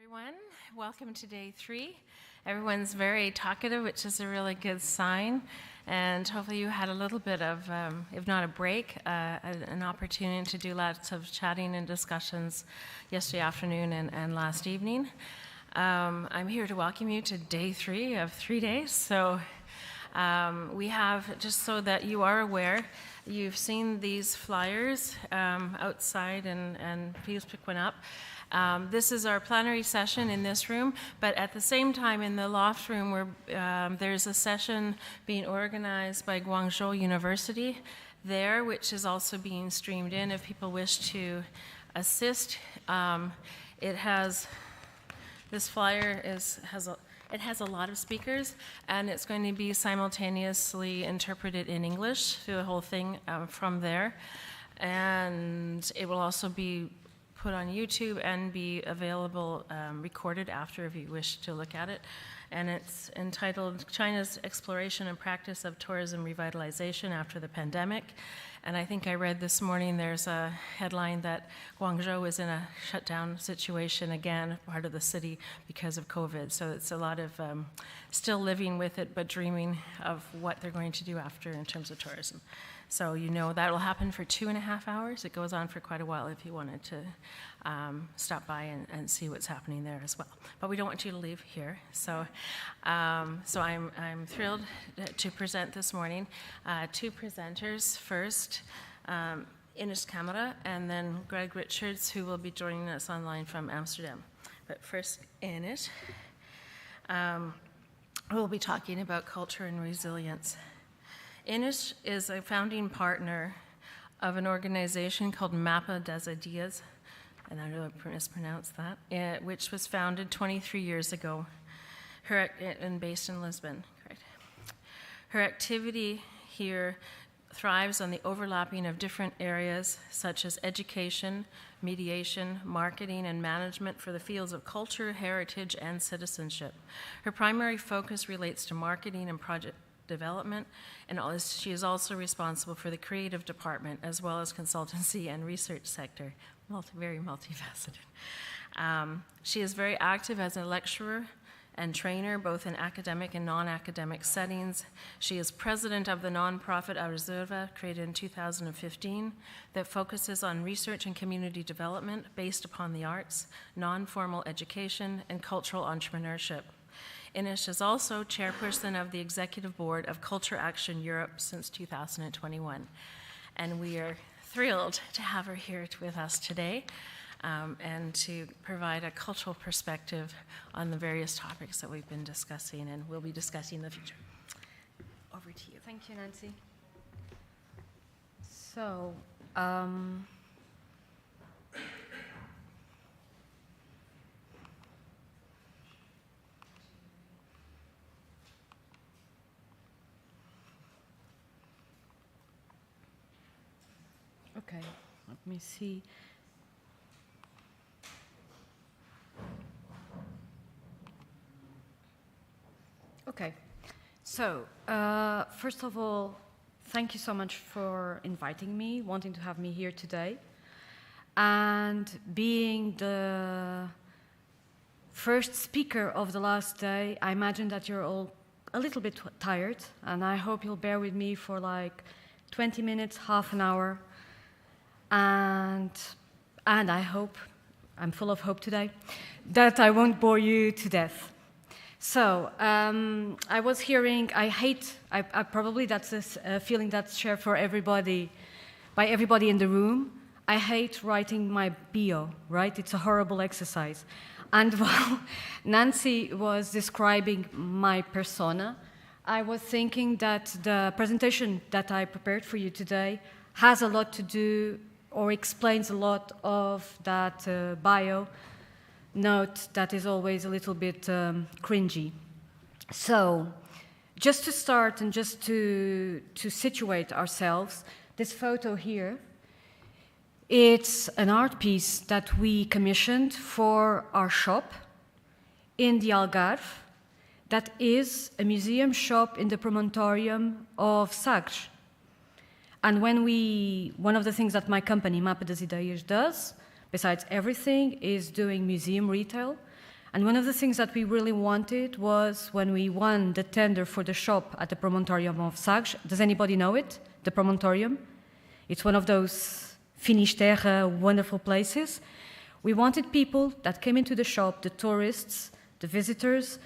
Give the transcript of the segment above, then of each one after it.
Everyone, welcome to day 3. Everyone's very talkative, which is a really good sign, and hopefully you had a little bit of, if not a break, an opportunity to do lots of chatting and discussions yesterday afternoon and last evening. I'm here to welcome you to day 3 of 3 days. So we have, just so that you are aware, you've seen these flyers outside, and please pick one up. This is our plenary session in this room, but at the same time in the loft room where there's a session being organized by Guangzhou University there, which is also being streamed in if people wish to assist. This flyer has a lot of speakers, and it's going to be simultaneously interpreted in English through the whole thing from there, and it will also be put on YouTube and be available recorded after if you wish to look at it. And it's entitled China's Exploration and Practice of Tourism Revitalization After the Pandemic. And I think I read this morning there's a headline that Guangzhou is in a shutdown situation again, part of the city, because of COVID. So it's a lot of still living with it, but dreaming of what they're going to do after in terms of tourism. So you know that will happen for 2.5 hours. It goes on for quite a while if you wanted to stop by and see what's happening there as well. But we don't want you to leave here. So I'm thrilled to present this morning 2 presenters. First, Ines Camara, and then Greg Richards, who will be joining us online from Amsterdam. But first, Ines, who will be talking about culture and resilience. Ines is a founding partner of an organization called Mapa das Ideas, and I know I mispronounced that, which was founded 23 years ago and based in Lisbon. Correct. Her activity here thrives on the overlapping of different areas such as education, mediation, marketing, and management for the fields of culture, heritage, and citizenship. Her primary focus relates to marketing and project development, and she is also responsible for the creative department as well as consultancy and research sector. Very multifaceted. She is very active as a lecturer and trainer, both in academic and non-academic settings. She is president of the nonprofit A Reserva, created in 2015, that focuses on research and community development based upon the arts, non-formal education, and cultural entrepreneurship. Ines is also chairperson of the Executive Board of Culture Action Europe since 2021. And we are thrilled to have her here with us today and to provide a cultural perspective on the various topics that we've been discussing and will be discussing in the future. Over to you. Thank you, Nancy. So, okay, let me see. Okay, so first of all, thank you so much for inviting me, wanting to have me here today. And being the first speaker of the last day, I imagine that you're all a little bit tired, and I hope you'll bear with me for like 20 minutes, half an hour. and I hope, I'm full of hope today, that I won't bore you to death. So, I was hearing, I probably that's a feeling that's shared for everybody, by everybody in the room. I hate writing my bio, right? It's a horrible exercise. And while Nancy was describing my persona, I was thinking that the presentation that I prepared for you today has a lot to do, or explains a lot of that bio note that is always a little bit cringy. So, just to start and just to situate ourselves, this photo here, it's an art piece that we commissioned for our shop in the Algarve. That is a museum shop in the Promontorium of Sagres. And one of the things that my company, Mapa das Ideias, does, besides everything, is doing museum retail. And one of the things that we really wanted was when we won the tender for the shop at the Promontorium of Sagres. Does anybody know it? The Promontorium? It's one of those Finisterre wonderful places. We wanted people that came into the shop, the tourists, the visitors,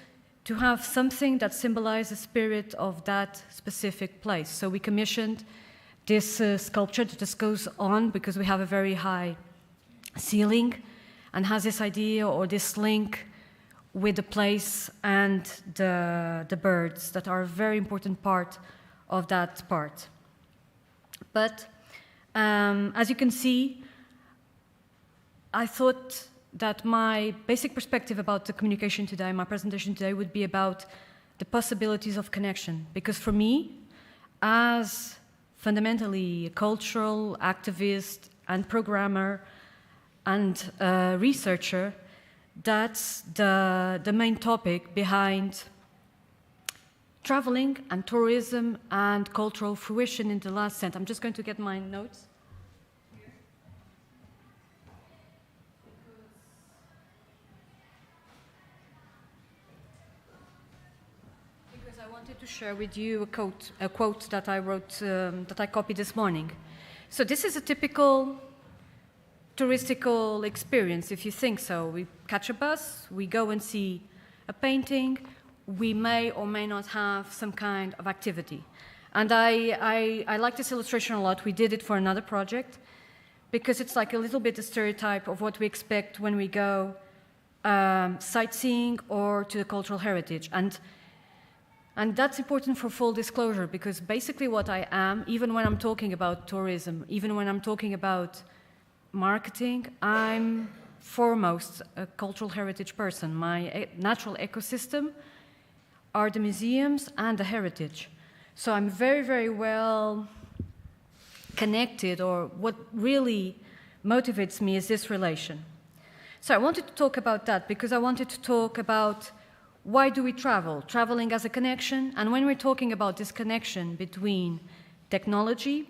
to have something that symbolized the spirit of that specific place. So we commissioned this sculpture that just goes on because we have a very high ceiling and has this idea or this link with the place and the birds that are a very important part of that part. But as you can see, I thought that my basic perspective about the communication today, my presentation today, would be about the possibilities of connection. Because for me, as fundamentally a cultural activist and programmer and researcher, that's the main topic behind traveling and tourism and cultural fruition in the last century. I'm just going to get my notes. Because I wanted to share with you a quote that I wrote, that I copied this morning. So this is a typical touristical experience, if you think so. We catch a bus, we go and see a painting, we may or may not have some kind of activity. And I like this illustration a lot. We did it for another project because it's like a little bit a stereotype of what we expect when we go sightseeing or to the cultural heritage. And that's important for full disclosure because basically what I am, even when I'm talking about tourism, even when I'm talking about marketing, I'm foremost a cultural heritage person. My natural ecosystem are the museums and the heritage. So I'm very, very well connected, or what really motivates me is this relation. So I wanted to talk about that because I wanted to talk about why do we travel? Traveling as a connection, and when we're talking about this connection between technology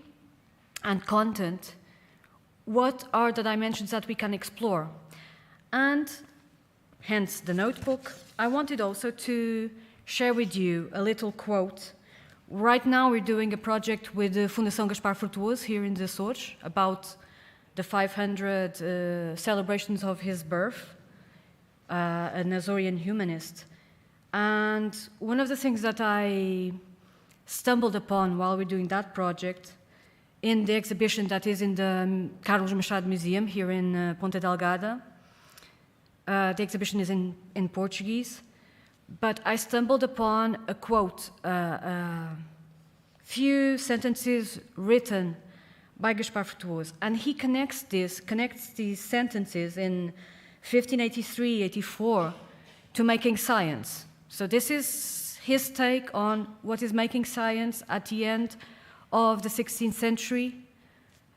and content, what are the dimensions that we can explore? And hence the notebook. I wanted also to share with you a little quote. Right now we're doing a project with the Fundação Gaspar Frutuoso here in the Açores about the 500 celebrations of his birth, an Azorian humanist. And one of the things that I stumbled upon while we're doing that project in the exhibition that is in the Carlos Machado Museum here in Ponta Delgada, the exhibition is in Portuguese, but I stumbled upon a quote, a few sentences written by Gaspar Frutuoso, and he connects these sentences in 1583-84 to making science. So this is his take on what is making science at the end of the 16th century,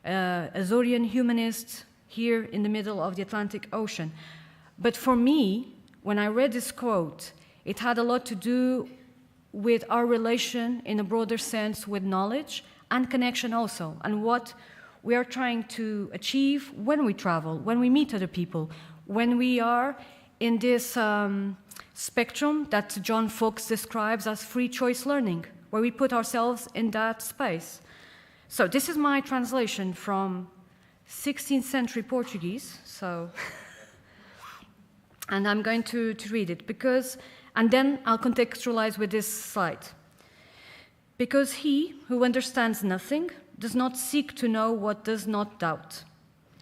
Azorian humanist here in the middle of the Atlantic Ocean. But for me, when I read this quote, it had a lot to do with our relation in a broader sense with knowledge and connection also, and what we are trying to achieve when we travel, when we meet other people, when we are in this spectrum that John Fox describes as free choice learning, where we put ourselves in that space. So this is my translation from 16th century Portuguese, so, and I'm going to read it because, and then I'll contextualize with this slide. Because he who understands nothing does not seek to know what does not doubt,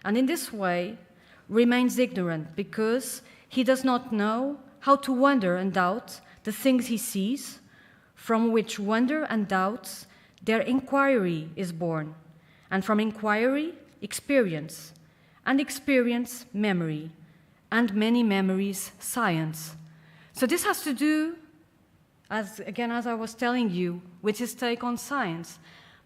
and in this way remains ignorant because he does not know how to wonder and doubt the things he sees, from which wonder and doubts their inquiry is born, and from inquiry, experience, and experience, memory, and many memories, science. So this has to do, as I was telling you, with his take on science.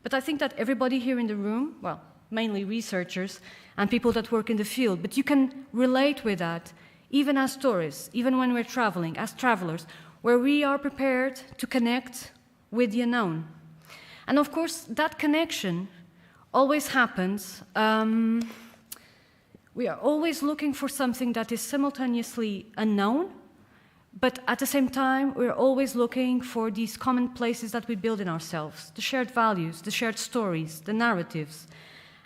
But I think that everybody here in the room, well, mainly researchers and people that work in the field, but you can relate with that, even as tourists, even when we're traveling, as travelers, where we are prepared to connect with the unknown. And of course, that connection always happens. We are always looking for something that is simultaneously unknown, but at the same time, we're always looking for these common places that we build in ourselves, the shared values, the shared stories, the narratives.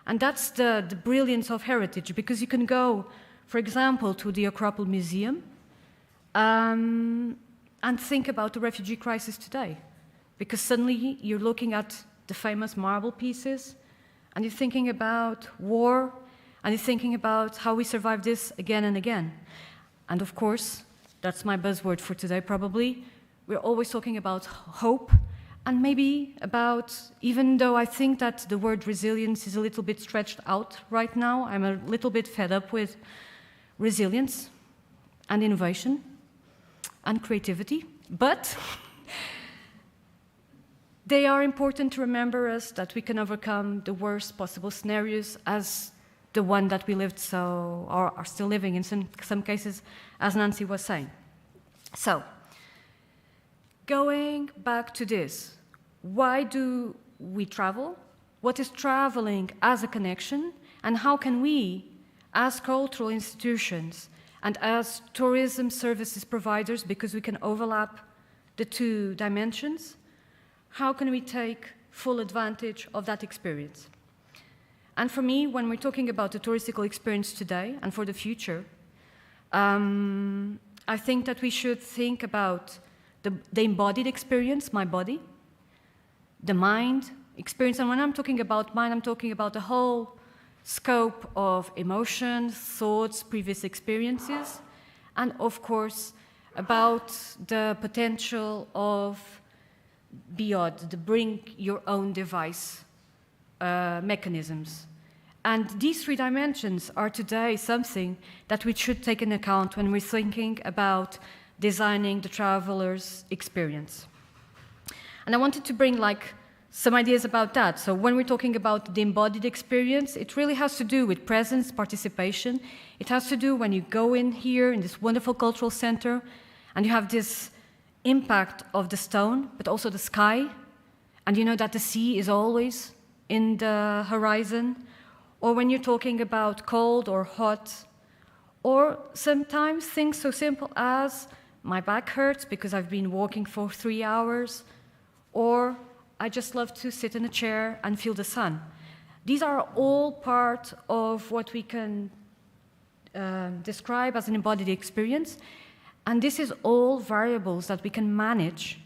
And that's the brilliance of heritage, because you can go, for example, to the Acropolis Museum and think about the refugee crisis today, because suddenly you're looking at the famous marble pieces, and you're thinking about war, and you're thinking about how we survive this again and again. And of course, that's my buzzword for today probably, we're always talking about hope, and maybe about, even though I think that the word resilience is a little bit stretched out right now, I'm a little bit fed up with resilience and innovation and creativity, but they are important to remember us that we can overcome the worst possible scenarios as the one that we lived or are still living in some cases, as Nancy was saying. So, going back to this, why do we travel? What is traveling as a connection? And how can we, as cultural institutions and as tourism services providers, because we can overlap the two dimensions, how can we take full advantage of that experience? And for me, when we're talking about the touristical experience today and for the future, I think that we should think about the embodied experience, my body, the mind experience. And when I'm talking about mind, I'm talking about the whole scope of emotions, thoughts, previous experiences, and of course, about the potential of beyond, the bring your own device mechanisms. And these three dimensions are today something that we should take into account when we're thinking about designing the traveler's experience. And I wanted to bring some ideas about that. So when we're talking about the embodied experience, it really has to do with presence, participation. It has to do when you go in here in this wonderful cultural center and you have this impact of the stone, but also the sky, and you know that the sea is always in the horizon, or when you're talking about cold or hot, or sometimes things so simple as my back hurts because I've been walking for 3 hours, or I just love to sit in a chair and feel the sun. These are all part of what we can describe as an embodied experience, and this is all variables that we can manage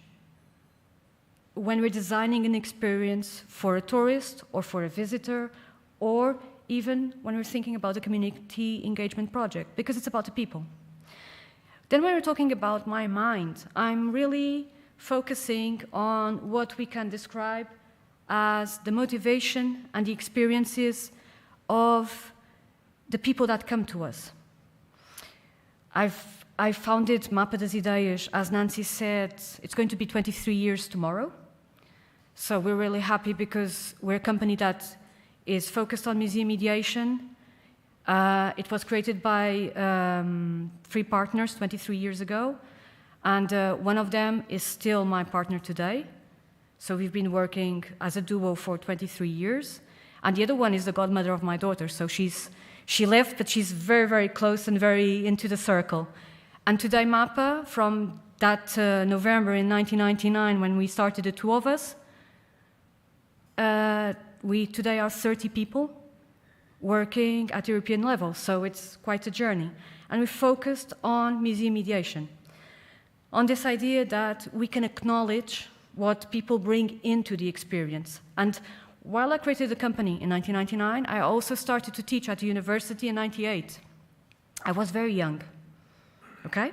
when we're designing an experience for a tourist or for a visitor, or even when we're thinking about a community engagement project, because it's about the people. Then when we're talking about my mind, I'm really focusing on what we can describe as the motivation and the experiences of the people that come to us. I founded Mapa das Ideias, as Nancy said, it's going to be 23 years tomorrow. So we're really happy because we're a company that is focused on museum mediation. It was created by 3 partners 23 years ago, and one of them is still my partner today. So we've been working as a duo for 23 years, and the other one is the godmother of my daughter. So she left, but she's very, very close and very into the circle. And today Mapa, from that November in 1999 when we started, the 2 of us, we today are 30 people working at European level, so it's quite a journey. And we focused on museum mediation, on this idea that we can acknowledge what people bring into the experience. And while I created the company in 1999, I also started to teach at the university in 98. I was very young, okay?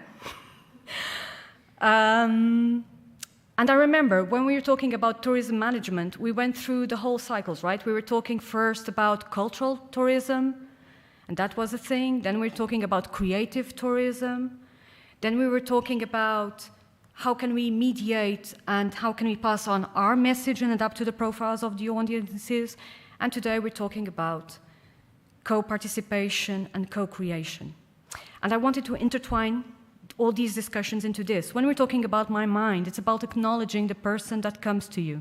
And I remember when we were talking about tourism management, we went through the whole cycles, right? We were talking first about cultural tourism, and that was a thing. Then we were talking about creative tourism. Then we were talking about how can we mediate and how can we pass on our message and adapt to the profiles of the audiences. And today we're talking about co-participation and co-creation. And I wanted to intertwine all these discussions into this. When we're talking about my mind, it's about acknowledging the person that comes to you.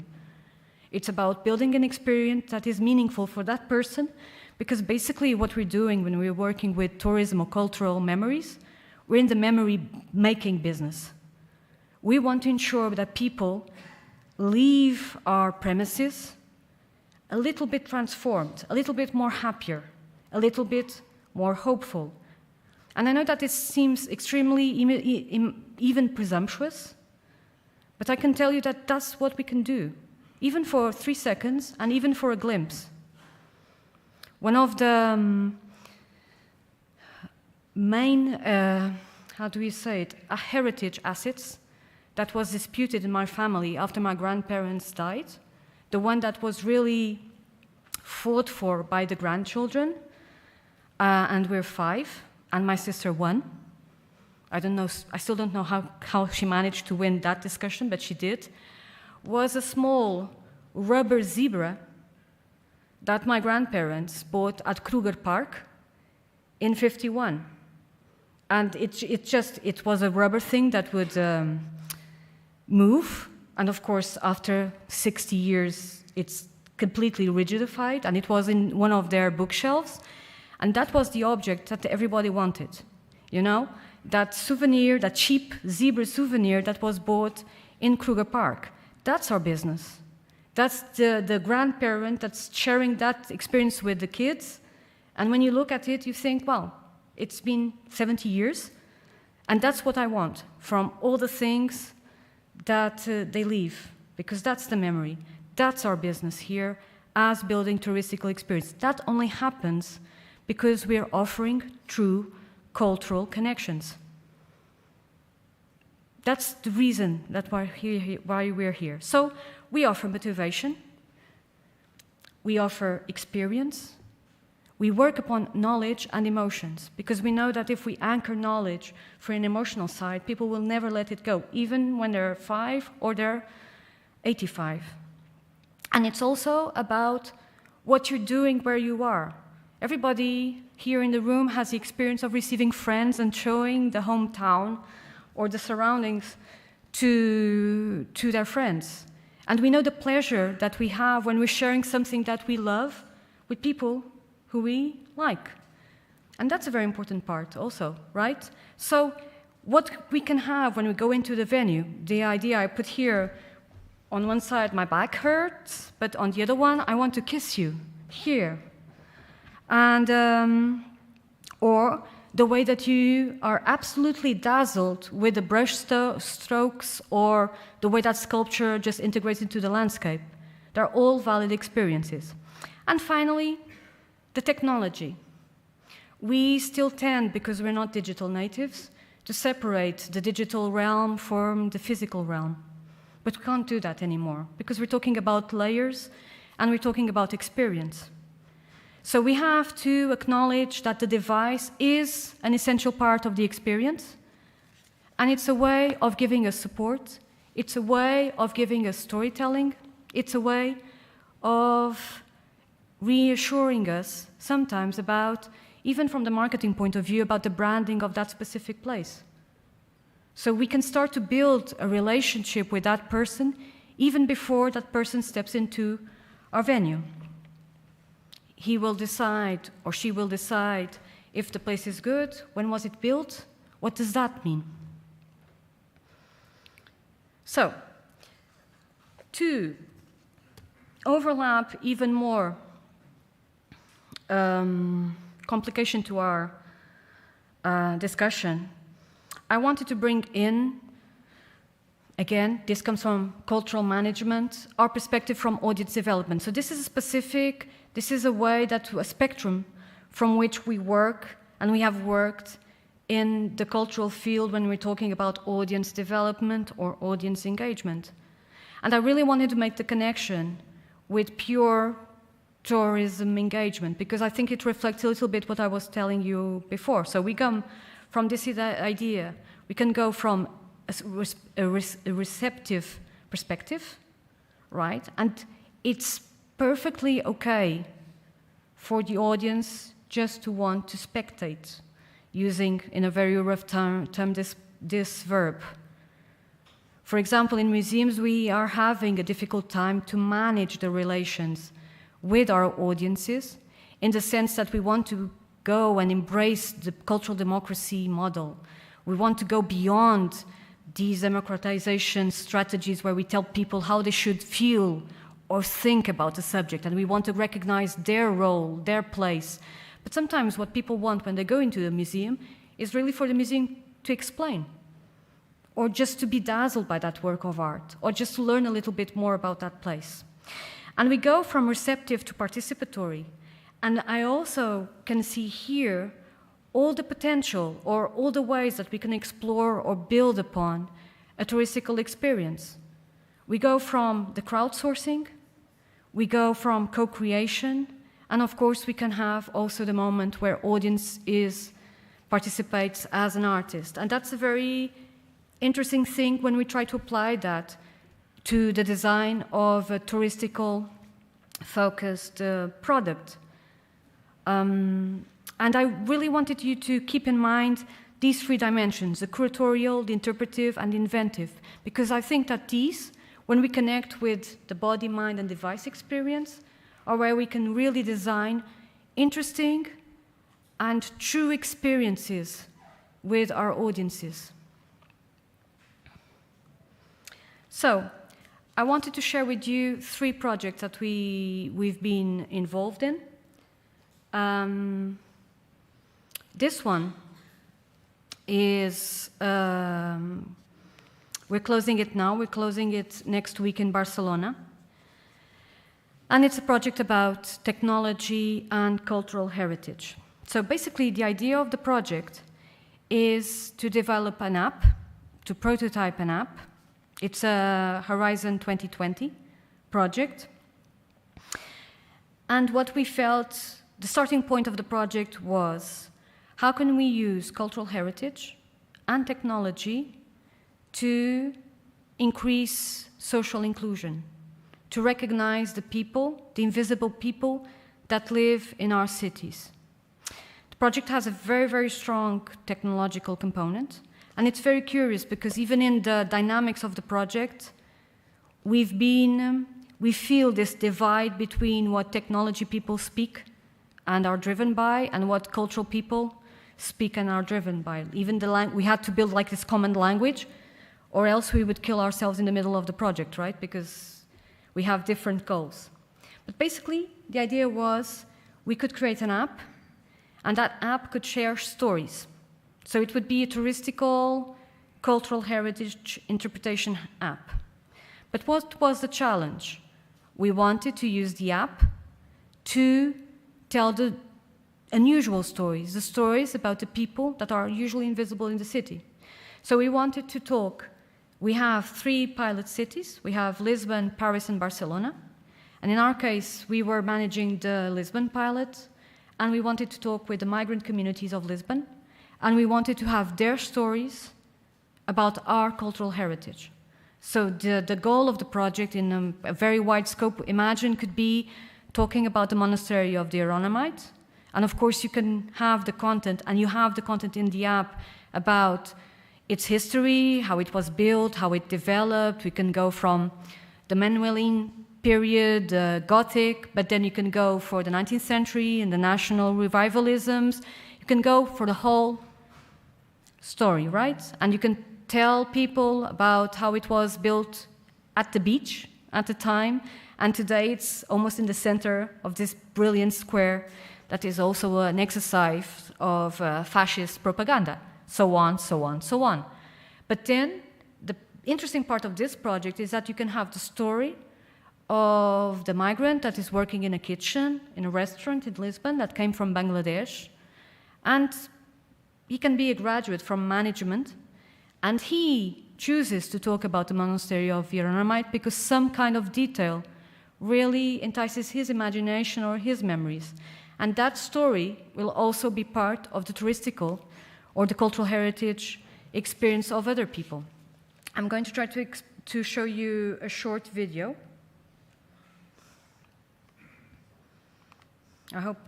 It's about building an experience that is meaningful for that person, because basically what we're doing when we're working with tourism or cultural memories, we're in the memory-making business. We want to ensure that people leave our premises a little bit transformed, a little bit more happier, a little bit more hopeful. And I know that this seems extremely even presumptuous, but I can tell you that that's what we can do, even for 3 seconds and even for a glimpse. One of the main, how do we say it, heritage assets that was disputed in my family after my grandparents died, the one that was really fought for by the grandchildren, and we're 5, and my sister 1. I still don't know how she managed to win that discussion, but she did, was a small rubber zebra that my grandparents bought at Kruger Park in '51. And it was a rubber thing that would move, and of course, after 60 years, it's completely rigidified, and it was in one of their bookshelves, and that was the object that everybody wanted, you know? That souvenir, that cheap zebra souvenir that was bought in Kruger Park. That's our business. That's the grandparent that's sharing that experience with the kids, and when you look at it, you think, well, it's been 70 years, and that's what I want from all the things that they leave, because that's the memory. That's our business here as building touristical experience. That only happens because we're offering true cultural connections. That's the reason that why we're here. So we offer motivation, we offer experience, we work upon knowledge and emotions, because we know that if we anchor knowledge for an emotional side, people will never let it go, even when they're 5 or they're 85. And it's also about what you're doing where you are. Everybody here in the room has the experience of receiving friends and showing the hometown or the surroundings to their friends. And we know the pleasure that we have when we're sharing something that we love with people who we like. And that's a very important part also, right? So what we can have when we go into the venue, the idea I put here, on one side my back hurts, but on the other one I want to kiss you, here. And, or the way that you are absolutely dazzled with the brush strokes, or the way that sculpture just integrates into the landscape. They're all valid experiences. And finally, the technology. We still tend, because we're not digital natives, to separate the digital realm from the physical realm. But we can't do that anymore, because we're talking about layers and we're talking about experience. So we have to acknowledge that the device is an essential part of the experience, and it's a way of giving us support, it's a way of giving us storytelling, it's a way of reassuring us sometimes about, even from the marketing point of view, about the branding of that specific place. So we can start to build a relationship with that person even before that person steps into our venue. He will decide, or she will decide, if the place is good, when was it built, what does that mean? So, to overlap even more complication to our discussion, I wanted to bring in, again, this comes from cultural management, our perspective from audience development. So this is a way a spectrum from which we work, and we have worked in the cultural field when we're talking about audience development or audience engagement. And I really wanted to make the connection with pure tourism engagement, because I think it reflects a little bit what I was telling you before. So we come from this idea, we can go from a receptive perspective, right? And it's perfectly okay for the audience just to want to spectate, using, in a very rough term this verb. For example, in museums, we are having a difficult time to manage the relations with our audiences, in the sense that we want to go and embrace the cultural democracy model. We want to go beyond these democratization strategies where we tell people how they should feel or think about the subject, and we want to recognize their role, their place. But sometimes what people want when they go into a museum is really for the museum to explain, or just to be dazzled by that work of art, or just to learn a little bit more about that place. And we go from receptive to participatory. And I also can see here all the potential, or all the ways that we can explore or build upon a touristical experience. We go from the crowdsourcing, we go from co-creation, and of course we can have also the moment where audience participates as an artist. And that's a very interesting thing when we try to apply that to the design of a touristical focused product. And I really wanted you to keep in mind these three dimensions, the curatorial, the interpretive, and the inventive, because I think that these, when we connect with the body, mind, and device experience, are where we can really design interesting and true experiences with our audiences. So, I wanted to share with you 3 projects that we've been involved in. This one is, we're closing it now. We're closing it next week in Barcelona. And it's a project about technology and cultural heritage. So basically, the idea of the project is to develop an app, to prototype an app. It's a Horizon 2020 project. And what we felt, the starting point of the project was, how can we use cultural heritage and technology to increase social inclusion, to recognize the people, the invisible people that live in our cities? The project has a very, very strong technological component, and it's very curious because even in the dynamics of the project, we feel this divide between what technology people speak and are driven by, and what cultural people speak and are driven by. Even we had to build like this common language, or else we would kill ourselves in the middle of the project, right? Because we have different goals. But basically, the idea was we could create an app, and that app could share stories. So it would be a touristical, cultural heritage interpretation app. But what was the challenge? We wanted to use the app to tell the unusual stories, the stories about the people that are usually invisible in the city. So we wanted to talk. We have 3 pilot cities. We have Lisbon, Paris, and Barcelona. And in our case, we were managing the Lisbon pilot, and we wanted to talk with the migrant communities of Lisbon, and we wanted to have their stories about our cultural heritage. So the goal of the project, in a very wide scope, imagine, could be talking about the monastery of the Hieronymites. And of course, you can have the content, and you have the content in the app about its history, how it was built, how it developed. We can go from the Manueline period, Gothic, but then you can go for the 19th century and the national revivalisms. You can go for the whole story, right? And you can tell people about how it was built at the beach at the time, and today it's almost in the center of this brilliant square that is also an exercise of fascist propaganda, so on, so on, so on. But then the interesting part of this project is that you can have the story of the migrant that is working in a kitchen, in a restaurant in Lisbon that came from Bangladesh. And he can be a graduate from management, and he chooses to talk about the monastery of Vieranamite because some kind of detail really entices his imagination or his memories. And that story will also be part of the touristical or the cultural heritage experience of other people. I'm going to try to show you a short video. I hope.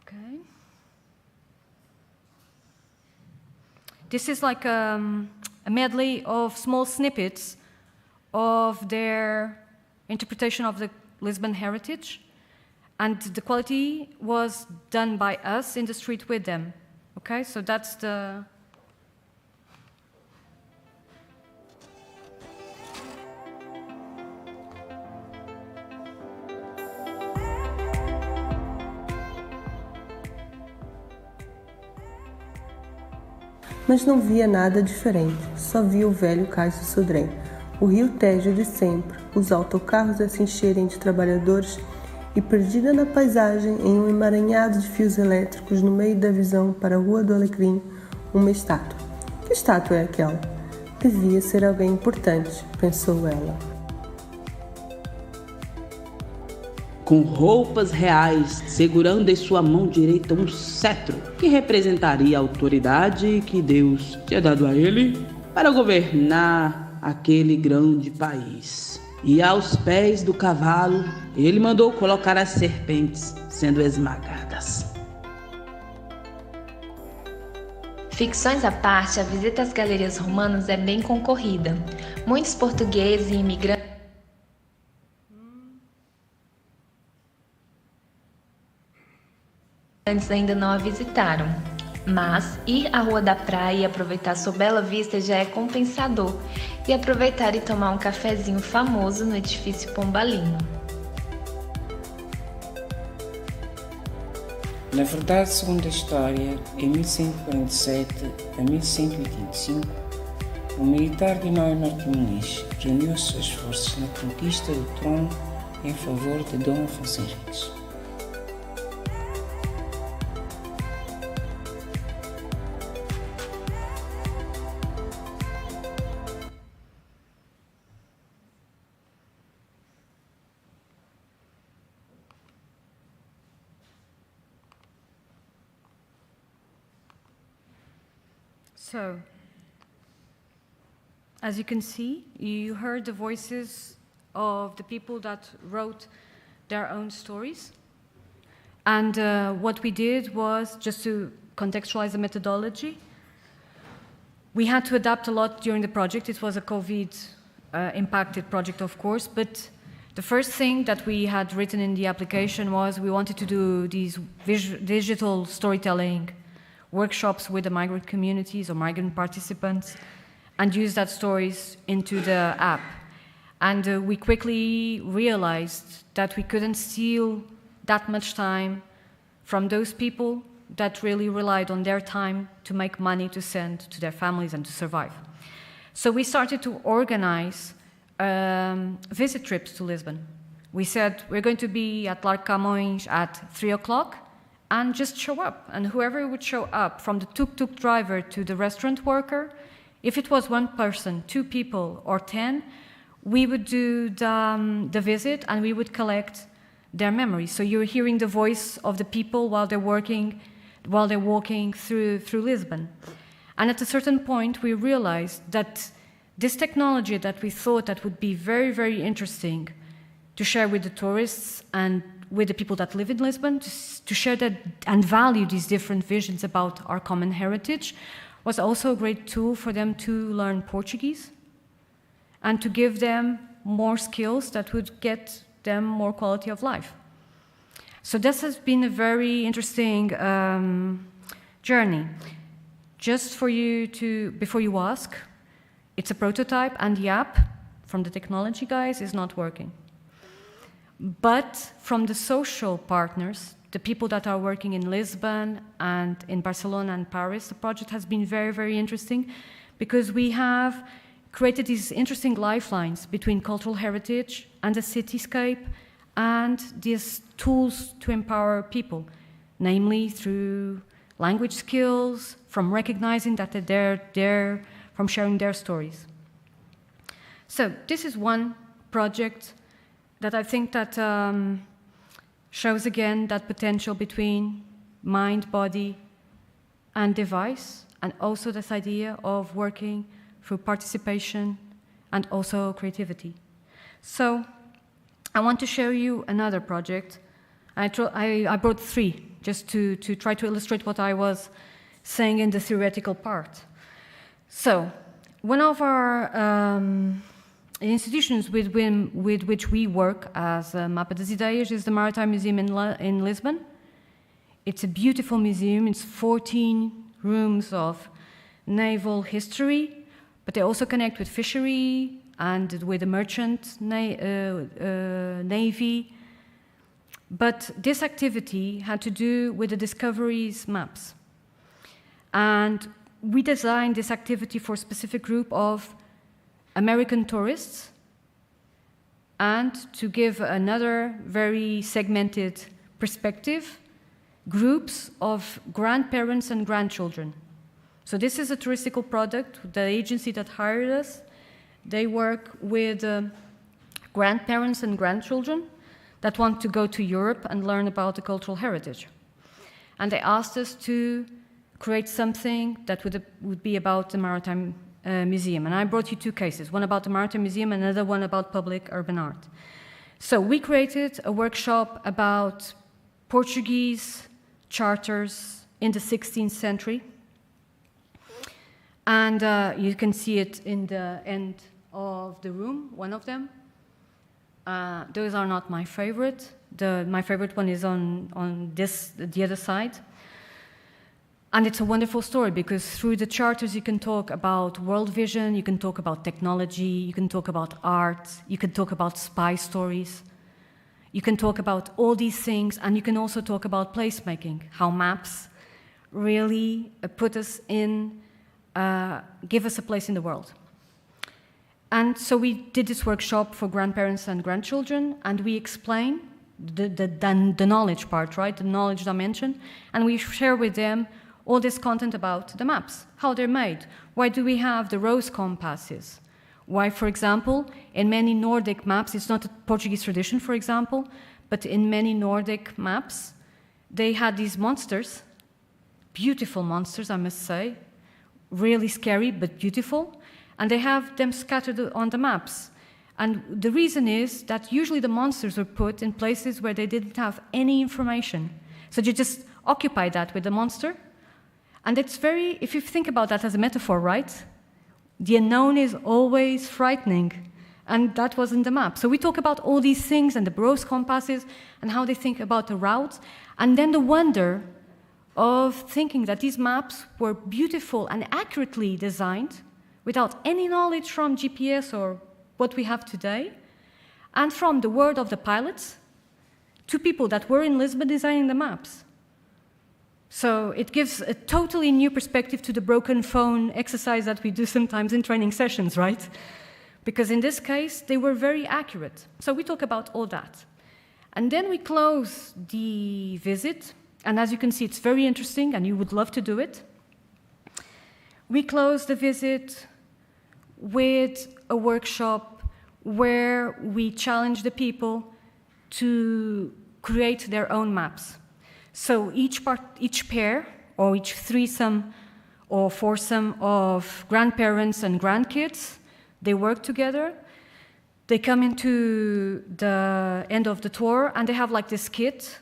Okay. This is like a medley of small snippets of their interpretation of the Lisbon heritage. And the quality was done by us in the street with them. Okay, so that's the... Mas não via nada diferente, só via o velho cais do Sodré, o rio Tejo de sempre, os autocarros a se encherem de trabalhadores e perdida na paisagem, em um emaranhado de fios elétricos no meio da visão para a Rua do Alecrim, uma estátua. Que estátua é aquela? Devia ser alguém importante, pensou ela. Com roupas reais, segurando em sua mão direita um cetro que representaria a autoridade que Deus tinha dado a ele para governar aquele grande país. E aos pés do cavalo, ele mandou colocar as serpentes sendo esmagadas. Ficções à parte, a visita às galerias romanas é bem concorrida. Muitos portugueses e imigrantes ainda não a visitaram, mas ir à Rua da Praia e aproveitar sua bela vista já é compensador, e aproveitar e tomar um cafezinho famoso no edifício Pombalino. Na verdade, segundo a história, em 1147 a 1185, o militar Guimarães Martins reuniu as suas forças na conquista do trono em favor de Dom Afonso Henriques. So, as you can see, you heard the voices of the people that wrote their own stories. And what we did was, just to contextualize the methodology, we had to adapt a lot during the project. It was a COVID-impacted project, of course, but the first thing that we had written in the application was we wanted to do these digital storytelling workshops with the migrant communities or migrant participants and use that stories into the app. And we quickly realized that we couldn't steal that much time from those people that really relied on their time to make money to send to their families and to survive. So we started to organize visit trips to Lisbon. We said, we're going to be at Largo Camões at 3 o'clock, and just show up. And whoever would show up, from the tuk-tuk driver to the restaurant worker, if it was one person, 2 people, or 10, we would do the visit and we would collect their memories. So you're hearing the voice of the people while they're walking through Lisbon. And at a certain point, we realized that this technology that we thought that would be very, very interesting to share with the tourists and with the people that live in Lisbon, to share that and value these different visions about our common heritage, was also a great tool for them to learn Portuguese and to give them more skills that would get them more quality of life. So this has been a very interesting journey. Just for you to, before you ask, it's a prototype and the app from the technology guys is not working. But from the social partners, the people that are working in Lisbon and in Barcelona and Paris. The project has been very, very interesting because we have created these interesting lifelines between cultural heritage and the cityscape and these tools to empower people, namely through language skills, from recognizing that they're there, from sharing their stories. So this is one project that I think that shows again that potential between mind, body, and device, and also this idea of working through participation and also creativity. So I want to show you another project. I brought three, just to try to illustrate what I was saying in the theoretical part. So one of our institutions with which we work as Mapa das Ideias is the Maritime Museum in Lisbon. It's a beautiful museum. It's 14 rooms of naval history, but they also connect with fishery and with the merchant navy. But this activity had to do with the Discoveries maps. And we designed this activity for a specific group of American tourists, and to give another very segmented perspective, groups of grandparents and grandchildren. So this is a touristical product. The agency that hired us, they work with grandparents and grandchildren that want to go to Europe and learn about the cultural heritage. And they asked us to create something that would be about the Maritime Museum. And I brought you two cases, one about the Maritime Museum and another one about public urban art. So we created a workshop about Portuguese charters in the 16th century. And you can see it in the end of the room, one of them. Those are not my favorite. My favorite one is on the other side. And it's a wonderful story because through the charters you can talk about world vision, you can talk about technology, you can talk about art, you can talk about spy stories, you can talk about all these things, and you can also talk about placemaking, how maps really put us in, give us a place in the world. And so we did this workshop for grandparents and grandchildren, and we explain the knowledge part, right, the knowledge dimension, and we share with them all this content about the maps, how they're made. Why do we have the rose compasses? Why, for example, in many Nordic maps, it's not a Portuguese tradition, for example, but in many Nordic maps, they had these monsters, beautiful monsters, I must say, really scary, but beautiful, and they have them scattered on the maps. And the reason is that usually the monsters were put in places where they didn't have any information. So you just occupy that with the monster. And it's very, if you think about that as a metaphor, right? The unknown is always frightening. And that was in the map. So we talk about all these things and the rose compasses and how they think about the routes. And then the wonder of thinking that these maps were beautiful and accurately designed without any knowledge from GPS or what we have today, and from the word of the pilots to people that were in Lisbon designing the maps. So it gives a totally new perspective to the broken phone exercise that we do sometimes in training sessions, right? Because in this case, they were very accurate. So we talk about all that. And then we close the visit, and as you can see, it's very interesting, and you would love to do it. We close the visit with a workshop where we challenge the people to create their own maps. So each pair, or each threesome or foursome of grandparents and grandkids, they work together. They come into the end of the tour, and they have like this kit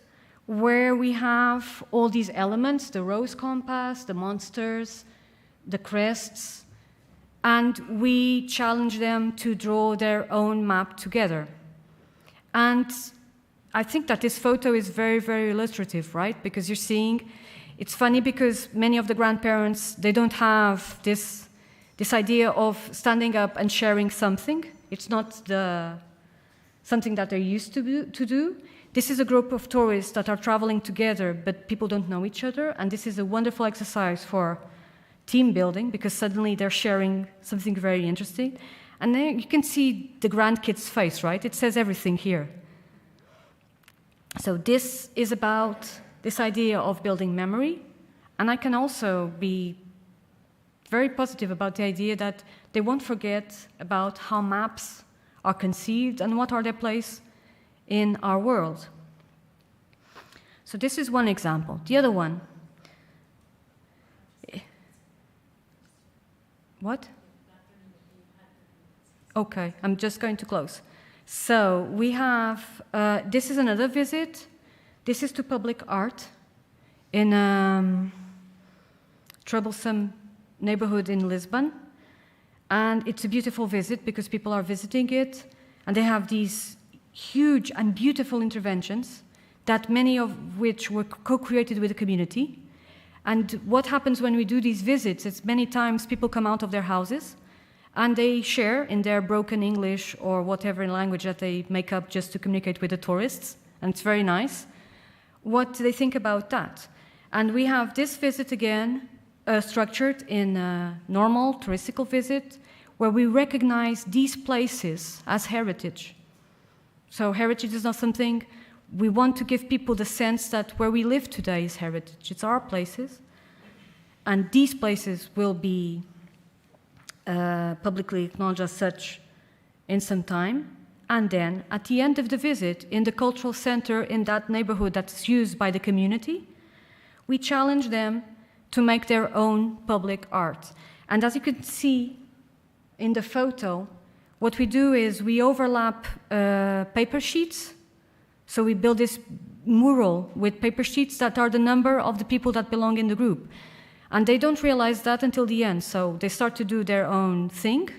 where we have all these elements, the rose compass, the monsters, the crests, and we challenge them to draw their own map together. And I think that this photo is very, very illustrative, right? Because you're seeing, it's funny because many of the grandparents, they don't have this idea of standing up and sharing something. It's not something that they're used to do. This is a group of tourists that are traveling together, but people don't know each other, and this is a wonderful exercise for team building because suddenly they're sharing something very interesting. And then you can see the grandkid's face, right? It says everything here. So this is about this idea of building memory, and I can also be very positive about the idea that they won't forget about how maps are conceived and what are their place in our world. So this is one example. The other one. What? Okay, I'm just going to close. So we have, this is another visit. This is to public art in a troublesome neighborhood in Lisbon. And it's a beautiful visit because people are visiting it, and they have these huge and beautiful interventions, that many of which were co-created with the community. And what happens when we do these visits is many times people come out of their houses and they share in their broken English or whatever language that they make up just to communicate with the tourists, and it's very nice, what they think about that. And we have this visit again structured in a normal touristical visit where we recognize these places as heritage. So heritage is not something, we want to give people the sense that where we live today is heritage. It's our places. And these places will be publicly acknowledged as such in some time. And then at the end of the visit, in the cultural center in that neighborhood that's used by the community, we challenge them to make their own public art. And as you can see in the photo, what we do is we overlap paper sheets. So we build this mural with paper sheets that are the number of the people that belong in the group. And they don't realize that until the end. So they start to do their own thing.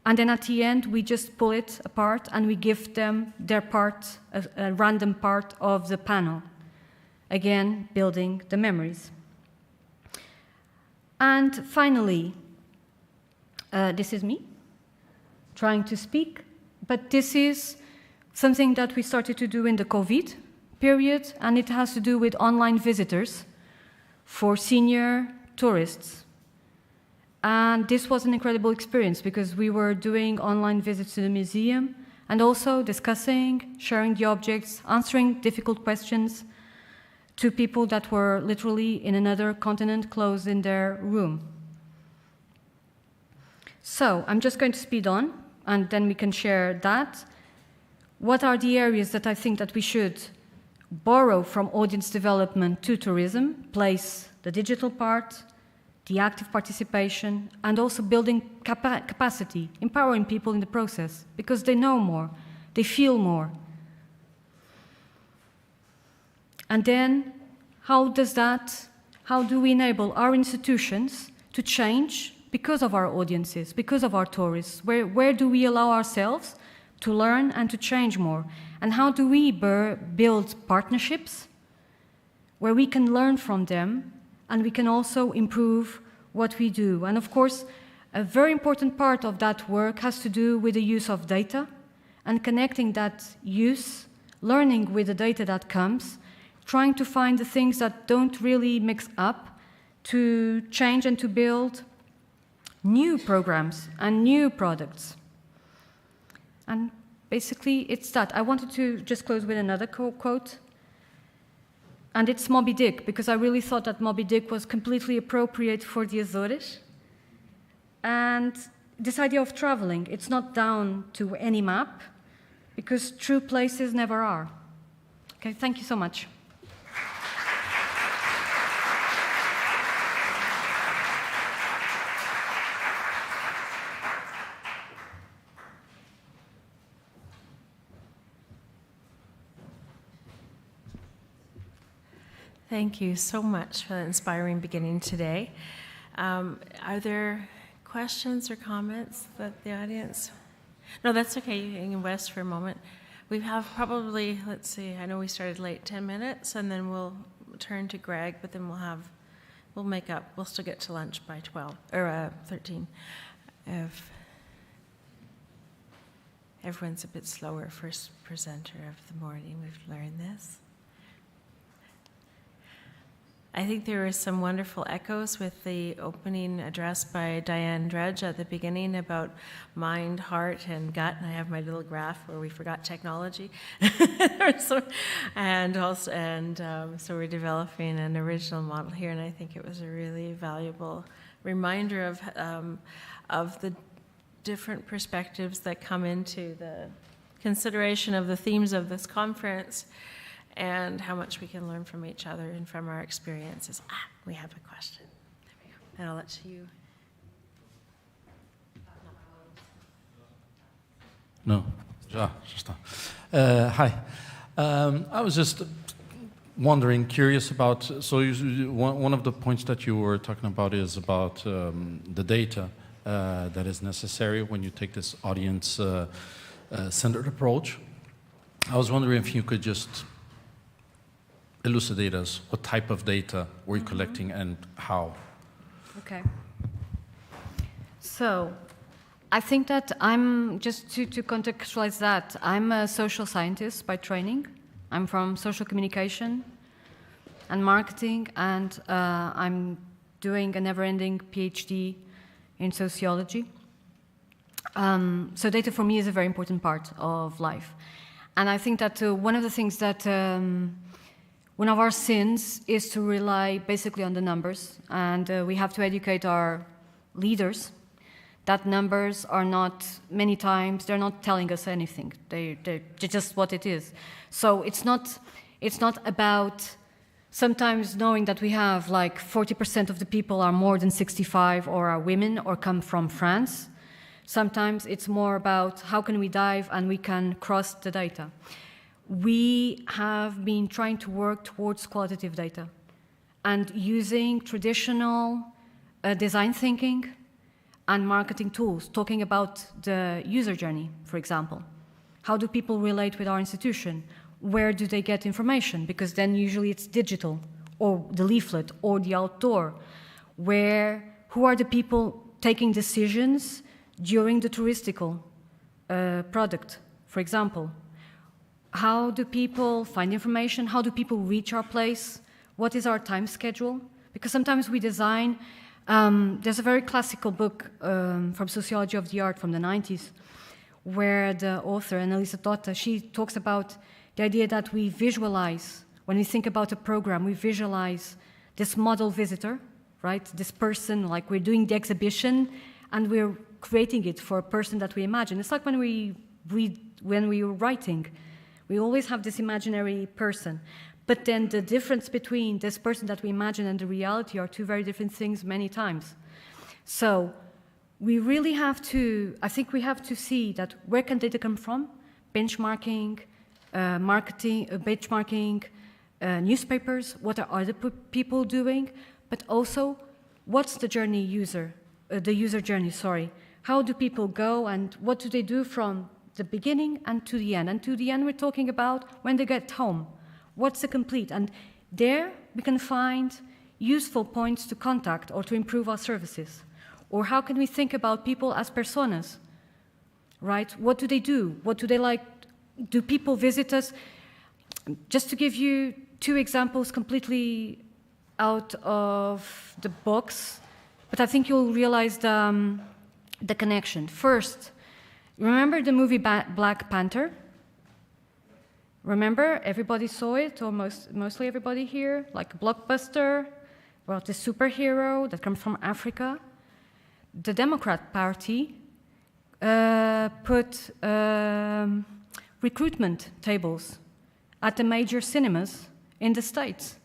And then at the end, we just pull it apart and we give them their part, a random part of the panel. Again, building the memories. And finally, this is me trying to speak, but this is something that we started to do in the COVID period, and it has to do with online visitors for senior tourists. And this was an incredible experience because we were doing online visits to the museum and also discussing, sharing the objects, answering difficult questions to people that were literally in another continent closed in their room. So I'm just going to speed on, and then we can share that. What are the areas that I think that we should borrow from audience development to tourism, place the digital part, the active participation, and also building capacity, empowering people in the process, because they know more, they feel more. And then, how do we enable our institutions to change because of our audiences, because of our tourists? Where do we allow ourselves to learn and to change more? And how do we build partnerships where we can learn from them and we can also improve what we do? And of course, a very important part of that work has to do with the use of data and connecting that use, learning with the data that comes, trying to find the things that don't really mix up to change and to build new programs and new products. And basically, it's that. I wanted to just close with another quote. And it's Moby Dick, because I really thought that Moby Dick was completely appropriate for the Azores. And this idea of traveling, it's not down to any map, because true places never are. Okay, thank you so much. Thank you so much for that inspiring beginning today. Are there questions or comments that the audience? No, that's okay. You can rest for a moment. We have probably, let's see, I know we started late, 10 minutes, and then we'll turn to Greg, but then we'll make up. We'll still get to lunch by 12 or 13. everyone's a bit slower. First presenter of the morning, we've learned this. I think there were some wonderful echoes with the opening address by Diane Dredge at the beginning about mind, heart, and gut. And I have my little graph where we forgot technology. So we're developing an original model here, and I think it was a really valuable reminder of the different perspectives that come into the consideration of the themes of this conference, and how much we can learn from each other and from our experiences. We have a question. There we go. And I'll let you. No, já está. Hi. I was just wondering, curious about, so one of the points that you were talking about is about the data that is necessary when you take this audience-centered approach. I was wondering if you could just elucidate us what type of data we're collecting and how. Okay. So, I think that I'm, just to contextualize that, I'm a social scientist by training. I'm from social communication and marketing, and I'm doing a never-ending PhD in sociology. So data for me is a very important part of life. And I think that one of the things that one of our sins is to rely basically on the numbers, and we have to educate our leaders that numbers are not, many times, they're not telling us anything. They're just what it is. So it's not about sometimes knowing that we have like 40% of the people are more than 65 or are women or come from France. Sometimes it's more about how can we dive and we can cross the data. We have been trying to work towards qualitative data and using traditional design thinking and marketing tools, talking about the user journey, for example. How do people relate with our institution? Where do they get information? Because then usually it's digital, or the leaflet, or the outdoor. Who are the people taking decisions during the touristical product, for example? How do people find information? How do people reach our place? What is our time schedule? Because sometimes we design, there's a very classical book from Sociology of the Art from the 90s, where the author, Annalisa Totta, she talks about the idea that we visualize, when we think about a program, we visualize this model visitor, right? This person, like we're doing the exhibition, and we're creating it for a person that we imagine. It's like when we read, when we were writing, we always have this imaginary person. But then the difference between this person that we imagine and the reality are two very different things many times. So we really have to, I think we have to see that where can data come from? Benchmarking, marketing, benchmarking, newspapers, what are other people doing? But also, what's the journey the user journey, sorry. How do people go and what do they do from the beginning and to the end? And to the end, we're talking about when they get home. What's the complete? And there we can find useful points to contact or to improve our services. Or how can we think about people as personas, right? What do they do? What do they like? Do people visit us? Just to give you two examples completely out of the box, but I think you'll realize the connection. First, remember the movie Black Panther? Remember, everybody saw it, or mostly everybody here, like a blockbuster, about the superhero that comes from Africa. The Democrat Party put recruitment tables at the major cinemas in the States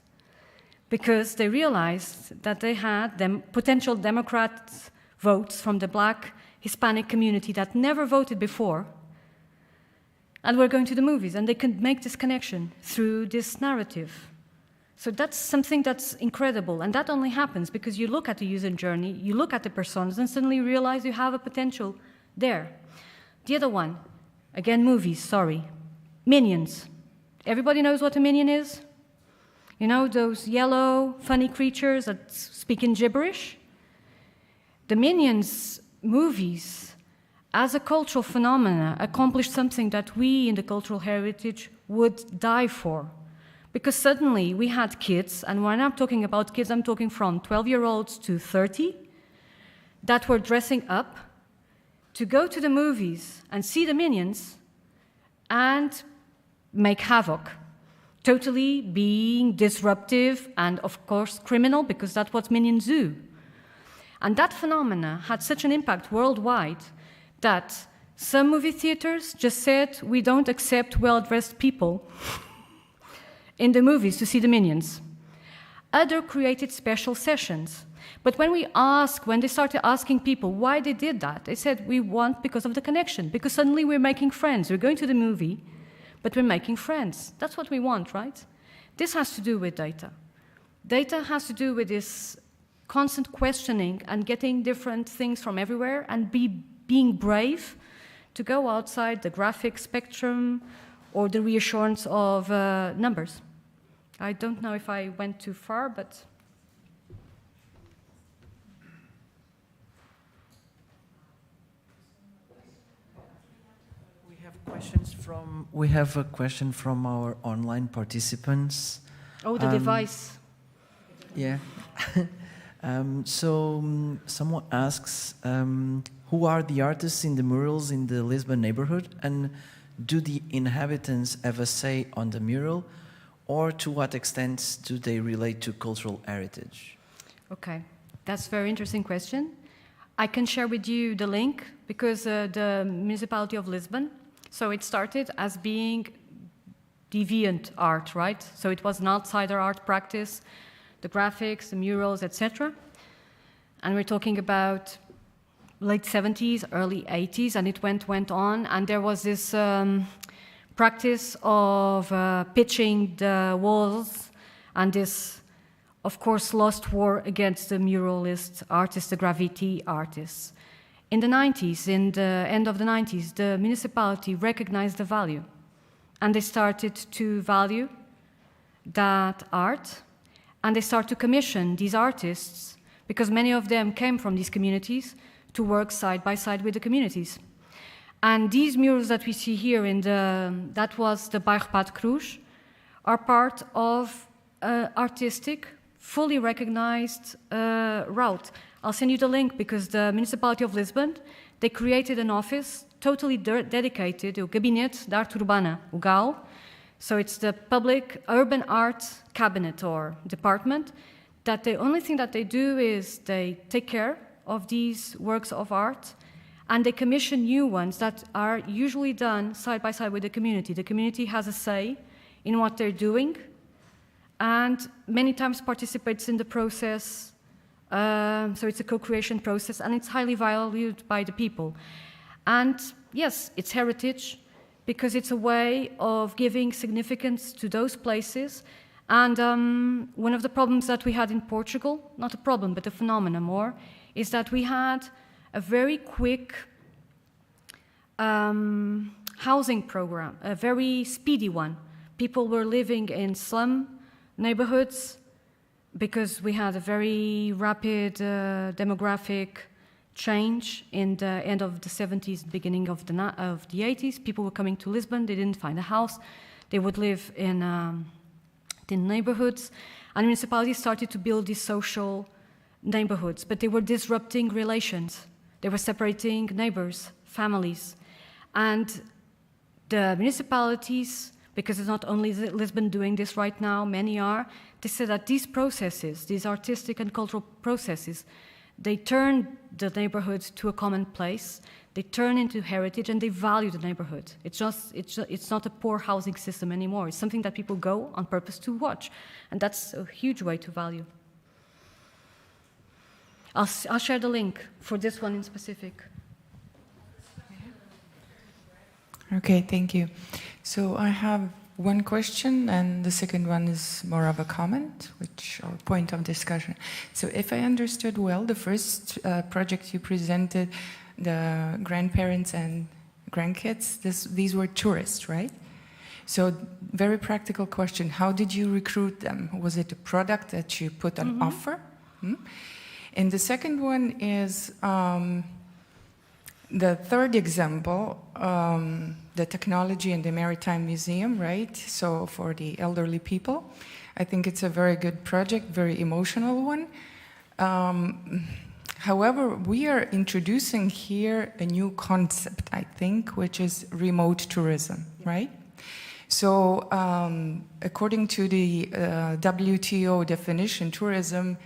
because they realized that they had potential Democrat votes from the Black Hispanic community that never voted before and were going to the movies, and they could make this connection through this narrative. So that's something that's incredible, and that only happens because you look at the user journey, you look at the personas, and suddenly realize you have a potential there. The other one, again, movies, sorry. Minions. Everybody knows what a minion is? You know, those yellow, funny creatures that speak in gibberish? The Minions movies as a cultural phenomena, accomplished something that we in the cultural heritage would die for. Because suddenly we had kids, and when I'm talking about kids, I'm talking from 12-year-olds to 30, that were dressing up to go to the movies and see the Minions and make havoc, totally being disruptive and, of course, criminal, because that's what Minions do. And that phenomena had such an impact worldwide that some movie theaters just said, we don't accept well-dressed people in the movies to see the Minions. Others created special sessions. But when they started asking people why they did that, they said, we want because of the connection, because suddenly we're making friends. We're going to the movie, but we're making friends. That's what we want, right? This has to do with data. Data has to do with this constant questioning and getting different things from everywhere and being brave to go outside the graphic spectrum or the reassurance of numbers. I don't know if I went too far, but... We have a question from our online participants. Oh, the device. Yeah. Someone asks, who are the artists in the murals in the Lisbon neighborhood, and do the inhabitants have a say on the mural, or to what extent do they relate to cultural heritage? Okay, that's a very interesting question. I can share with you the link, because the municipality of Lisbon, so it started as being deviant art, right? So it was an outsider art practice, the graphics, the murals, etc. And we're talking about late 70s, early 80s, and it went on, and there was this practice of pitching the walls, and this, of course, lost war against the muralist artists, the graffiti artists. In the 90s, in the end of the 90s, the municipality recognized the value, and they started to value that art, and they started to commission these artists, because many of them came from these communities, to work side by side with the communities. And these murals that we see here that was the Bairro Pato Cruz, are part of artistic, fully recognized route. I'll send you the link, because the municipality of Lisbon, they created an office totally dedicated, o Gabinete de Arte Urbana, o GAU. So it's the public urban art cabinet or department, that the only thing that they do is they take care of these works of art, and they commission new ones that are usually done side by side with the community. The community has a say in what they're doing, and many times participates in the process. So it's a co-creation process, and it's highly valued by the people. And yes, it's heritage, because it's a way of giving significance to those places. And one of the problems that we had in Portugal, not a problem, but a phenomenon more, is that we had a very quick housing program, a very speedy one. People were living in slum neighborhoods because we had a very rapid demographic change in the end of the 70s, beginning of the 80s. People were coming to Lisbon, they didn't find a house. They would live in neighborhoods, and municipalities started to build these social neighborhoods, but they were disrupting relations. They were separating neighbors, families. And the municipalities, because it's not only Lisbon doing this right now, many are, they said that these processes, these artistic and cultural processes, they turn the neighborhood to a common place, they turn into heritage, and they value the neighborhood. It's not a poor housing system anymore. It's something that people go on purpose to watch, and that's a huge way to value. I'll share the link for this one in specific. Okay, thank you. So I have one question, and the second one is more of a comment, or point of discussion. So if I understood well, the first project you presented, the grandparents and grandkids, these were tourists, right? So very practical question, how did you recruit them? Was it a product that you put on offer? And the second one is, the third example, the technology in the Maritime Museum, right? So for the elderly people, I think it's a very good project, very emotional one. However, we are introducing here a new concept, I think, which is remote tourism, right? So according to the WTO definition, tourism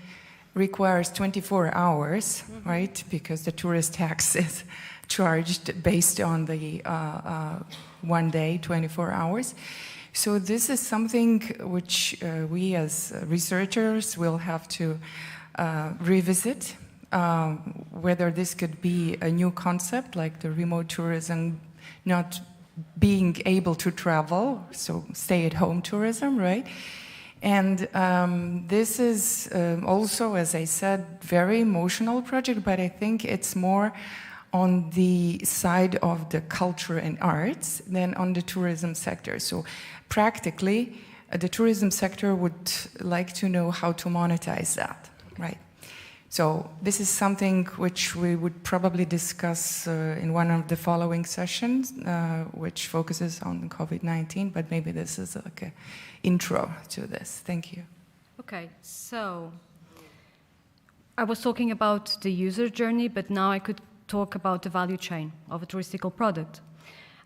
requires 24 hours, right? Because the tourist tax is charged based on the 1 day, 24 hours. So this is something which we as researchers will have to revisit, whether this could be a new concept like the remote tourism, not being able to travel, so stay-at-home tourism, right? And this is also, as I said, very emotional project, but I think it's more on the side of the culture and arts than on the tourism sector. So practically, the tourism sector would like to know how to monetize that, right? So this is something which we would probably discuss in one of the following sessions, which focuses on COVID-19, but maybe this is like an intro to this. Thank you. Okay, so I was talking about the user journey, but now I could talk about the value chain of a touristical product.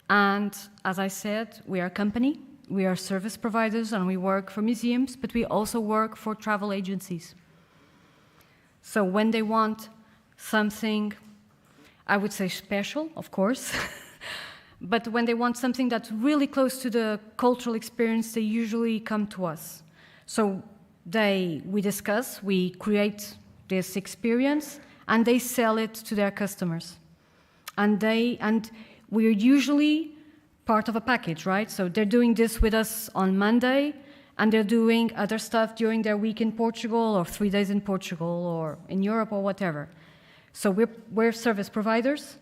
And as I said, we are a company, we are service providers, and we work for museums, but we also work for travel agencies. So when they want something, I would say special, of course, but when they want something that's really close to the cultural experience, they usually come to us. So we discuss, we create this experience, and they sell it to their customers. And we're usually part of a package, right? So they're doing this with us on Monday, and they're doing other stuff during their week in Portugal, or 3 days in Portugal, or in Europe, or whatever. So we're service providers,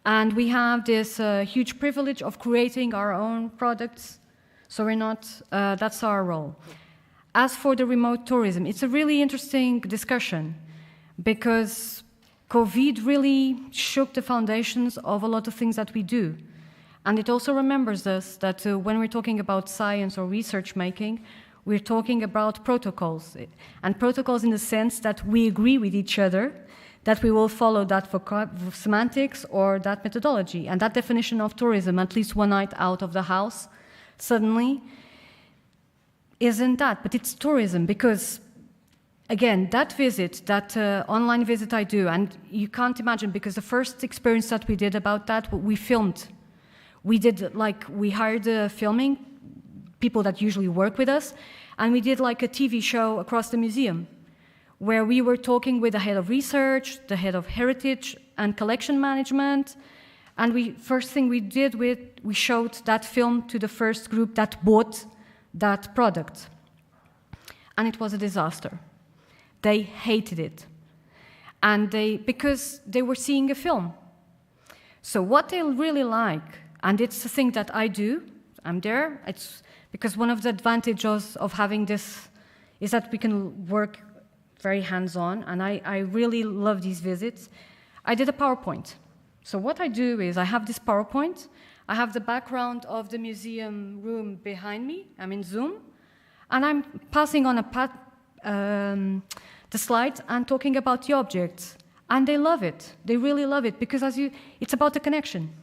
and we have this huge privilege of creating our own products. So we're not, that's our role. As for the remote tourism, it's a really interesting discussion, because COVID really shook the foundations of a lot of things that we do. And it also remembers us that when we're talking about science or research making, we're talking about protocols. And protocols in the sense that we agree with each other that we will follow that semantics or that methodology. And that definition of tourism, at least one night out of the house, suddenly isn't that. But it's tourism because, again, that visit, that online visit I do, and you can't imagine, because the first experience that we did about that, we filmed. We hired filming people that usually work with us, and we did like a TV show across the museum, where we were talking with the head of research, the head of heritage and collection management, and first thing we did, we showed that film to the first group that bought that product. And it was a disaster. They hated it. And because they were seeing a film. So what they really like, and it's the thing that I do, I'm there, it's because one of the advantages of having this is that we can work very hands-on, and I really love these visits. I did a PowerPoint. So what I do is I have this PowerPoint, I have the background of the museum room behind me, I'm in Zoom, and I'm passing on the slides and talking about the objects. And they love it. They really love it, because it's about the connection.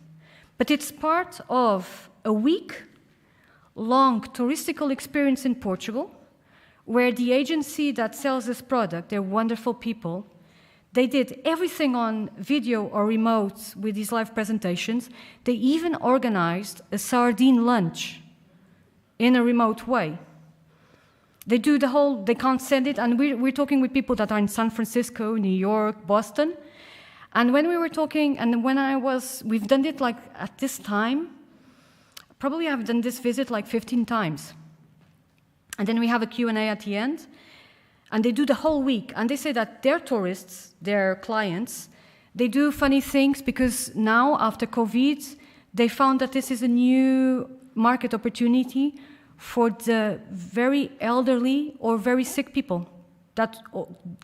But it's part of a week-long touristical experience in Portugal, where the agency that sells this product, they're wonderful people, they did everything on video or remote with these live presentations. They even organized a sardine lunch in a remote way. They do they can't send it, and we're talking with people that are in San Francisco, New York, Boston. And when we were talking, and we've done it like at this time, probably I've done this visit like 15 times. And then we have a Q&A at the end, and they do the whole week. And they say that their tourists, their clients, they do funny things because now, after COVID, they found that this is a new market opportunity for the very elderly or very sick people that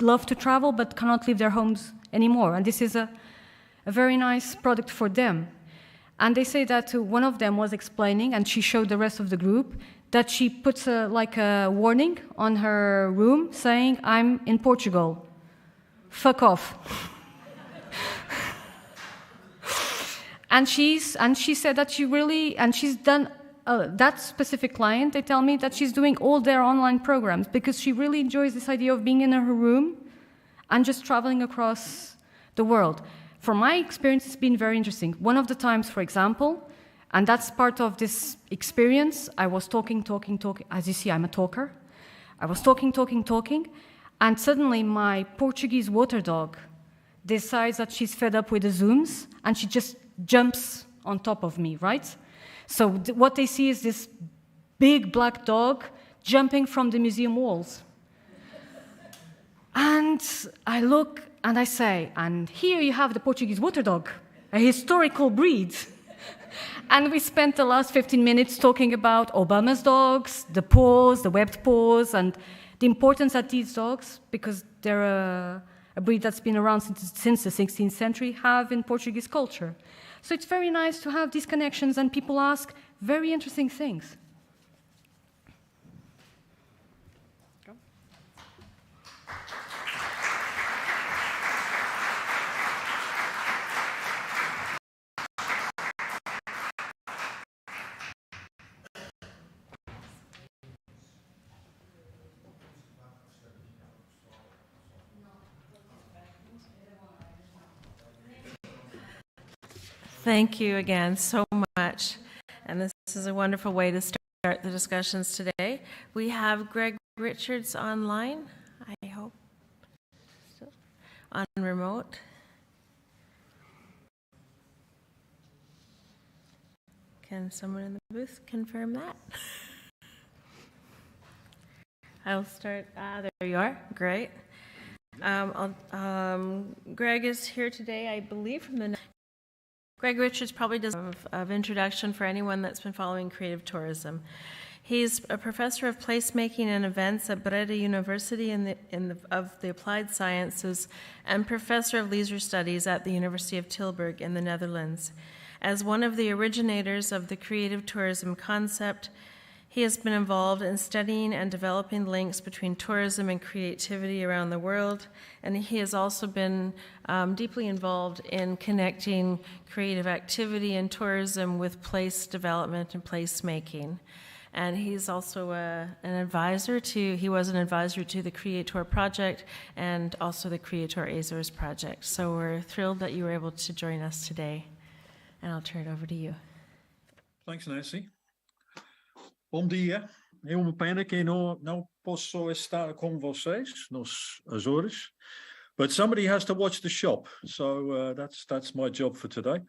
love to travel but cannot leave their homes anymore. And this is a a very nice product for them. And they say that one of them was explaining, and she showed the rest of the group, that she puts like a warning on her room saying, "I'm in Portugal. Fuck off." And she said that she's done, that specific client, they tell me that she's doing all their online programs because she really enjoys this idea of being in her room and just traveling across the world. From my experience, it's been very interesting. One of the times, for example, and that's part of this experience, I was talking. As you see, I'm a talker. I was talking, and suddenly my Portuguese water dog decides that she's fed up with the Zooms, and she just jumps on top of me, right? So what they see is this big black dog jumping from the museum walls. And I look and I say, and here you have the Portuguese water dog, a historical breed. And we spent the last 15 minutes talking about Obama's dogs, the paws, the webbed paws, and the importance that these dogs, because they're a breed that's been around since the 16th century, have in Portuguese culture. So it's very nice to have these connections, and people ask very interesting things. Thank you again so much. And this is a wonderful way to start the discussions today. We have Greg Richards online, I hope, on remote. Can someone in the booth confirm that? I'll start. There you are. Great. Greg is here today, I believe, from the... Greg Richards probably does of introduction for anyone that's been following creative tourism. He's a professor of placemaking and events at Breda University of the Applied Sciences and professor of leisure studies at the University of Tilburg in the Netherlands. As one of the originators of the creative tourism concept, he has been involved in studying and developing links between tourism and creativity around the world, and he has also been deeply involved in connecting creative activity and tourism with place development and placemaking. And he's also he was an advisor to the Creator Project and also the Creator Azores Project. So we're thrilled that you were able to join us today. And I'll turn it over to you. Thanks, Nancy. Bom dia, eu me pena que não posso estar com vocês nos Azores, but somebody has to watch the shop, so that's my job for today.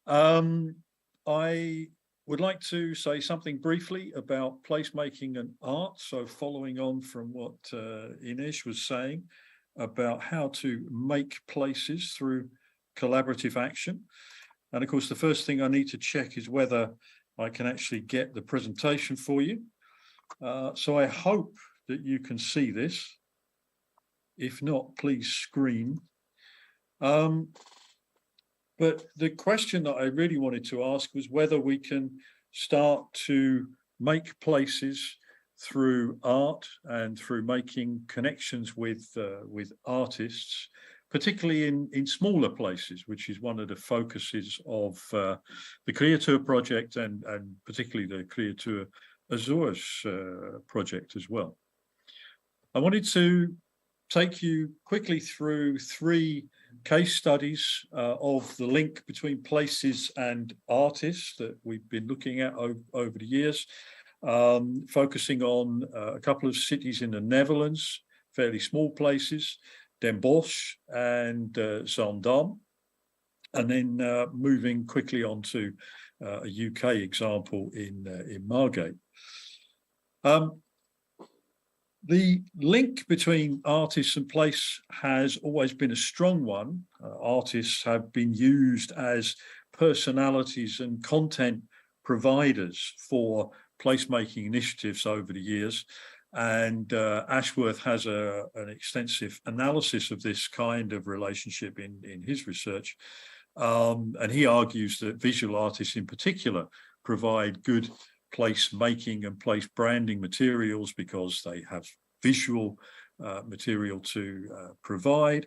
I would like to say something briefly about placemaking and art, so following on from what Ines was saying about how to make places through collaborative action. And of course, the first thing I need to check is whether I can actually get the presentation for you. So I hope that you can see this. If not, please scream. But the question that I really wanted to ask was whether we can start to make places through art and through making connections with artists, particularly in smaller places, which is one of the focuses of the Creator Project and particularly the Creator Azores project as well. I wanted to take you quickly through 3 case studies of the link between places and artists that we've been looking at over the years, focusing on a couple of cities in the Netherlands, fairly small places, Den Bosch and Zaandam, and then moving quickly on to a UK example in Margate. The link between artists and place has always been a strong one. Artists have been used as personalities and content providers for placemaking initiatives over the years. And Ashworth has an extensive analysis of this kind of relationship in his research. And he argues that visual artists in particular provide good place making and place branding materials because they have visual material to provide.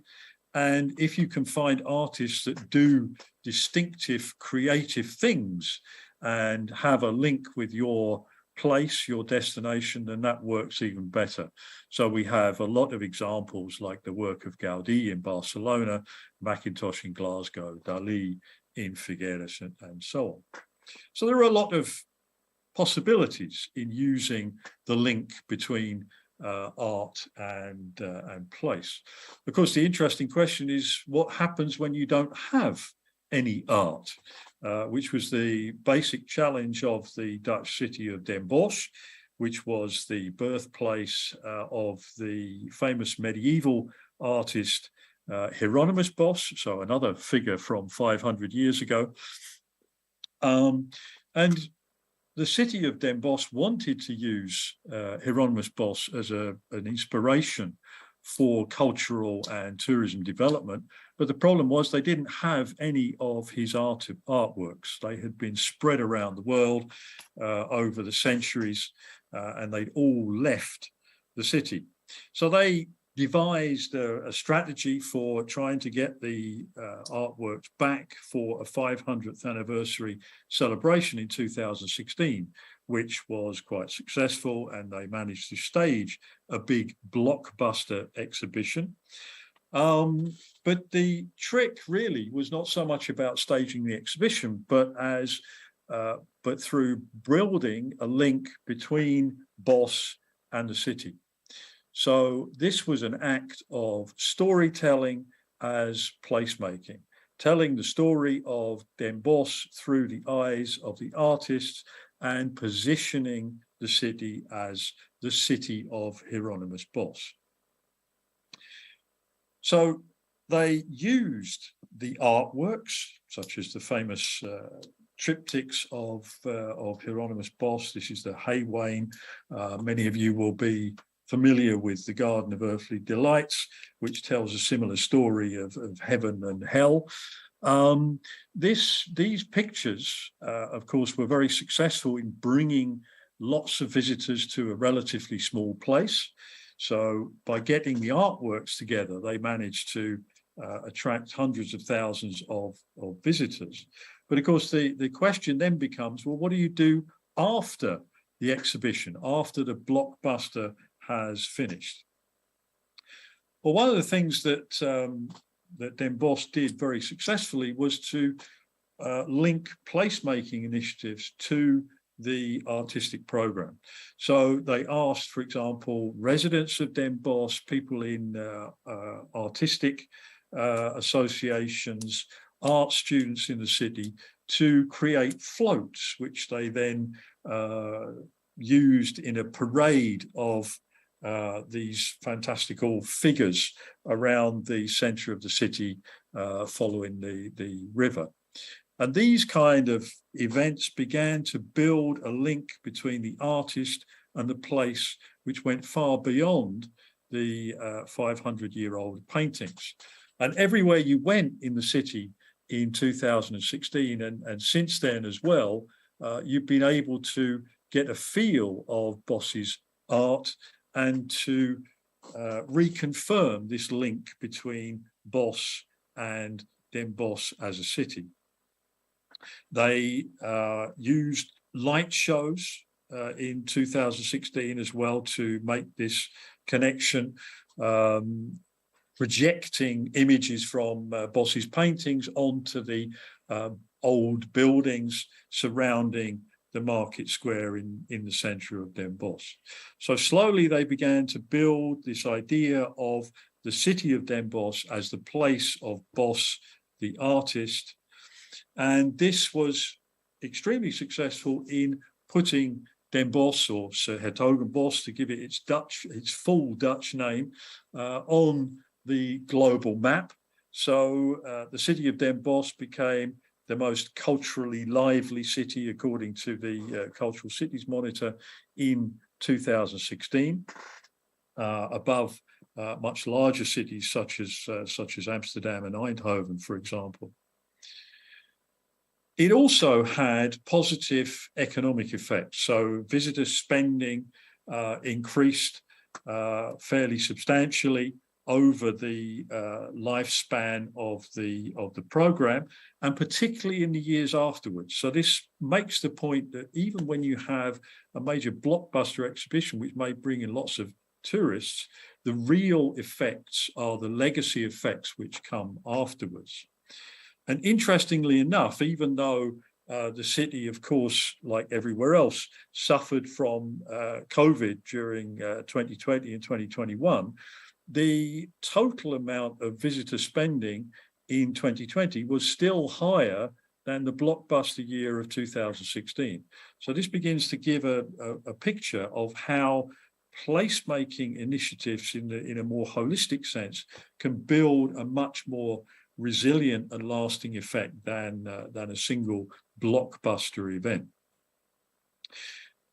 And if you can find artists that do distinctive creative things and have a link with your place, your destination, then that works even better. So we have a lot of examples like the work of Gaudí in Barcelona, Mackintosh in Glasgow, Dalí in Figueres, and so on. So there are a lot of possibilities in using the link between art and place. Of course, the interesting question is what happens when you don't have any art, which was the basic challenge of the Dutch city of Den Bosch, which was the birthplace of the famous medieval artist Hieronymus Bosch, so another figure from 500 years ago. And the city of Den Bosch wanted to use Hieronymus Bosch as an inspiration for cultural and tourism development. But the problem was they didn't have any of his artworks. They had been spread around the world over the centuries, and they'd all left the city. So they devised a strategy for trying to get the artworks back for a 500th anniversary celebration in 2016, which was quite successful, and they managed to stage a big blockbuster exhibition. But the trick really was not so much about staging the exhibition, but through building a link between Bosch and the city. So this was an act of storytelling as placemaking, telling the story of Den Bosch through the eyes of the artists and positioning the city as the city of Hieronymus Bosch. So they used the artworks, such as the famous triptychs of Hieronymus Bosch. This is the Hay Wain. Many of you will be familiar with the Garden of Earthly Delights, which tells a similar story of heaven and hell. These pictures, of course, were very successful in bringing lots of visitors to a relatively small place. So by getting the artworks together, they managed to attract hundreds of thousands of visitors. But of course, the question then becomes, well, what do you do after the exhibition, after the blockbuster has finished? Well, one of the things that Den Bosch did very successfully was to link placemaking initiatives to the artistic program. So they asked, for example, residents of Den Bosch, people in artistic associations, art students in the city, to create floats, which they then used in a parade of these fantastical figures around the center of the city following the river. And these kind of events began to build a link between the artist and the place, which went far beyond the 500-year-old paintings. And everywhere you went in the city in 2016 and since then as well, you've been able to get a feel of Bosch's art and to reconfirm this link between Bosch and Den Bosch as a city. They used light shows in 2016 as well to make this connection, projecting images from Bosch's paintings onto the old buildings surrounding the market square in the center of Den Bosch. So slowly they began to build this idea of the city of Den Bosch as the place of Bosch, the artist. And this was extremely successful in putting Den Bosch, or 's-Hertogenbosch, to give it its full Dutch name, on the global map. So the city of Den Bosch became the most culturally lively city, according to the Cultural Cities Monitor, in 2016, above much larger cities such as Amsterdam and Eindhoven, for example. It also had positive economic effects. So visitor spending increased fairly substantially over the lifespan of the program, and particularly in the years afterwards. So this makes the point that even when you have a major blockbuster exhibition, which may bring in lots of tourists, the real effects are the legacy effects which come afterwards. And interestingly enough, even though the city, of course, like everywhere else, suffered from COVID during 2020 and 2021, the total amount of visitor spending in 2020 was still higher than the blockbuster year of 2016. So this begins to give a picture of how placemaking initiatives in a more holistic sense can build a much more resilient and lasting effect than a single blockbuster event.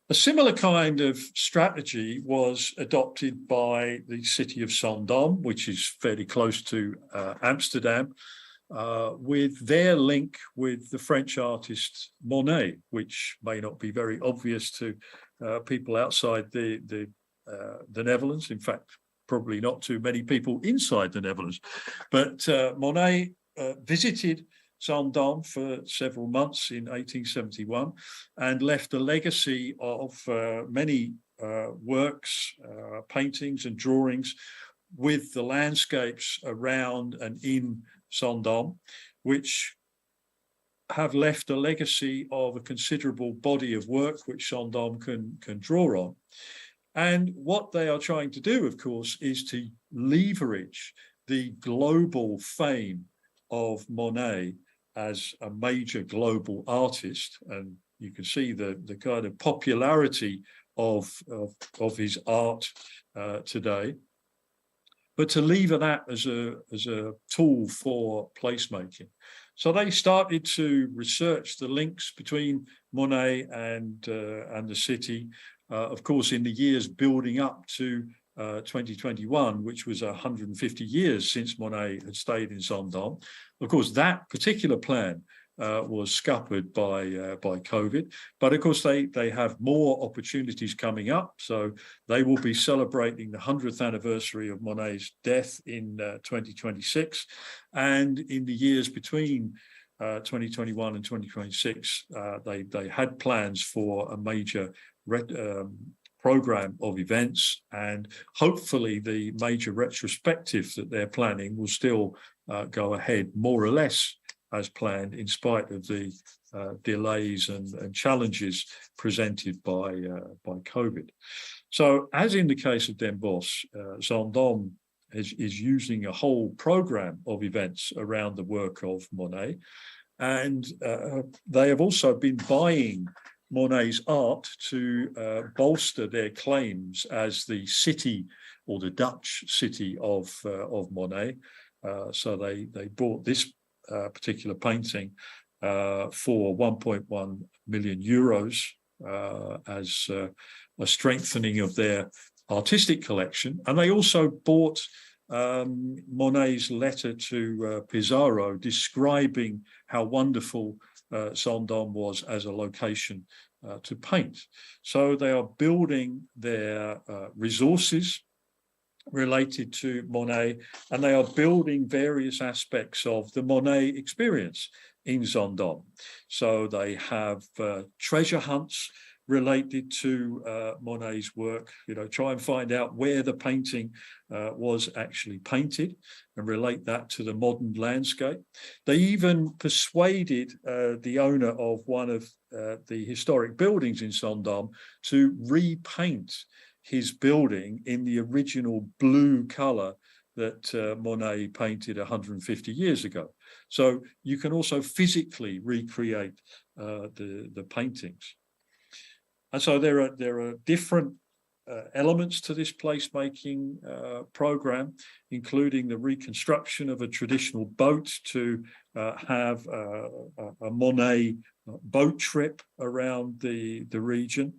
A similar kind of strategy was adopted by the city of Zaandam, which is fairly close to Amsterdam, with their link with the French artist Monet, which may not be very obvious to people outside the Netherlands. In fact, probably not too many people inside the Netherlands. But Monet visited Zaandam for several months in 1871 and left a legacy of many works, paintings and drawings with the landscapes around and in Zaandam, which have left a legacy of a considerable body of work which Zaandam can draw on. And what they are trying to do, of course, is to leverage the global fame of Monet as a major global artist. And you can see the kind of popularity of his art today. But to lever that as a tool for placemaking. So they started to research the links between Monet and the city. Of course, in the years building up to 2021, which was 150 years since Monet had stayed in Zaandam. Of course, that particular plan was scuppered by COVID. But of course, they have more opportunities coming up. So they will be celebrating the 100th anniversary of Monet's death in 2026. And in the years between 2021 and 2026, they had plans for a major program of events, and hopefully the major retrospective that they're planning will still go ahead more or less as planned, in spite of the delays and challenges presented by COVID. So, as in the case of Den Bosch, Zaandam is using a whole program of events around the work of Monet, and they have also been buying Monet's art to bolster their claims as the city, or the Dutch city of Monet. So they bought this particular painting for 1.1 million euros as a strengthening of their artistic collection. And they also bought Monet's letter to Pizarro describing how wonderful Zaandam was as a location to paint. So they are building their resources related to Monet, and they are building various aspects of the Monet experience in Zaandam. So they have treasure hunts related to Monet's work, try and find out where the painting was actually painted and relate that to the modern landscape. They even persuaded the owner of one of the historic buildings in Zaandam to repaint his building in the original blue color that Monet painted 150 years ago. So you can also physically recreate the paintings. And so there are different elements to this placemaking program, including the reconstruction of a traditional boat to have a Monet boat trip around the region.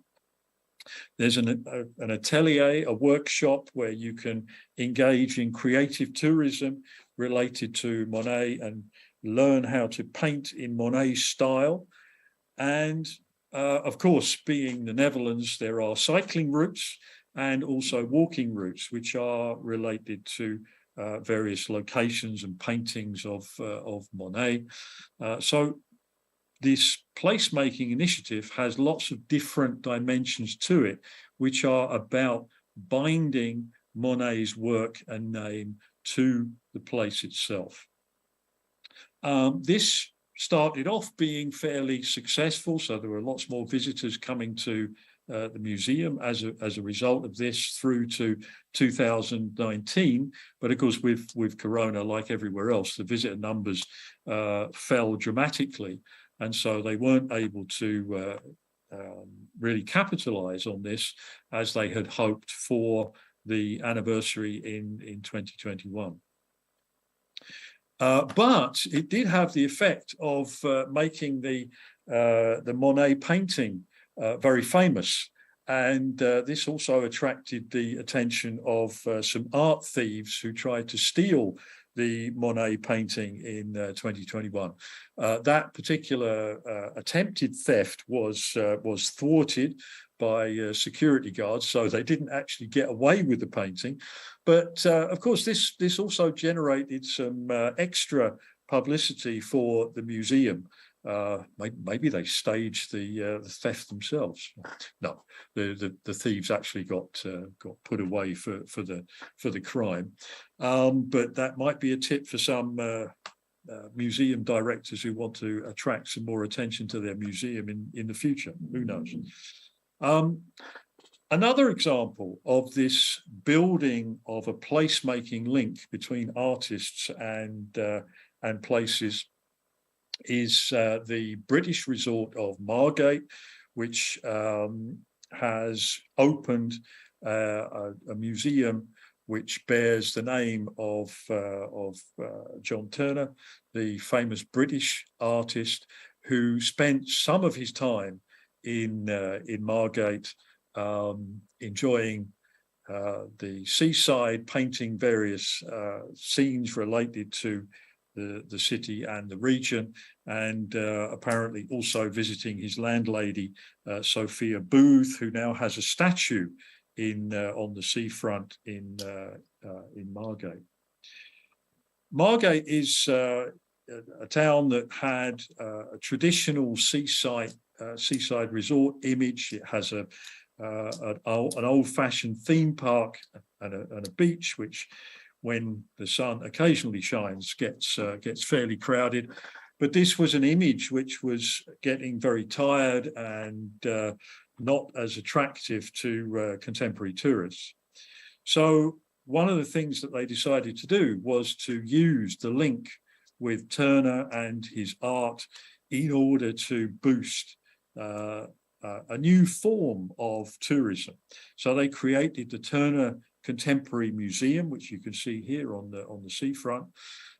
There's an atelier, a workshop where you can engage in creative tourism related to Monet and learn how to paint in Monet's style. And of course, being the Netherlands, there are cycling routes and also walking routes, which are related to various locations and paintings of Monet. So this placemaking initiative has lots of different dimensions to it, which are about binding Monet's work and name to the place itself. This started off being fairly successful, so there were lots more visitors coming to the museum as a result of this through to 2019. But of course, with Corona, like everywhere else, the visitor numbers fell dramatically, and so they weren't able to really capitalize on this as they had hoped for the anniversary in 2021. But it did have the effect of making the Monet painting very famous. And this also attracted the attention of some art thieves who tried to steal the Monet painting in 2021. That particular attempted theft was thwarted by security guards, so they didn't actually get away with the painting. But of course, this also generated some extra publicity for the museum. Maybe they staged the theft themselves. No, the thieves actually got put away for the crime. But that might be a tip for some museum directors who want to attract some more attention to their museum in the future. Who knows? Another example of this building of a placemaking link between artists and places is the British resort of Margate, which has opened a museum which bears the name of John Turner, the famous British artist who spent some of his time in Margate, enjoying the seaside, painting various scenes related to the city and the region, and apparently also visiting his landlady, Sophia Booth, who now has a statue on the seafront in Margate. Margate is a town that had a traditional seaside resort image. It has an old-fashioned theme park and a beach, which, when the sun occasionally shines, gets fairly crowded. But this was an image which was getting very tired and not as attractive to contemporary tourists. So one of the things that they decided to do was to use the link with Turner and his art in order to boost a new form of tourism. So they created the Turner Contemporary Museum, which you can see here on the seafront,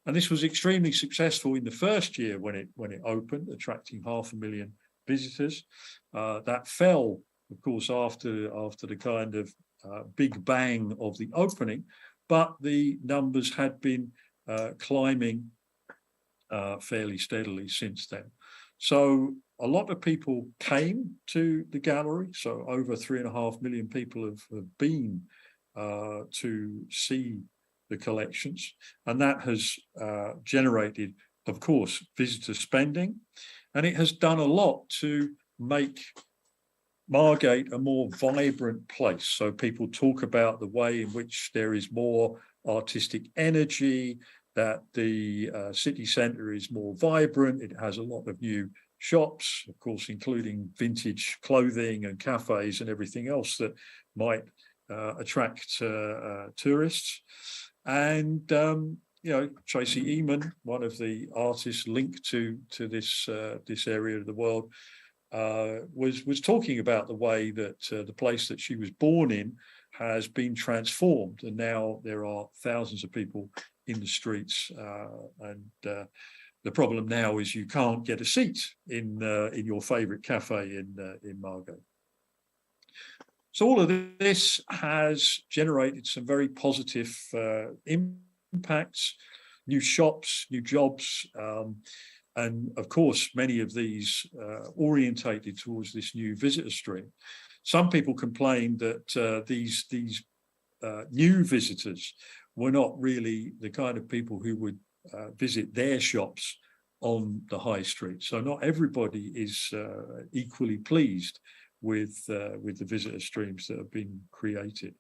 and this was extremely successful in the first year when it opened, attracting 500,000 visitors. That fell, of course, after the kind of big bang of the opening, but the numbers had been climbing fairly steadily since then. So a lot of people came to the gallery. So over 3.5 million people have been to see the collections, and that has generated, of course, visitor spending, and it has done a lot to make Margate a more vibrant place. So people talk about the way in which there is more artistic energy, that the city centre is more vibrant. It has a lot of new shops, of course, including vintage clothing and cafes and everything else that might attract tourists. And Tracy Eman, one of the artists linked to this area of the world, was talking about the way that the place that she was born in has been transformed, and now there are thousands of people in the streets, and the problem now is you can't get a seat in your favourite cafe in Margate. So all of this has generated some very positive impacts, new shops, new jobs, and of course, many of these orientated towards this new visitor stream. Some people complained that these new visitors were not really the kind of people who would visit their shops on the high street. So not everybody is equally pleased with the visitor streams that have been created.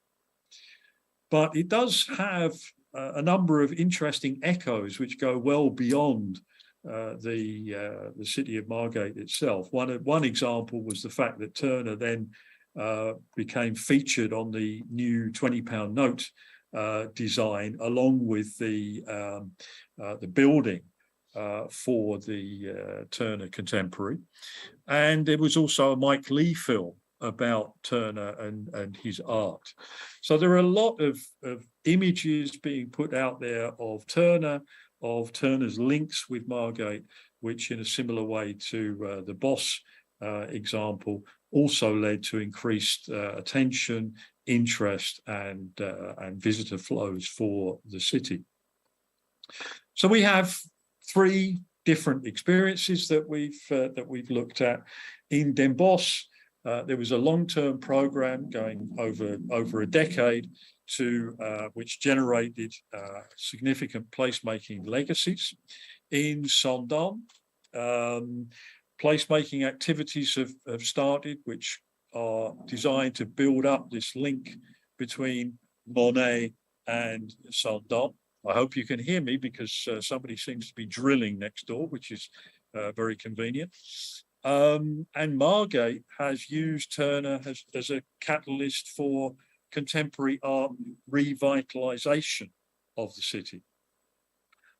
But it does have a number of interesting echoes which go well beyond the city of Margate itself. One example was the fact that Turner then became featured on the new £20 note design, along with the building for the Turner Contemporary. And there was also a Mike Leigh film about Turner and his art. So there are a lot of images being put out there of Turner's links with Margate, which in a similar way to the Boss example also led to increased attention, interest, and visitor flows for the city. So we have 3 different experiences that we've looked at. In Den Bosch, there was a long-term program going over a decade which generated significant placemaking legacies. In Saint-Dôme, placemaking activities have started, which are designed to build up this link between Monet and Saint-Dôme. I hope you can hear me, because somebody seems to be drilling next door, which is very convenient. And Margate has used Turner as a catalyst for contemporary art revitalization of the city.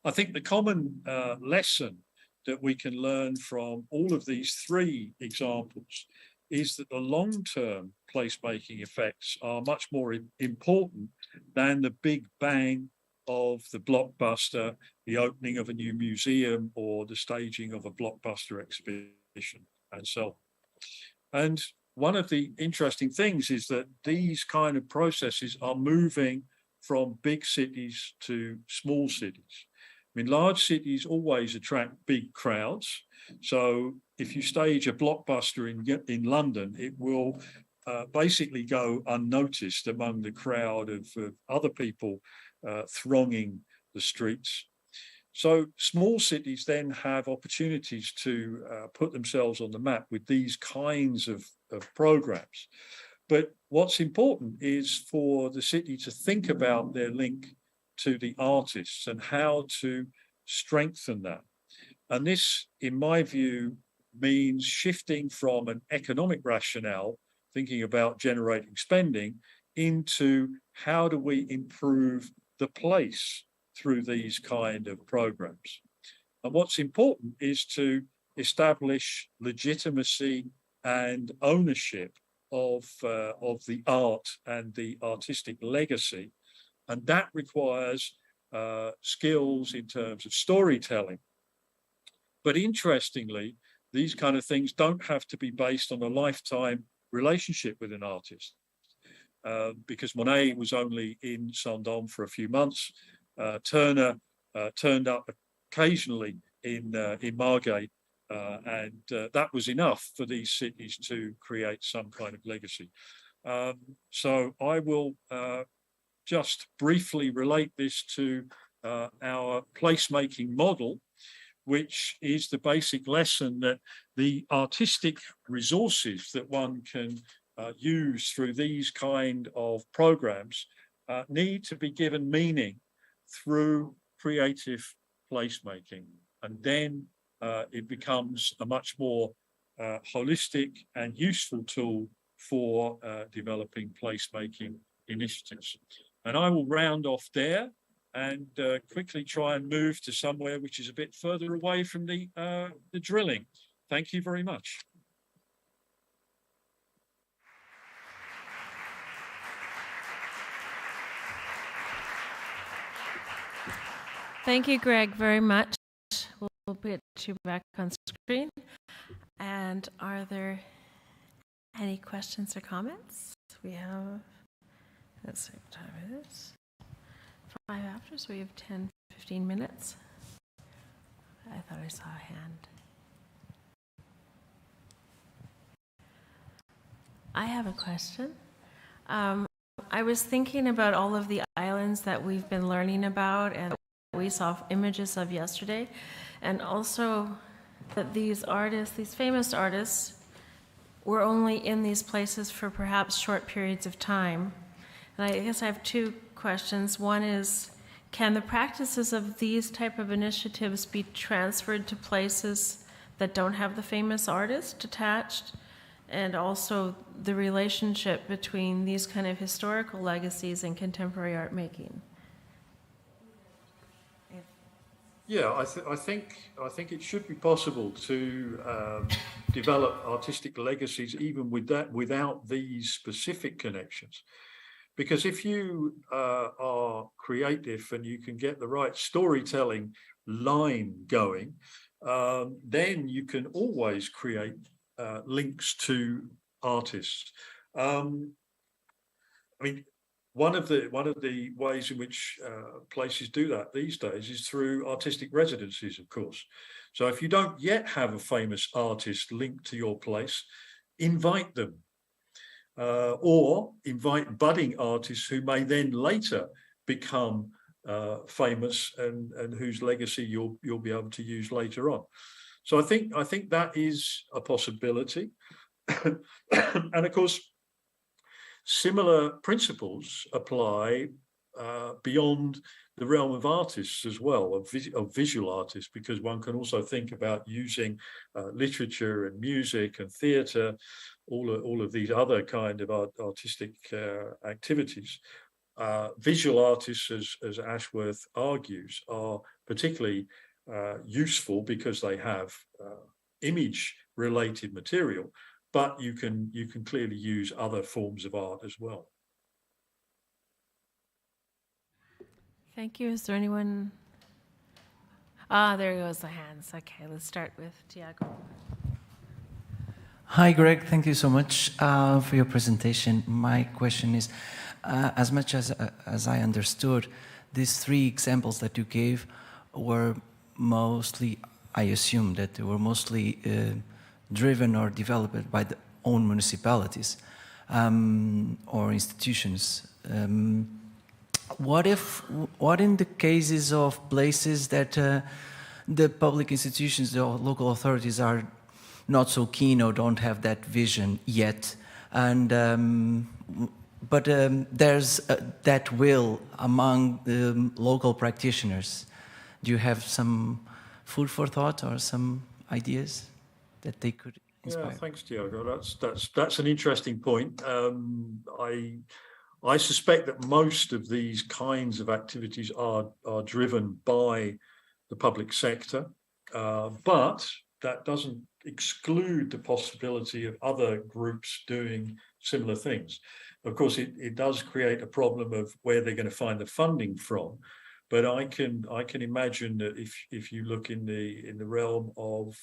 I think the common lesson that we can learn from all of these 3 examples is that the long-term placemaking effects are much more important than the big bang of the blockbuster, the opening of a new museum, or the staging of a blockbuster exhibition, and so on. And one of the interesting things is that these kind of processes are moving from big cities to small cities. I mean, large cities always attract big crowds. So if you stage a blockbuster in London, it will basically go unnoticed among the crowd of other people thronging the streets. So small cities then have opportunities to put themselves on the map with these kinds of programs. But what's important is for the city to think about their link to the artists and how to strengthen that. And this, in my view, means shifting from an economic rationale, thinking about generating spending, into how do we improve the place through these kind of programs. And what's important is to establish legitimacy and ownership of the art and the artistic legacy. And that requires skills in terms of storytelling. But interestingly, these kind of things don't have to be based on a lifetime relationship with an artist. Because Monet was only in Saint-Dôme for a few months. Turner turned up occasionally in Margate, and that was enough for these cities to create some kind of legacy. So I will just briefly relate this to our placemaking model, which is the basic lesson that the artistic resources that one can use through these kind of programs need to be given meaning through creative placemaking. And then it becomes a much more holistic and useful tool for developing placemaking initiatives. And I will round off there and quickly try and move to somewhere which is a bit further away from the drilling. Thank you very much. Thank you, Greg, very much. We'll put you back on screen. And are there any questions or comments? We have, let's see what time it is. 5 after, so we have 10, 15 15 minutes? I thought I saw a hand. I have a question. I was thinking about all of the islands that we've been learning about and we saw images of yesterday, and also that these artists, these famous artists, were only in these places for perhaps short periods of time. And I guess I have two questions. One is, can the practices of these type of initiatives be transferred to places that don't have the famous artist attached? And also the relationship between these kind of historical legacies and contemporary art making. Yeah, I think it should be possible to develop artistic legacies even without these specific connections. Because if you are creative and you can get the right storytelling line going, then you can always create links to artists. I mean, one of the ways in which places do that these days is through artistic residencies, of course. So if you don't yet have a famous artist linked to your place, invite them. Or invite budding artists who may then later become famous and whose legacy you'll be able to use later on. So I think that is a possibility. And of course, similar principles apply beyond the realm of artists as well, of visual artists, because one can also think about using literature and music and theatre, all of these other kind of artistic activities. Visual artists, as Ashworth argues, are particularly useful because they have image-related material, but you can clearly use other forms of art as well. Thank you. Is there anyone? There goes the hands. Okay, let's start with Tiago. Hi, Greg. Thank you so much for your presentation. My question is, as much as I understood, these three examples that you gave were mostly, I assume that they were mostly driven or developed by the own municipalities or institutions. What in the cases of places that the public institutions, the local authorities are not so keen or don't have that vision yet, and but there's that will among the local practitioners? Do you have some food for thought or some ideas that they could inspire? Yeah, thanks, Tiago. That's an interesting point. I suspect that most of these kinds of activities are driven by the public sector, but that doesn't exclude the possibility of other groups doing similar things. Of course, it does create a problem of where they're going to find the funding from. But I can imagine that if you look in the realm of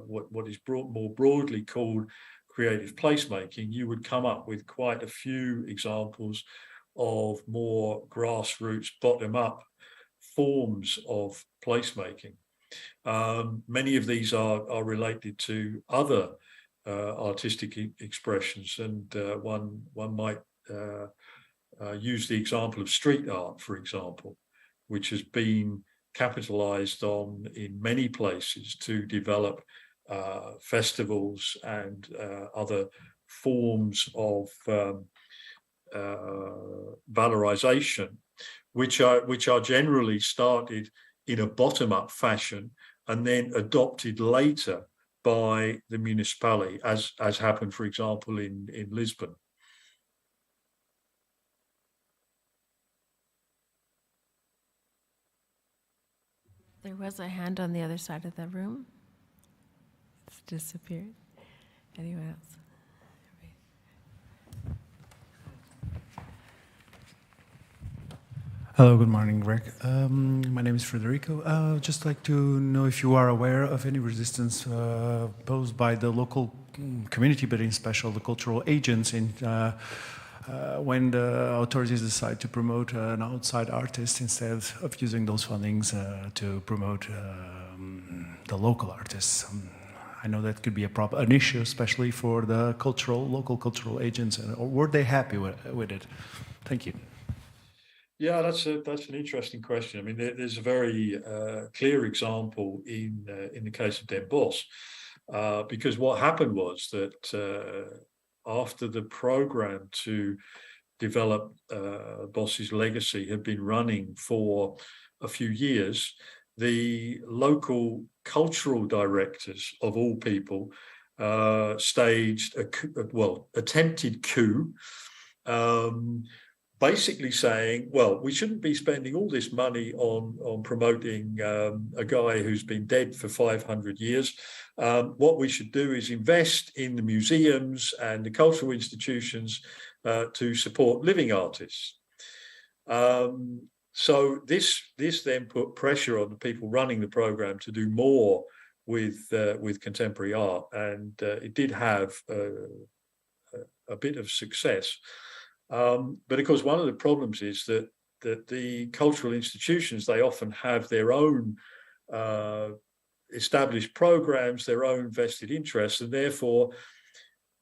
what is more broadly called creative placemaking, you would come up with quite a few examples of more grassroots, bottom-up forms of placemaking. Many of these are related to other artistic expressions, and one might use the example of street art, for example, which has been capitalized on in many places to develop festivals and other forms of valorization, which are generally started in a bottom-up fashion and then adopted later by the municipality, as happened, for example, in Lisbon. There was a hand on the other side of the room. It's disappeared. Anyone else? Hello, good morning, Greg. My name is Federico. I'd just like to know if you are aware of any resistance posed by the local community, but in special the cultural agents in when the authorities decide to promote an outside artist instead of using those fundings to promote the local artists. I know that could be an issue, especially for the local cultural agents. Or were they happy with it? Thank you. Yeah, that's an interesting question. I mean, there's a very clear example in the case of Den Bosch, because what happened was that after the program to develop Bosch's legacy had been running for a few years, the local cultural directors of all people staged attempted coup, basically saying, well, we shouldn't be spending all this money on promoting a guy who's been dead for 500 years. What we should do is invest in the museums and the cultural institutions to support living artists. So this then put pressure on the people running the program to do more with contemporary art, and it did have a bit of success. But of course, one of the problems is that the cultural institutions, they often have their own established programs, their own vested interests, and therefore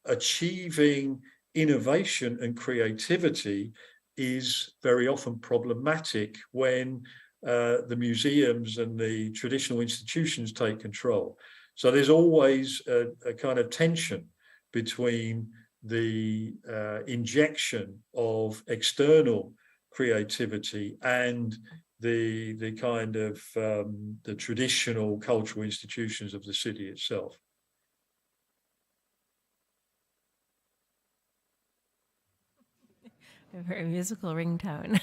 achieving innovation and creativity is very often problematic when the museums and the traditional institutions take control. So there's always a kind of tension between the injection of external creativity and the kind of the traditional cultural institutions of the city itself. A very musical ringtone.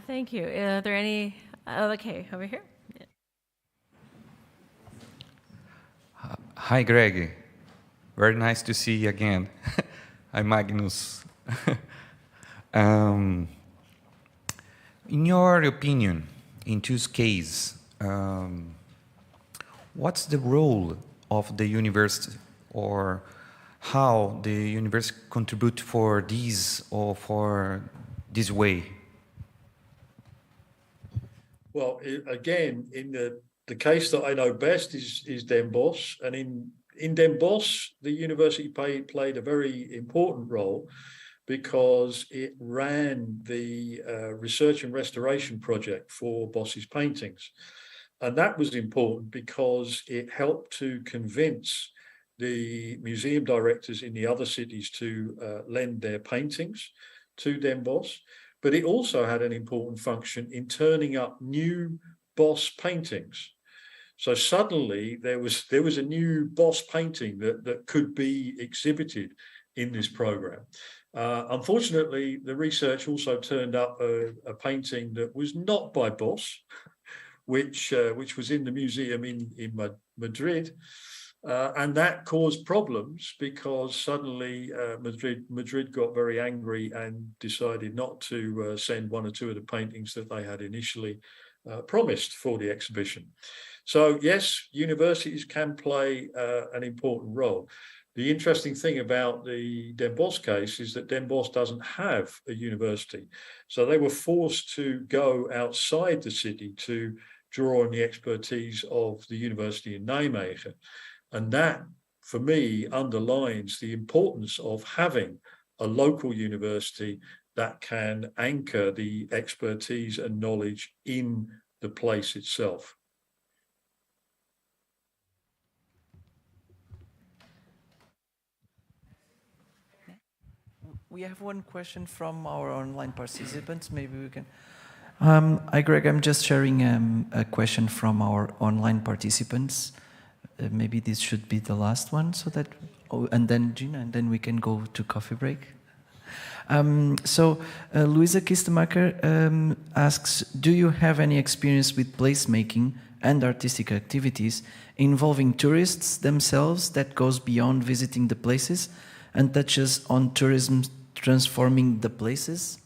Thank you. Are there any? Okay, over here. Yeah. Hi, Greg. Very nice to see you again. I'm Magnus. In your opinion, in this case, what's the role of the university, or how the university contribute for this or for this way? Well, again, in the case that I know best is Den Bosch, and in Den Bosch, the university played a very important role because it ran the research and restoration project for Bosch's paintings. And that was important because it helped to convince the museum directors in the other cities to lend their paintings to Den Bosch. But it also had an important function in turning up new Bosch paintings. So suddenly there was a new Bosch painting that could be exhibited in this program. Unfortunately, the research also turned up a painting that was not by Bosch, which was in the museum in Madrid. And that caused problems because suddenly Madrid got very angry and decided not to send one or two of the paintings that they had initially promised for the exhibition. So yes, universities can play an important role. The interesting thing about the Den Bosch case is that Den Bosch doesn't have a university. So they were forced to go outside the city to draw on the expertise of the university in Nijmegen. And that, for me, underlines the importance of having a local university that can anchor the expertise and knowledge in the place itself. We have one question from our online participants. Maybe we can. Hi, Greg. I'm just sharing a question from our online participants. Maybe this should be the last one, so that. Oh, and then Gina, and then we can go to coffee break. Louisa Kistemaker asks, do you have any experience with placemaking and artistic activities involving tourists themselves that goes beyond visiting the places and touches on tourism transforming the places?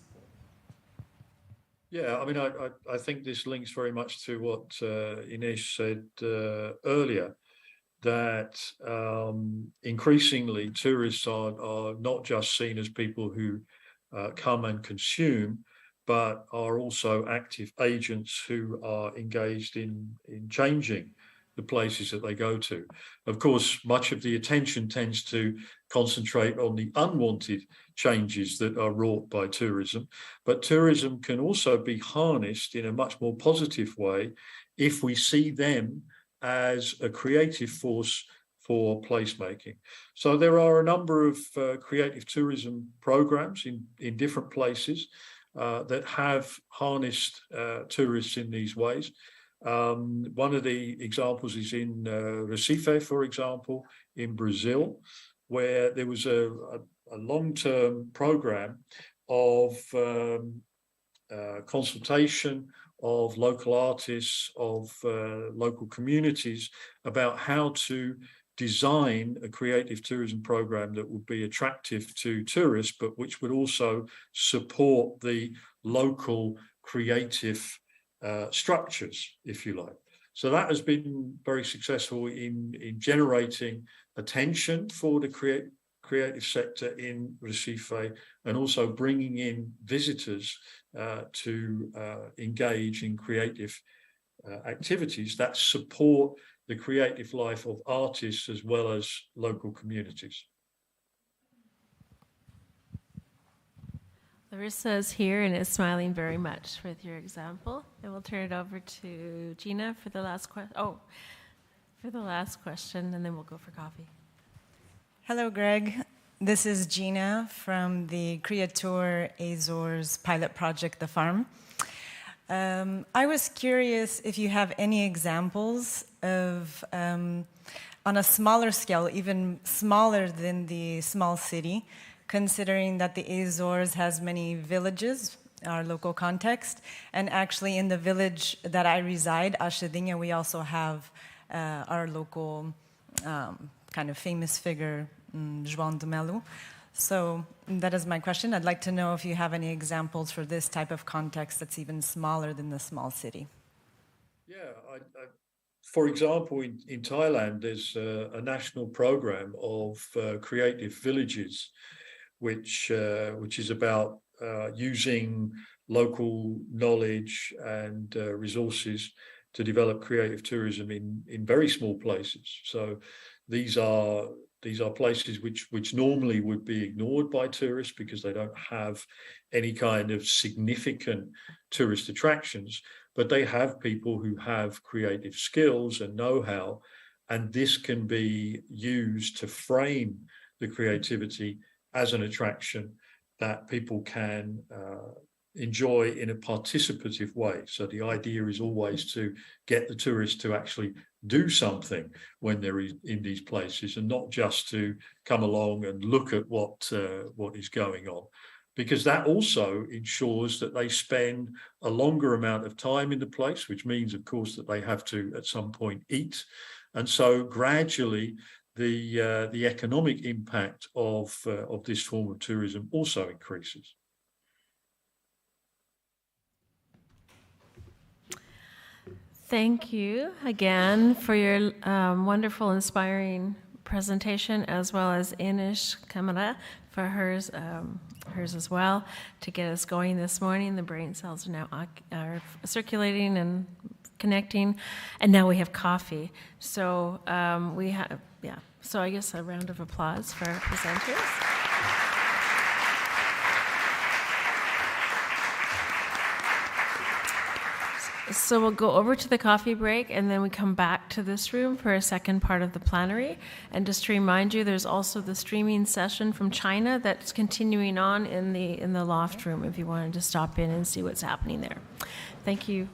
Yeah, I mean, I think this links very much to what Ines said earlier. that increasingly tourists are not just seen as people who come and consume, but are also active agents who are engaged in changing the places that they go to. Of course, much of the attention tends to concentrate on the unwanted changes that are wrought by tourism, but tourism can also be harnessed in a much more positive way if we see them as a creative force for placemaking. So there are a number of creative tourism programs in different places that have harnessed tourists in these ways. One of the examples is in Recife, for example, in Brazil, where there was a long-term program of consultation of local artists, of local communities about how to design a creative tourism program that would be attractive to tourists, but which would also support the local creative structures, if you like. So that has been very successful in generating attention for the creative sector in Recife, and also bringing in visitors to engage in creative activities that support the creative life of artists as well as local communities. Larissa is here and is smiling very much with your example. And we'll turn it over to Gina for the last question. And then we'll go for coffee. Hello, Greg. This is Gina from the Creator Azores pilot project, The Farm. I was curious if you have any examples of, on a smaller scale, even smaller than the small city, considering that the Azores has many villages, our local context, and actually in the village that I reside, Achedinha, we also have our local kind of famous figure, João de Melo. So that is my question. I'd like to know if you have any examples for this type of context that's even smaller than the small city. Yeah, for example, in Thailand, there's a national program of creative villages, which is about using local knowledge and resources to develop creative tourism in very small places. So these are places which normally would be ignored by tourists because they don't have any kind of significant tourist attractions, but they have people who have creative skills and know-how, and this can be used to frame the creativity as an attraction that people can enjoy in a participative way. So the idea is always to get the tourists to actually do something when they're in these places, and not just to come along and look at what is going on, because that also ensures that they spend a longer amount of time in the place, which means, of course, that they have to at some point eat, and so gradually the economic impact of this form of tourism also increases. Thank you again for your wonderful, inspiring presentation, as well as Inish Kamara for hers as well, to get us going this morning. The brain cells are now circulating and connecting, and now we have coffee. So So I guess a round of applause for our presenters. So we'll go over to the coffee break, and then we come back to this room for a second part of the plenary. And just to remind you, there's also the streaming session from China that's continuing on in the loft room if you wanted to stop in and see what's happening there. Thank you.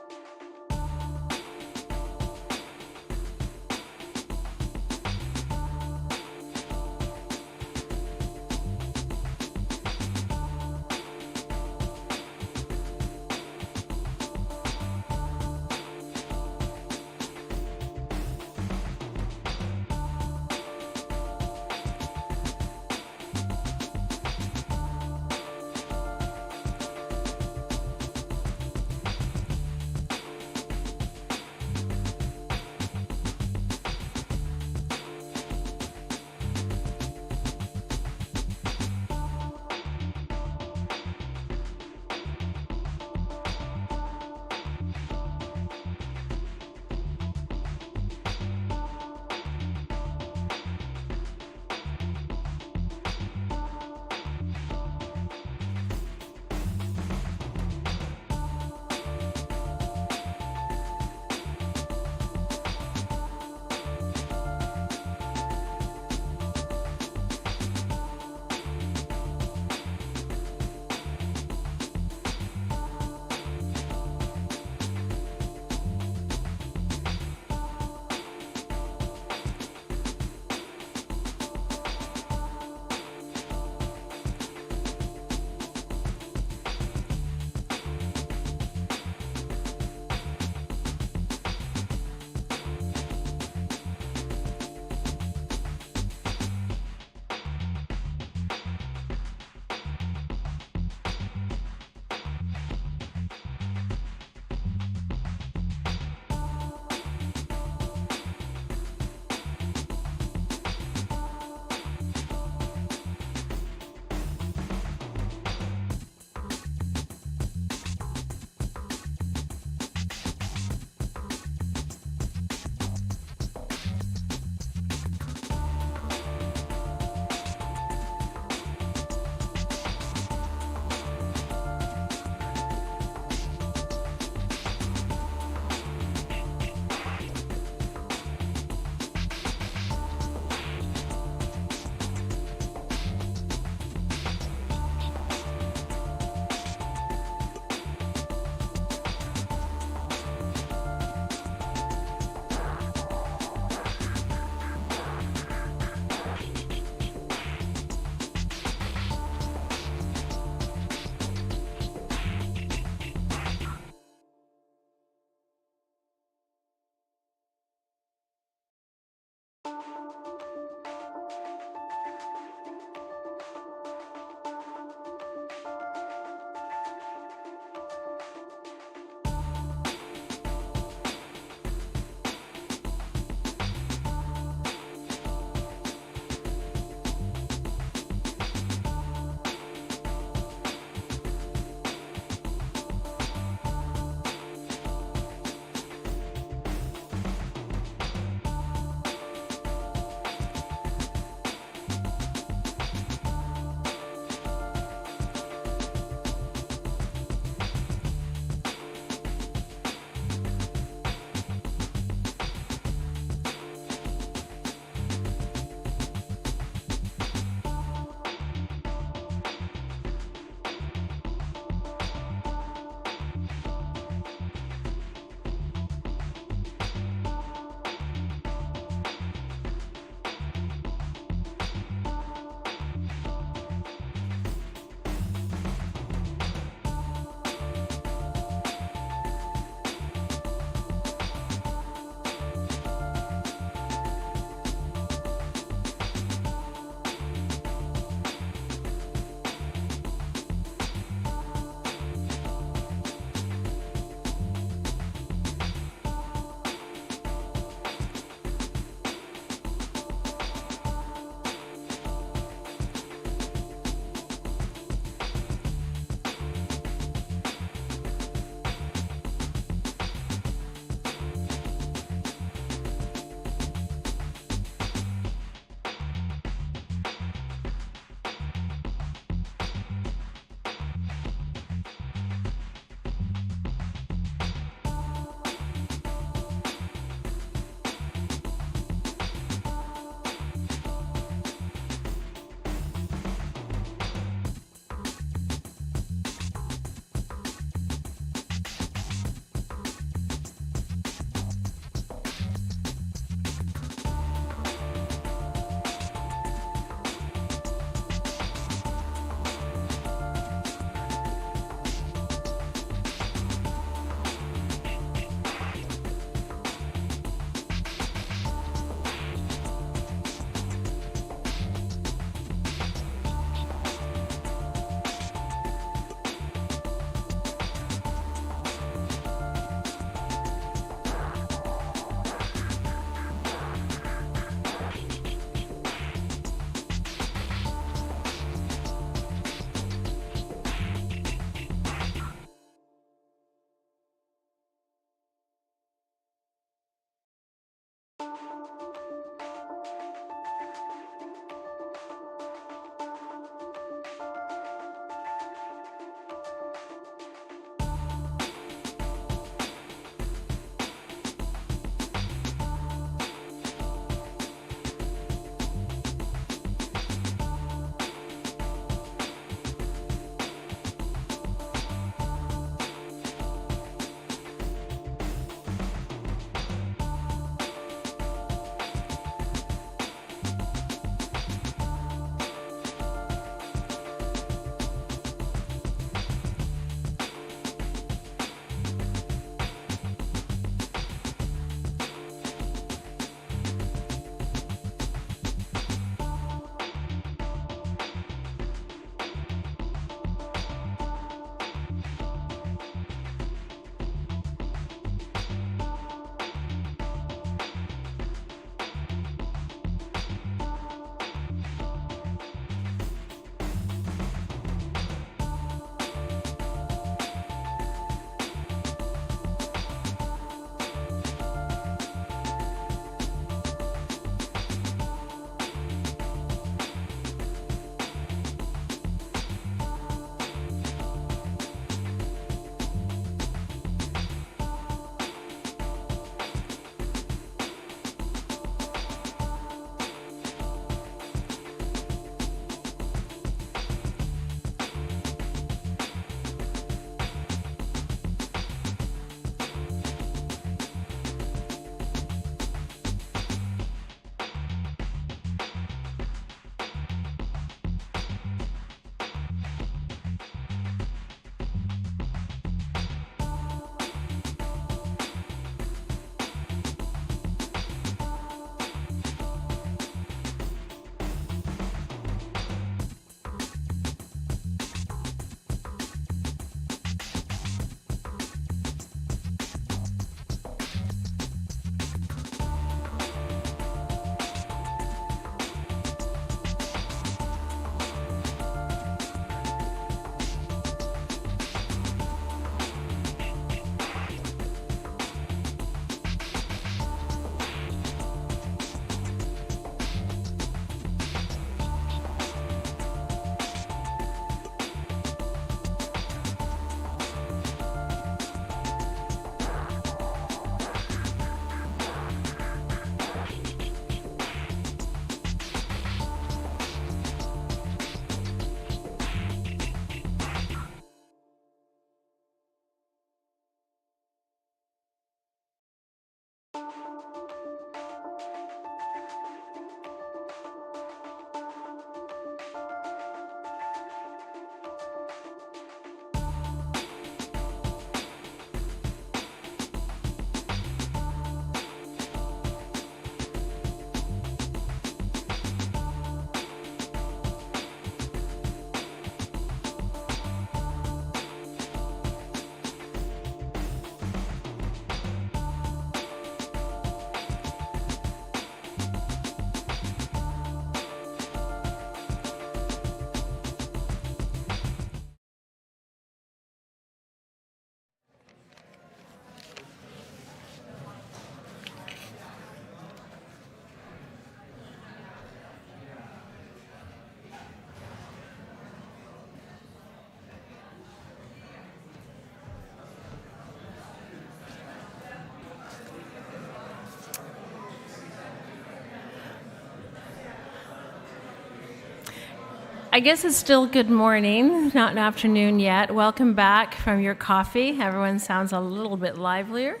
I guess it's still good morning, not an afternoon yet. Welcome back from your coffee. Everyone sounds a little bit livelier.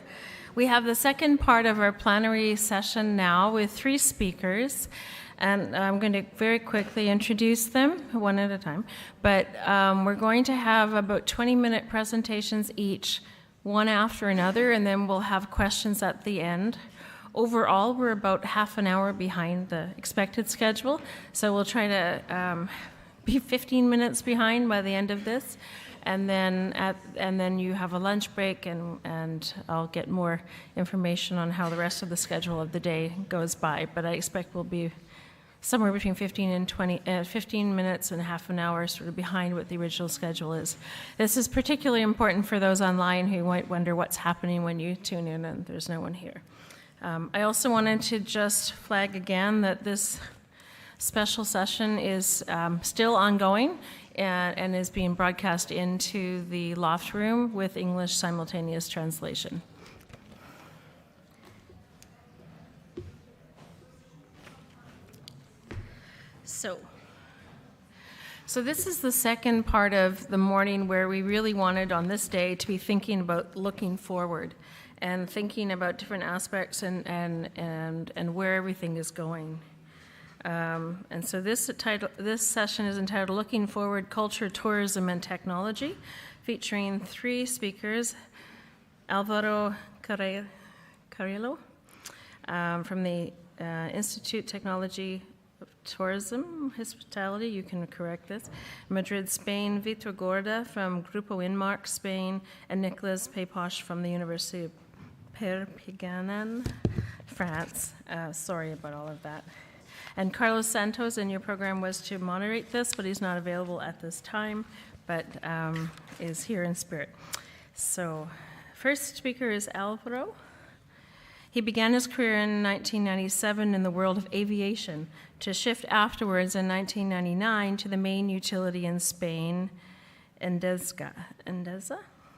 We have the second part of our plenary session now with 3 speakers, and I'm going to very quickly introduce them one at a time. But we're going to have about 20-minute presentations each, one after another, and then we'll have questions at the end. Overall, we're about half an hour behind the expected schedule, so we'll try to be 15 minutes behind by the end of this, and then you have a lunch break, and I'll get more information on how the rest of the schedule of the day goes by. But I expect we'll be somewhere between 15 minutes and half an hour, sort of behind what the original schedule is. This is particularly important for those online who might wonder what's happening when you tune in and there's no one here. I also wanted to just flag again that this special session is still ongoing and is being broadcast into the loft room with English simultaneous translation. So this is the second part of the morning where we really wanted on this day to be thinking about looking forward and thinking about different aspects and where everything is going. And so this session is entitled Looking Forward, Culture, Tourism, and Technology, featuring 3 speakers, Álvaro Carrillo from the Institute Technology of Tourism, Hospitality, you can correct this, Madrid, Spain, Vitor Gorda from Grupo Inmark, Spain, and Nicolas Pépoche from the University of Perpignan, France. Sorry about all of that. And Carlos Santos in your program was to moderate this, but he's not available at this time, but is here in spirit. So, first speaker is Álvaro. He began his career in 1997 in the world of aviation, to shift afterwards in 1999 to the main utility in Spain, Endesa,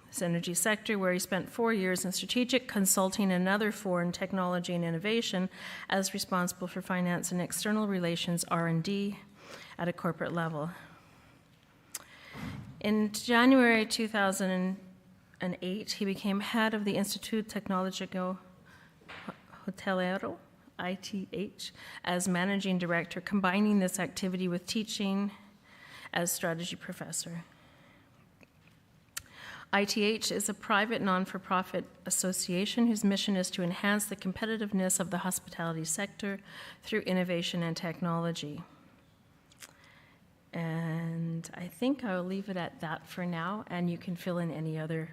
this energy sector, where he spent 4 years in strategic consulting and another 4 in technology and innovation, as responsible for finance and external relations R&D at a corporate level. In January 2008, he became head of the Instituto Tecnológico Hotelero, ITH, as managing director, combining this activity with teaching as strategy professor. ITH is a private non-for-profit association whose mission is to enhance the competitiveness of the hospitality sector through innovation and technology. And I think I'll leave it at that for now, and you can fill in any other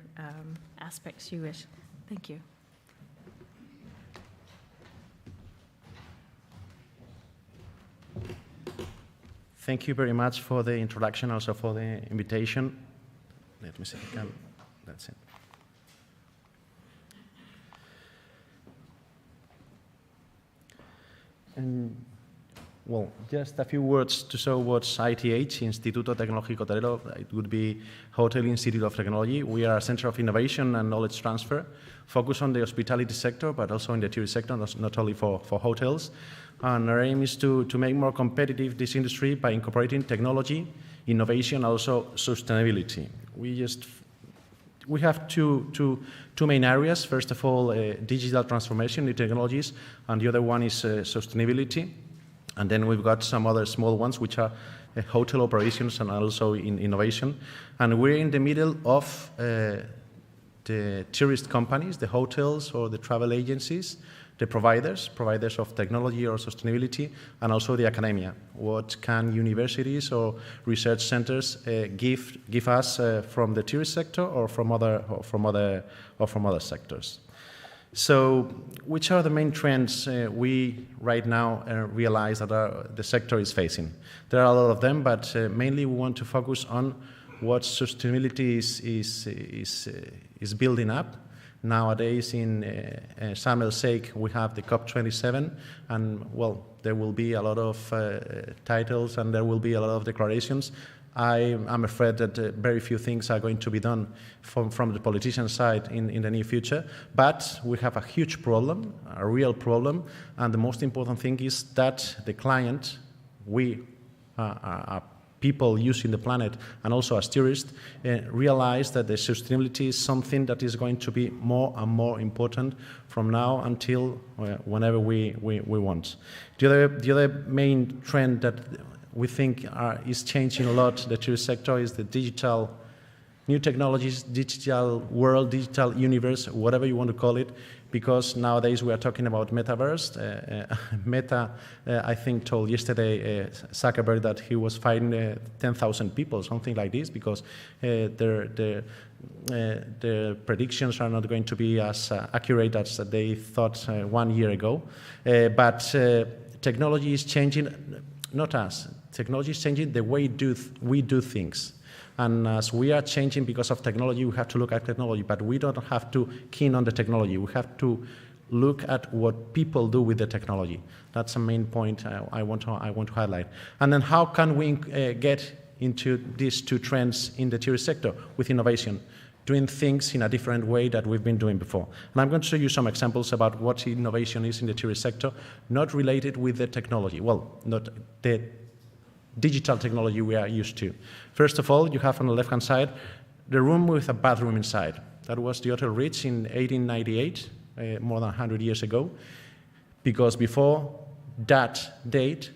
aspects you wish. Thank you. Thank you very much for the introduction, also for the invitation. Let me see if I can. That's it. Well, just a few words to show what's ITH, Instituto Tecnológico Hotelero. It would be Hotel Institute of Technology. We are a center of innovation and knowledge transfer, focused on the hospitality sector, but also in the tourist sector, not only for hotels. And our aim is to make more competitive this industry by incorporating technology, innovation, also sustainability. We have two main areas. First of all, digital transformation, new technologies, and the other one is sustainability. And then we've got some other small ones, which are hotel operations and also in innovation. And we're in the middle of the tourist companies, the hotels or the travel agencies, the providers of technology or sustainability, and also the academia. What can universities or research centers give us from the tourist sector or from other sectors? So, which are the main trends we right now realize that the sector is facing? There are a lot of them, but mainly we want to focus on what sustainability is building up. Nowadays in Sharm el-Sheikh we have the COP27, and well, there will be a lot of titles and there will be a lot of declarations. I'm afraid that very few things are going to be done from the politician side in the near future, but we have a huge problem, a real problem, and the most important thing is that the client, we are people using the planet and also as tourists, realize that the sustainability is something that is going to be more and more important from now until whenever we want. The other main trend that we think is changing a lot the tourist sector is the digital, new technologies, digital world, digital universe, whatever you want to call it, because nowadays we are talking about metaverse. Meta, I think, told yesterday Zuckerberg that he was fighting 10,000 people, something like this, because their predictions are not going to be as accurate as they thought 1 year ago. But technology is changing, not us. Technology is changing the way we do things. And as we are changing because of technology, we have to look at technology, but we don't have to keen on the technology. We have to look at what people do with the technology. That's the main point I want to highlight. And then how can we get into these two trends in the tourist sector with innovation? Doing things in a different way that we've been doing before. And I'm going to show you some examples about what innovation is in the tourist sector, not related with the technology. Well, not the digital technology we are used to. First of all, you have on the left-hand side the room with a bathroom inside. That was the Hotel Ritz in 1898, more than 100 years ago, because before that date,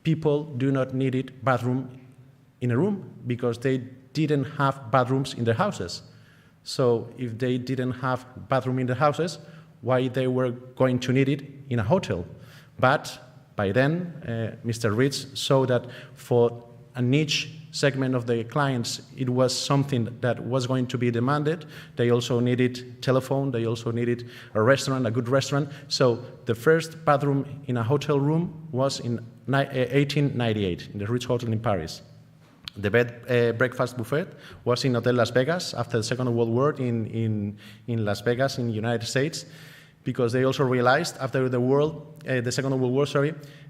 people do not need bathroom in a room because they didn't have bathrooms in their houses. So if they didn't have bathroom in their houses, why they were going to need it in a hotel? But by then, Mr. Ritz saw that for a niche segment of the clients, it was something that was going to be demanded. They also needed telephone, they also needed a restaurant, a good restaurant. So the first bathroom in a hotel room was in 1898 in the Ritz Hotel in Paris. The breakfast buffet was in Hotel Las Vegas after the Second World War in Las Vegas in the United States, because they also realized after the Second World War,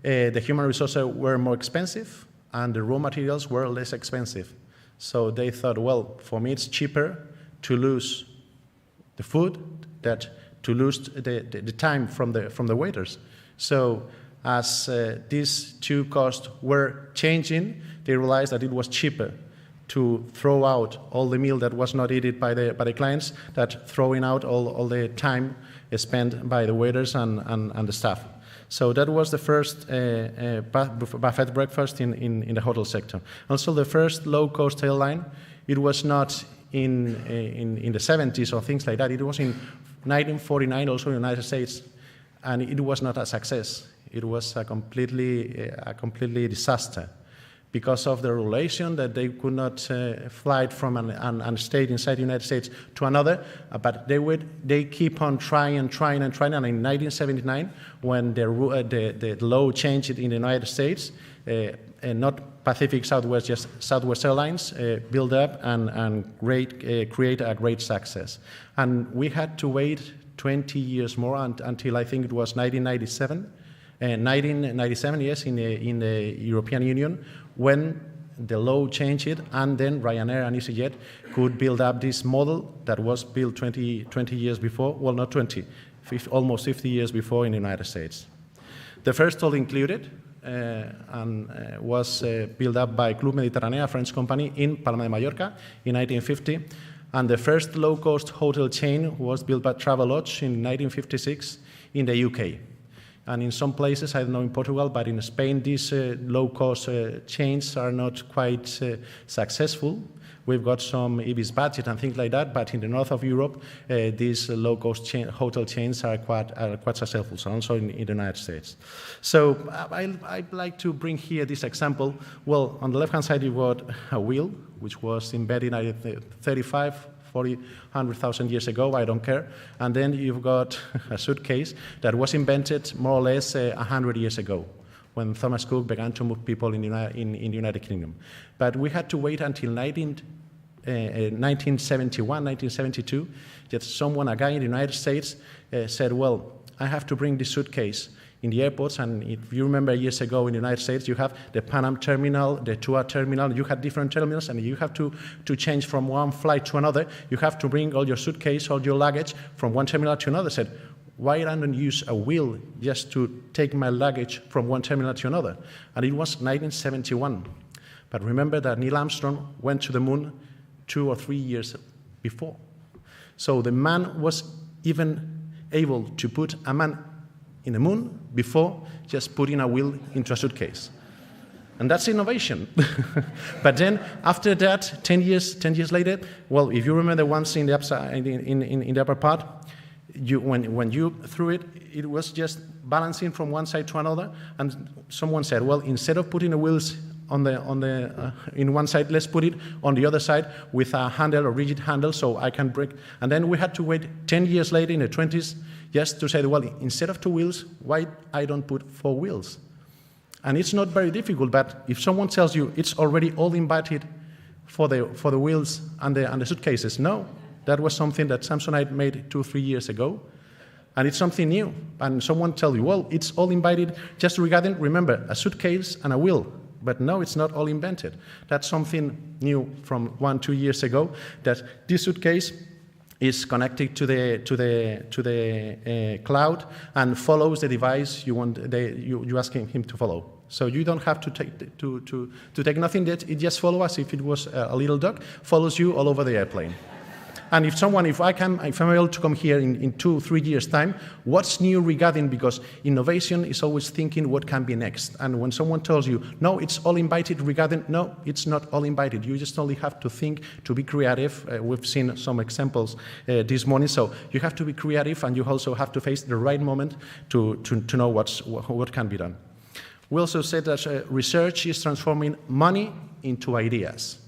the human resources were more expensive and the raw materials were less expensive. So they thought, well, for me it's cheaper to lose the food than to lose the time from the waiters. So as these two costs were changing, they realized that it was cheaper to throw out all the meal that was not eaten by the clients than throwing out all the time spent by the waiters and the staff. So that was the first buffet breakfast in the hotel sector. Also, the first low-cost airline, it was not in the 70s or things like that. It was in 1949, also in the United States, and it was not a success. It was a completely disaster, because of the regulation that they could not fly from an state inside the United States to another, but they keep on trying, and in 1979, when the law changed in the United States, not Pacific Southwest, just Southwest Airlines built up and create a great success. And we had to wait 20 years more until I think it was 1997, yes, in the European Union, when the law changed, and then Ryanair and EasyJet could build up this model that was built 20 years before, well, not 20, almost 50 years before in the United States. The first all included was built up by Club Mediterránea, a French company, in Palma de Mallorca in 1950, and the first low-cost hotel chain was built by Travelodge in 1956 in the UK. And in some places, I don't know in Portugal, but in Spain, these low-cost chains are not quite successful. We've got some Ibis budget and things like that, but in the north of Europe, these low-cost hotel chains are quite successful, so also in the United States. So I'd like to bring here this example. Well, on the left-hand side, you've got a wheel, which was invented in 35, 40, 100,000 years ago, I don't care. And then you've got a suitcase that was invented more or less 100 years ago, when Thomas Cook began to move people in the United Kingdom. But we had to wait until 1971, 1972, that a guy in the United States said, well, I have to bring this suitcase in the airports, and if you remember years ago in the United States, you have the Pan Am terminal, the TUA terminal, you had different terminals, and you have to change from one flight to another. You have to bring all your suitcase, all your luggage from one terminal to another. I said, why don't I use a wheel just to take my luggage from one terminal to another? And it was 1971. But remember that Neil Armstrong went to the moon 2 or 3 years before. So the man was even able to put a man in the moon before just putting a wheel into a suitcase. And that's innovation. But then after that, 10 years later, well, if you remember once in the upside, in the upper part, when you threw it, it was just balancing from one side to another. And someone said, well, instead of putting the wheels in one side, let's put it on the other side with a handle, a rigid handle, so I can break. And then we had to wait 10 years later in the 20s just to say, well, instead of 2 wheels, why I don't put 4 wheels? And it's not very difficult, but if someone tells you it's already all invited for the wheels and the suitcases, no, that was something that Samsonite made 2 or 3 years ago, and it's something new. And someone tells you, well, it's all invited just regarding, remember, a suitcase and a wheel. But no, it's not all invented. That's something new from 1-2 years ago, that this suitcase is connected to the cloud and follows the device you asking him to follow. So you don't have to take nothing. That it just follows as if it was a little dog, follows you all over the airplane. And if I'm able to come here in 2-3 years' time, what's new regarding, because innovation is always thinking what can be next. And when someone tells you, no, it's all invited regarding, no, it's not all invited. You just only have to think, to be creative. We've seen some examples this morning. So you have to be creative, and you also have to face the right moment to know what can be done. We also said that research is transforming money into ideas.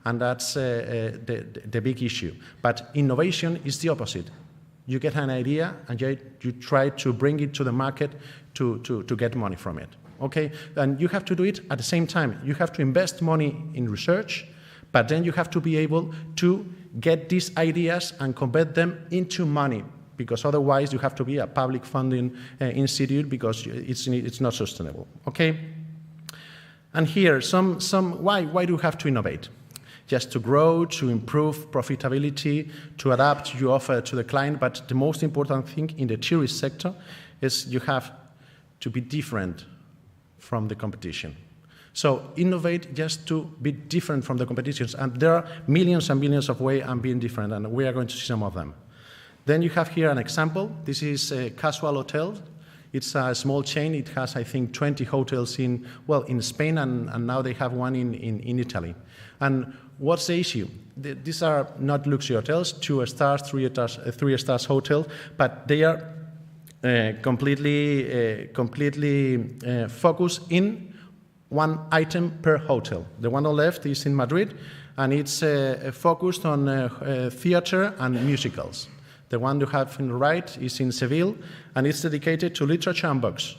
And that's the big issue. But innovation is the opposite. You get an idea and you try to bring it to the market to get money from it. Okay? And you have to do it at the same time. You have to invest money in research, but then you have to be able to get these ideas and convert them into money, because otherwise you have to be a public funding institute, because it's not sustainable. Okay? And here, why do you have to innovate? Just to grow, to improve profitability, to adapt your offer to the client. But the most important thing in the tourist sector is you have to be different from the competition. So innovate just to be different from the competitions. And there are millions and millions of ways of being different, and we are going to see some of them. Then you have here an example. This is a Casual Hotel. It's a small chain. It has, I think, 20 hotels in Spain, and now they have one in Italy. And what's the issue? These are not luxury hotels, 2 stars, 3 stars hotel, but they are completely focused in one item per hotel. The one on the left is in Madrid, and it's focused on theater and musicals. The one you have on the right is in Seville, and it's dedicated to literature and books.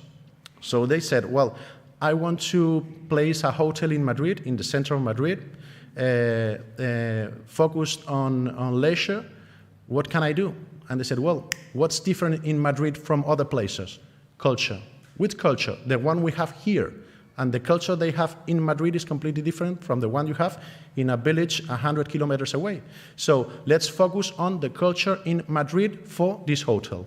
So they said, well, I want to place a hotel in Madrid, in the center of Madrid, focused on leisure. What can I do? And they said, well, what's different in Madrid from other places? Culture. Which culture? The one we have here. And the culture they have in Madrid is completely different from the one you have in a village 100 kilometers away. So let's focus on the culture in Madrid for this hotel.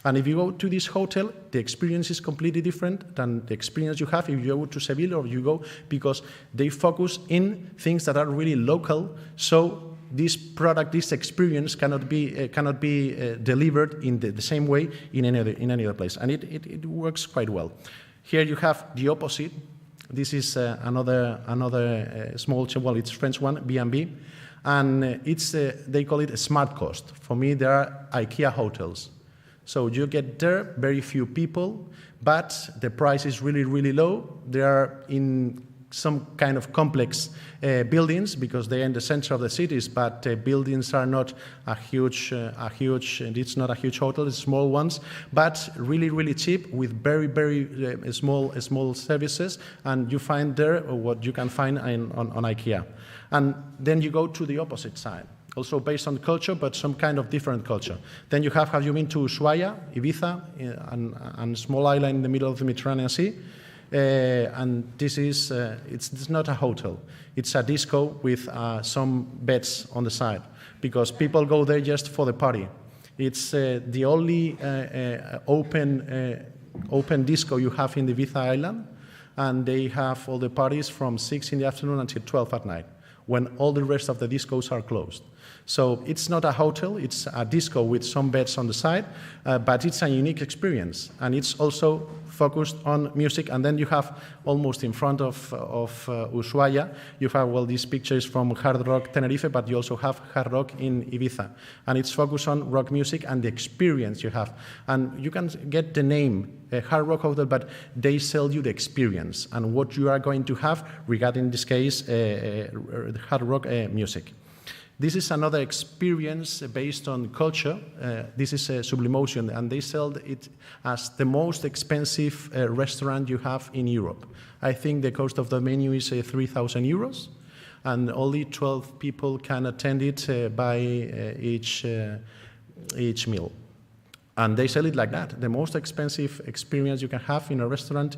And if you go to this hotel, the experience is completely different than the experience you have if you go to Seville or you go, because they focus in things that are really local. So this product, this experience cannot be delivered in the same way in any other place. And it works quite well. Here you have the opposite. This is another small chain. Well, it's French one, B&B, and it's they call it a smart cost. For me, there are IKEA hotels. So you get there, very few people, but the price is really, really low. They are in some kind of complex buildings because they are in the center of the cities, but buildings are not a huge, it's not a huge hotel, it's small ones, but really, really cheap with very, very small services, and you find there what you can find on IKEA. And then you go to the opposite side, also based on culture, but some kind of different culture. Then you have you been to Ushuaia, Ibiza, and a small island in the middle of the Mediterranean Sea? And this is, it's not a hotel. It's a disco with some beds on the side, because people go there just for the party. It's the only open disco you have in the Ibiza island, and they have all the parties from 6 in the afternoon until 12 at night, when all the rest of the discos are closed. So it's not a hotel, it's a disco with some beds on the side, but it's a unique experience. And it's also focused on music. And then you have almost in front of Ushuaia, you have, well, these pictures from Hard Rock Tenerife, but you also have Hard Rock in Ibiza. And it's focused on rock music and the experience you have. And you can get the name, Hard Rock Hotel, but they sell you the experience and what you are going to have regarding, in this case, Hard Rock music. This is another experience based on culture. This is Sublimotion, and they sell it as the most expensive restaurant you have in Europe. I think the cost of the menu is 3,000 euros, and only 12 people can attend it by each meal. And they sell it like that. The most expensive experience you can have in a restaurant,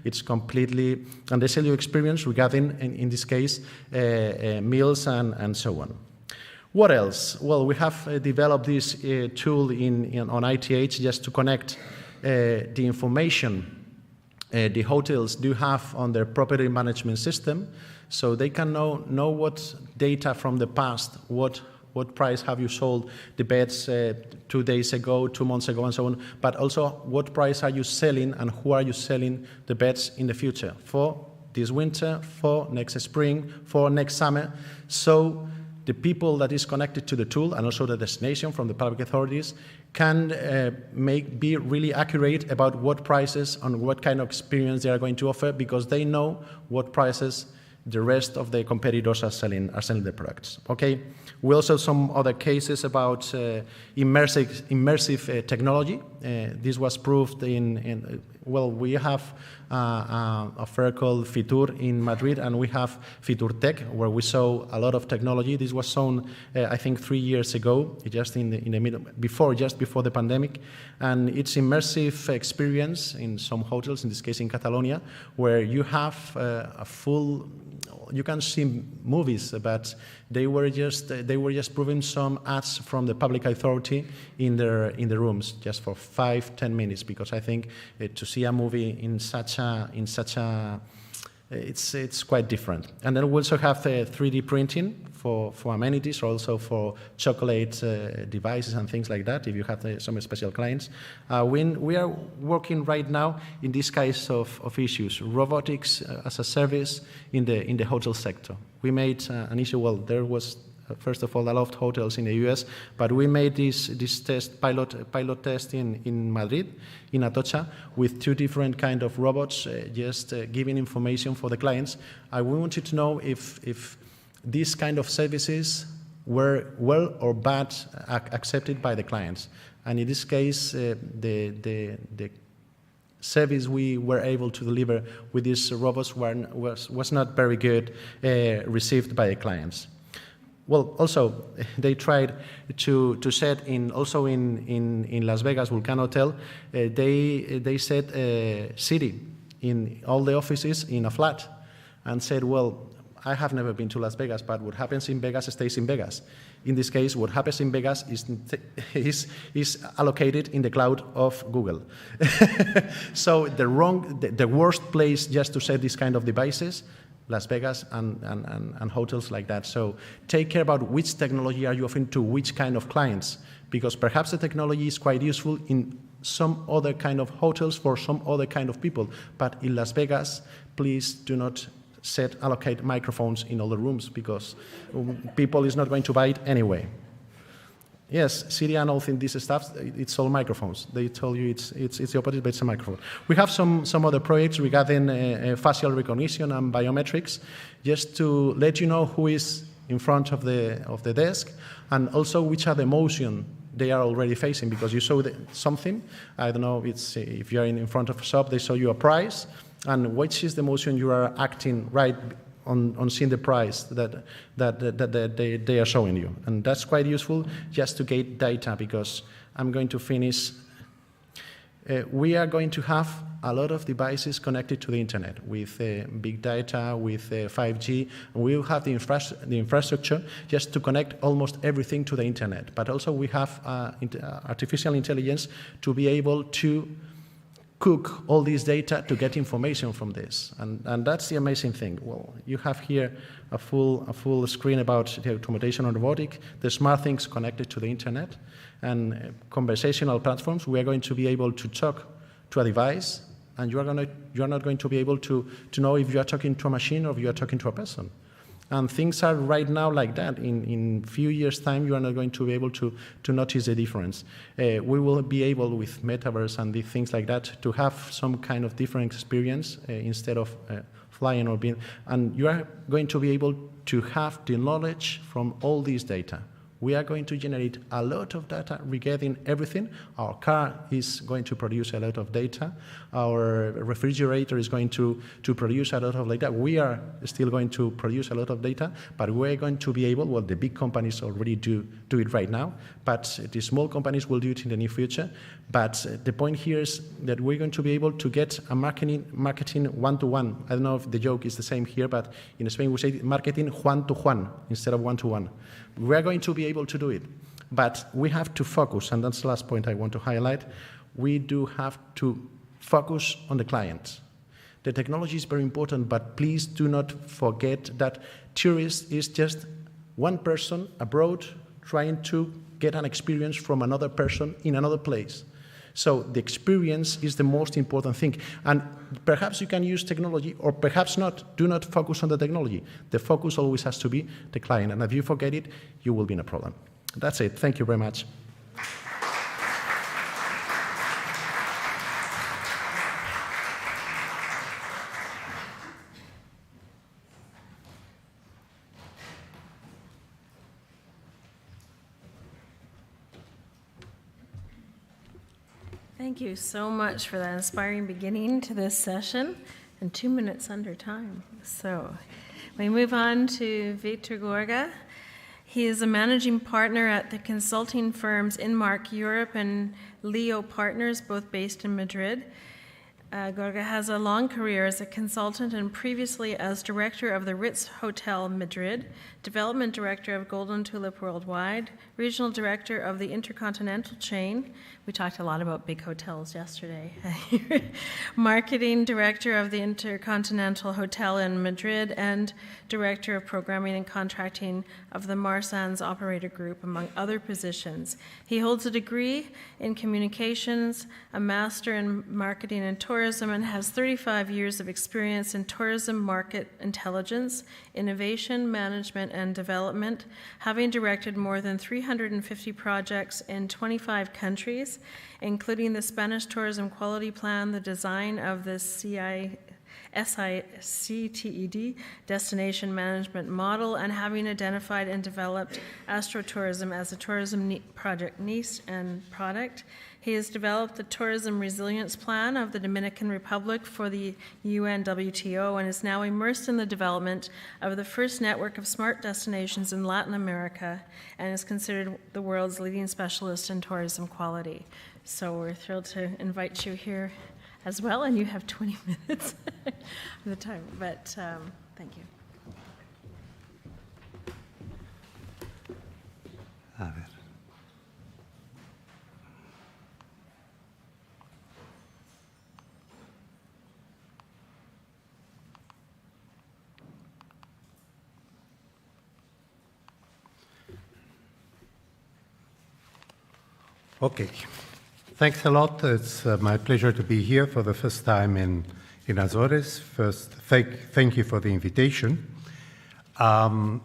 it's completely, and they sell you experience regarding, in this case, meals and so on. What else? Well, we have developed this tool on ITH just to connect the information the hotels do have on their property management system, so they can know what data from the past, what price have you sold the beds 2 days ago, 2 months ago, and so on, but also what price are you selling and who are you selling the beds in the future for this winter, for next spring, for next summer. So the people that is connected to the tool and also the destination from the public authorities can be really accurate about what prices and what kind of experience they are going to offer, because they know what prices the rest of the competitors are selling the products. Okay. We also have some other cases about immersive technology. This was proved well, we have a fair called Fitur in Madrid, and we have Fitur Tech, where we saw a lot of technology. This was shown, I think, 3 years ago, just in the middle, just before the pandemic, and it's immersive experience in some hotels, in this case in Catalonia, where you have a full. You can see movies, but they were just proving some ads from the public authority in the rooms just for 5-10 minutes, because I think to see a movie in such a it's quite different. And then we also have 3D printing for amenities, or also for chocolate devices and things like that, if you have some special clients. We are working right now in this case of issues, robotics as a service in the hotel sector. We made an issue, well, there was first of all a lot of hotels in the US, but we made this pilot test in Madrid, in Atocha, with 2 different kind of robots, just giving information for the clients. We wanted to know if these kind of services were well or bad accepted by the clients. And in this case, the service we were able to deliver with these robots was not very good received by the clients. Well, also, they tried to set in Las Vegas, Vulcan Hotel, they set Siri in all the offices in a flat, and said, well, I have never been to Las Vegas, but what happens in Vegas stays in Vegas. In this case, what happens in Vegas is allocated in the cloud of Google. So the worst place just to set these kind of devices, Las Vegas and hotels like that. So take care about which technology are you offering to which kind of clients, because perhaps the technology is quite useful in some other kind of hotels for some other kind of people. But in Las Vegas, please do not allocate microphones in all the rooms, because people is not going to buy it anyway. Yes, Siri and all this stuff, it's all microphones. They tell you it's the opposite, but it's a microphone. We have some other projects regarding facial recognition and biometrics, just to let you know who is in front of the desk, and also which are the emotion they are already facing, because you saw something. I don't know if you are in front of a shop, they show you a price, and which is the emotion you are acting right on seeing the price that they are showing you. And that's quite useful just to get data, because I'm going to finish. We are going to have a lot of devices connected to the internet with big data, with 5G. And we will have the infrastructure just to connect almost everything to the internet. But also we have artificial intelligence to be able to cook all this data to get information from this. And that's the amazing thing. Well, you have here a full screen about the automation and robotic, the smart things connected to the internet, and conversational platforms. We are going to be able to talk to a device, and you are not going to be able to know if you are talking to a machine or if you are talking to a person. And things are right now like that. In few years' time, you are not going to be able to notice the difference. We will be able, with metaverse and the things like that, to have some kind of different experience instead of flying or being. And you are going to be able to have the knowledge from all this data. We are going to generate a lot of data regarding everything. Our car is going to produce a lot of data. Our refrigerator is going to produce a lot of data. We are still going to produce a lot of data, but we're going to be able, well, the big companies already do it right now, but the small companies will do it in the near future. But the point here is that we're going to be able to get a marketing one-to-one. I don't know if the joke is the same here, but in Spain we say marketing Juan-to-Juan instead of one-to-one. We are going to be able to do it, but we have to focus, and that's the last point I want to highlight. We do have to focus on the client. The technology is very important, but please do not forget that tourist is just one person abroad trying to get an experience from another person in another place. So the experience is the most important thing. And perhaps you can use technology, or perhaps not. Do not focus on the technology. The focus always has to be the client. And if you forget it, you will be in a problem. That's it. Thank you very much. Thank you so much for that inspiring beginning to this session, and 2 minutes under time. So we move on to Victor Gorga. He is a managing partner at the consulting firms Inmark Europe and Leo Partners, both based in Madrid. Gorga has a long career as a consultant and previously as director of the Ritz Hotel Madrid, development director of Golden Tulip Worldwide, regional director of the Intercontinental chain. We talked a lot about big hotels yesterday. Marketing director of the Intercontinental Hotel in Madrid, and director of programming and contracting of the Marsans Operator Group, among other positions. He holds a degree in communications, a master in marketing and tourism, and has 35 years of experience in tourism market intelligence, innovation, management, and development, having directed more than 350 projects in 25 countries, including the Spanish Tourism Quality Plan, the design of the SICTED destination management model, and having identified and developed astrotourism as a tourism project niche and product. He has developed the Tourism Resilience Plan of the Dominican Republic for the UN WTO and is now immersed in the development of the first network of smart destinations in Latin America, and is considered the world's leading specialist in tourism quality. So we're thrilled to invite you here as well, and you have 20 minutes of the time, but thank you. A ver. Okay. Thanks a lot. It's my pleasure to be here for the first time in Azores. First, thank you for the invitation. I'm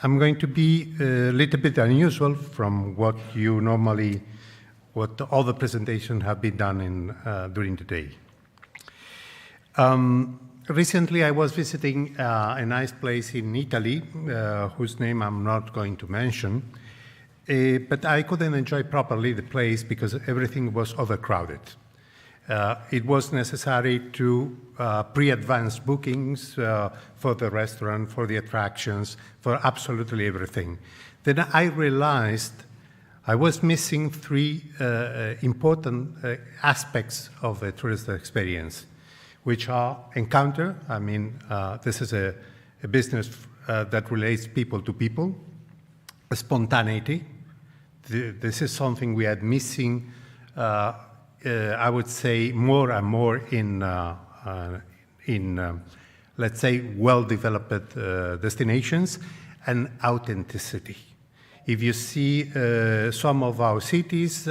going to be a little bit unusual from what all the presentations have been done during the day. Recently, I was visiting a nice place in Italy, whose name I'm not going to mention. But I couldn't enjoy properly the place because everything was overcrowded. It was necessary to pre-advance bookings for the restaurant, for the attractions, for absolutely everything. Then I realized I was missing three important aspects of a tourist experience, which are encounter. I mean, this is a business that relates people to people. Spontaneity. This is something we are missing I would say, more and more in let's say, well-developed destinations and authenticity. If you see some of our cities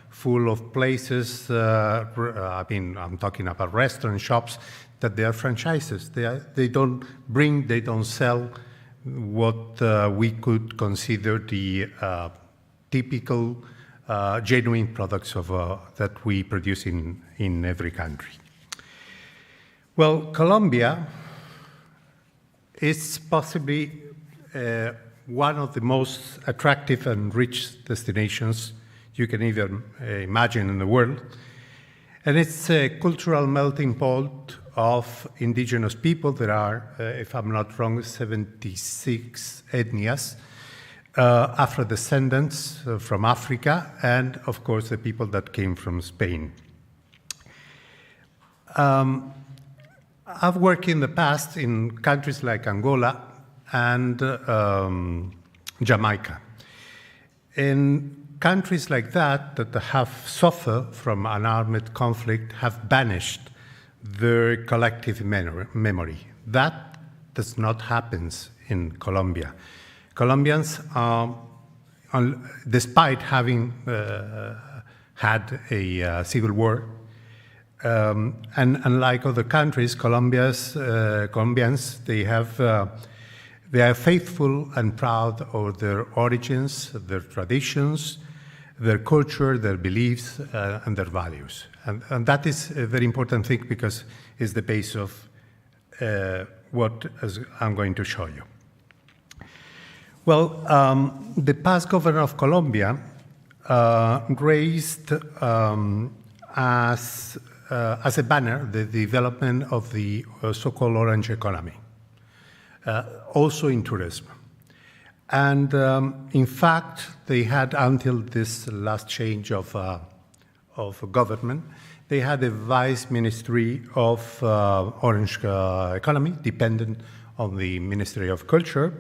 full of places, I mean, I'm talking about restaurant shops, that they are franchises. They don't sell what we could consider the typical genuine products of, that we produce in every country. Well, Colombia is possibly one of the most attractive and rich destinations you can even imagine in the world. And it's a cultural melting pot of indigenous people. There are, if I'm not wrong, 76 ethnias, Afro-descendants from Africa, and of course the people that came from Spain. I've worked in the past in countries like Angola and Jamaica. In countries like that have suffered from an armed conflict have banished their collective memory. That does not happen in Colombia. Colombians, despite having had a civil war, and unlike other countries, Colombians, they are faithful and proud of their origins, their traditions, their culture, their beliefs, and their values. And that is a very important thing because it's the base of what I'm going to show you. Well, the past governor of Colombia raised as a banner the development of the so-called orange economy, also in tourism. And in fact, they had, until this last change of government, they had a vice ministry of orange economy, dependent on the Ministry of Culture,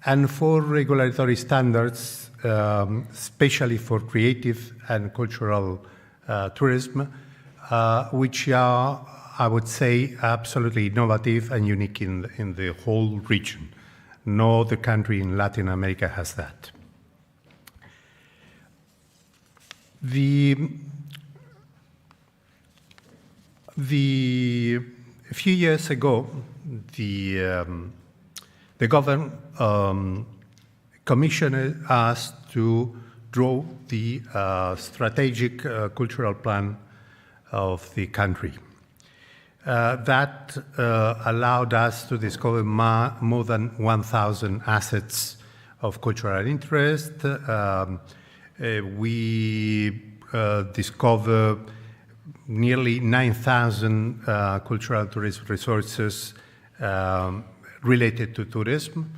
and for regulatory standards, especially for creative and cultural tourism, which are, I would say, absolutely innovative and unique in the whole region. No other country in Latin America has that. A few years ago, the government commissioned us to draw the strategic cultural plan of the country. That allowed us to discover more than 1,000 assets of cultural interest. We discovered nearly 9,000 cultural tourism resources related to tourism.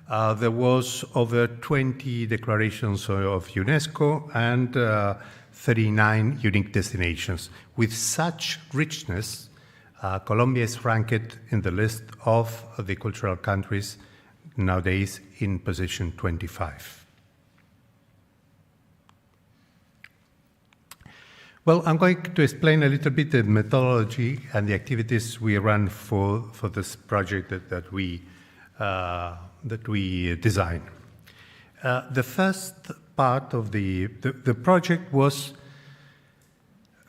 There was over 20 declarations of UNESCO and 39 unique destinations. With such richness, Colombia is ranked in the list of the cultural countries nowadays in position 25. Well, I'm going to explain a little bit the methodology and the activities we run for this project that we designed. The first part of the project was,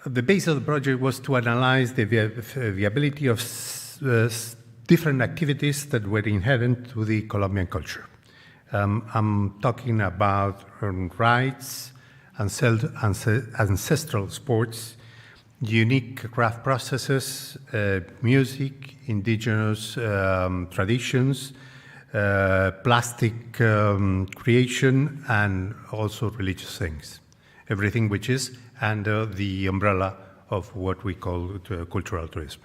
the base of the project was to analyze the viability of different activities that were inherent to the Colombian culture. I'm talking about rites, ancestral sports, unique craft processes, music, indigenous traditions, plastic creation, and also religious things. Everything which is under the umbrella of what we call cultural tourism.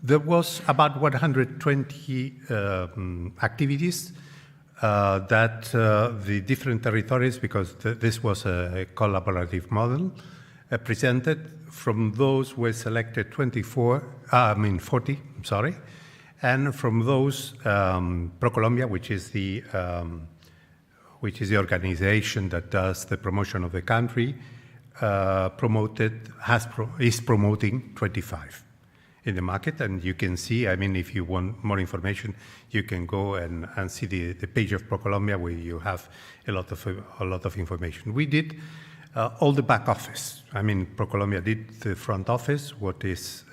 There was about 120 activities that the different territories, because this was a collaborative model, presented. From those were selected 40, and from those, ProColombia, which is the which is the organization that does the promotion of the country, is promoting 25 in the market. And you can see, I mean, if you want more information, you can go and see the page of ProColombia, where you have a lot of information. We did all the back office. I mean, ProColombia did the front office, what is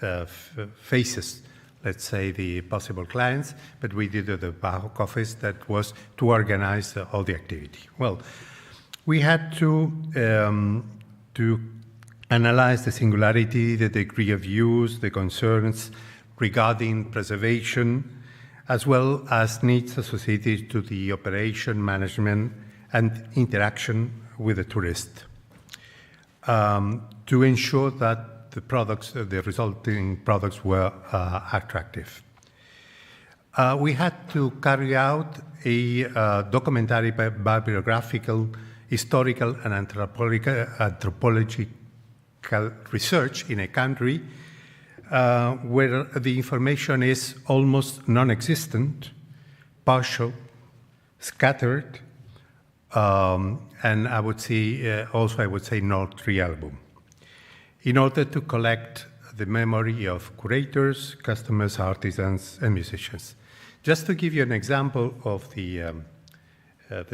faces, let's say, the possible clients, but we did the back office, that was to organize all the activity. Well, we had to analyze the singularity, the degree of use, the concerns regarding preservation, as well as needs associated to the operation, management, and interaction with the tourist, to ensure that the resulting products were attractive. We had to carry out a documentary, bibliographical, historical, and anthropological research in a country where the information is almost non-existent, partial, scattered, and I would say not reliable, in order to collect the memory of curators, customers, artisans, and musicians. Just to give you an example of the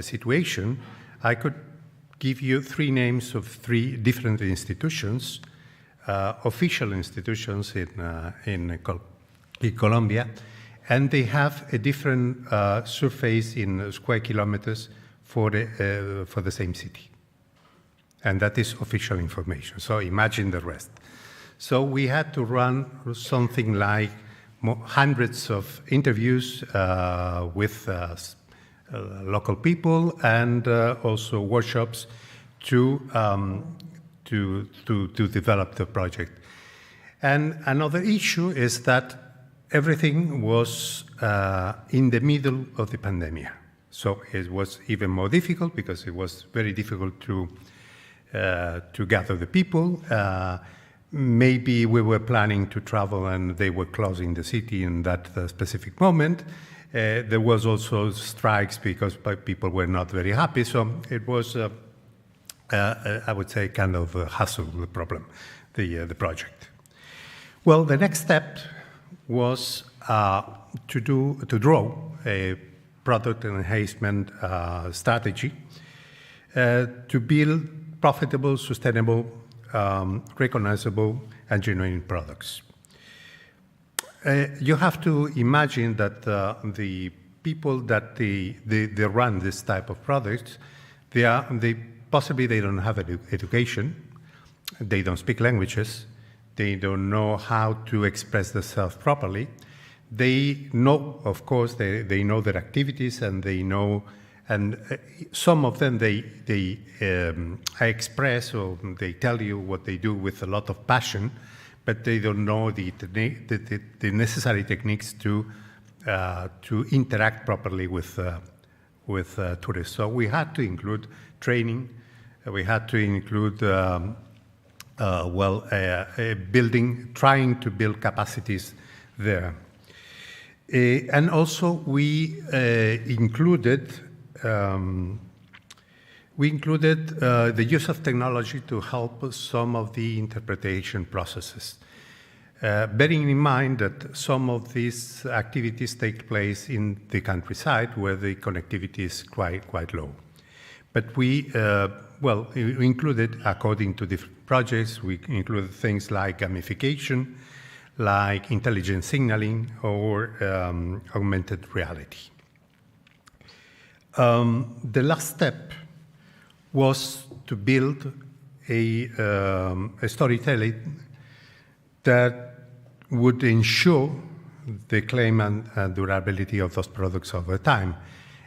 situation, I could give you 3 names of 3 different institutions, official institutions in Colombia, and they have a different surface in square kilometers for the same city. And that is official information. So imagine the rest. So we had to run something like hundreds of interviews with local people, and also workshops to develop the project. And another issue is that everything was in the middle of the pandemic. So it was even more difficult, because it was very difficult to gather the people. Maybe we were planning to travel and they were closing the city in that specific moment. There was also strikes because people were not very happy. So it was, I would say, kind of a hassle, the problem, the project. Well, the next step was to draw a product enhancement strategy to build profitable, sustainable, recognizable, and genuine products. You have to imagine that the people that they run this type of products, possibly they don't have education, they don't speak languages, they don't know how to express themselves properly. They know, of course, they know their activities, and they know, and some of them they express, or they tell you what they do with a lot of passion, but they don't know the necessary techniques to interact properly with tourists. So we had to include training. We had to include trying to build capacities there. And also we included the use of technology to help some of the interpretation processes, bearing in mind that some of these activities take place in the countryside where the connectivity is quite low. But we included, according to different projects, we included things like gamification, like intelligent signaling, or augmented reality. The last step was to build a storytelling that would ensure the claim and durability of those products over time.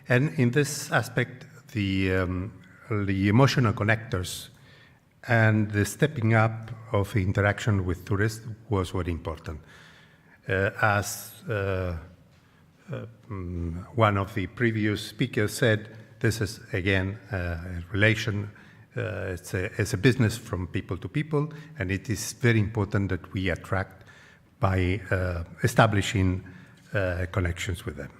And in this aspect, the emotional connectors and the stepping up of interaction with tourists was very important. As one of the previous speakers said, this is, again, a relation, it's a business from people to people, and it is very important that we attract by establishing connections with them.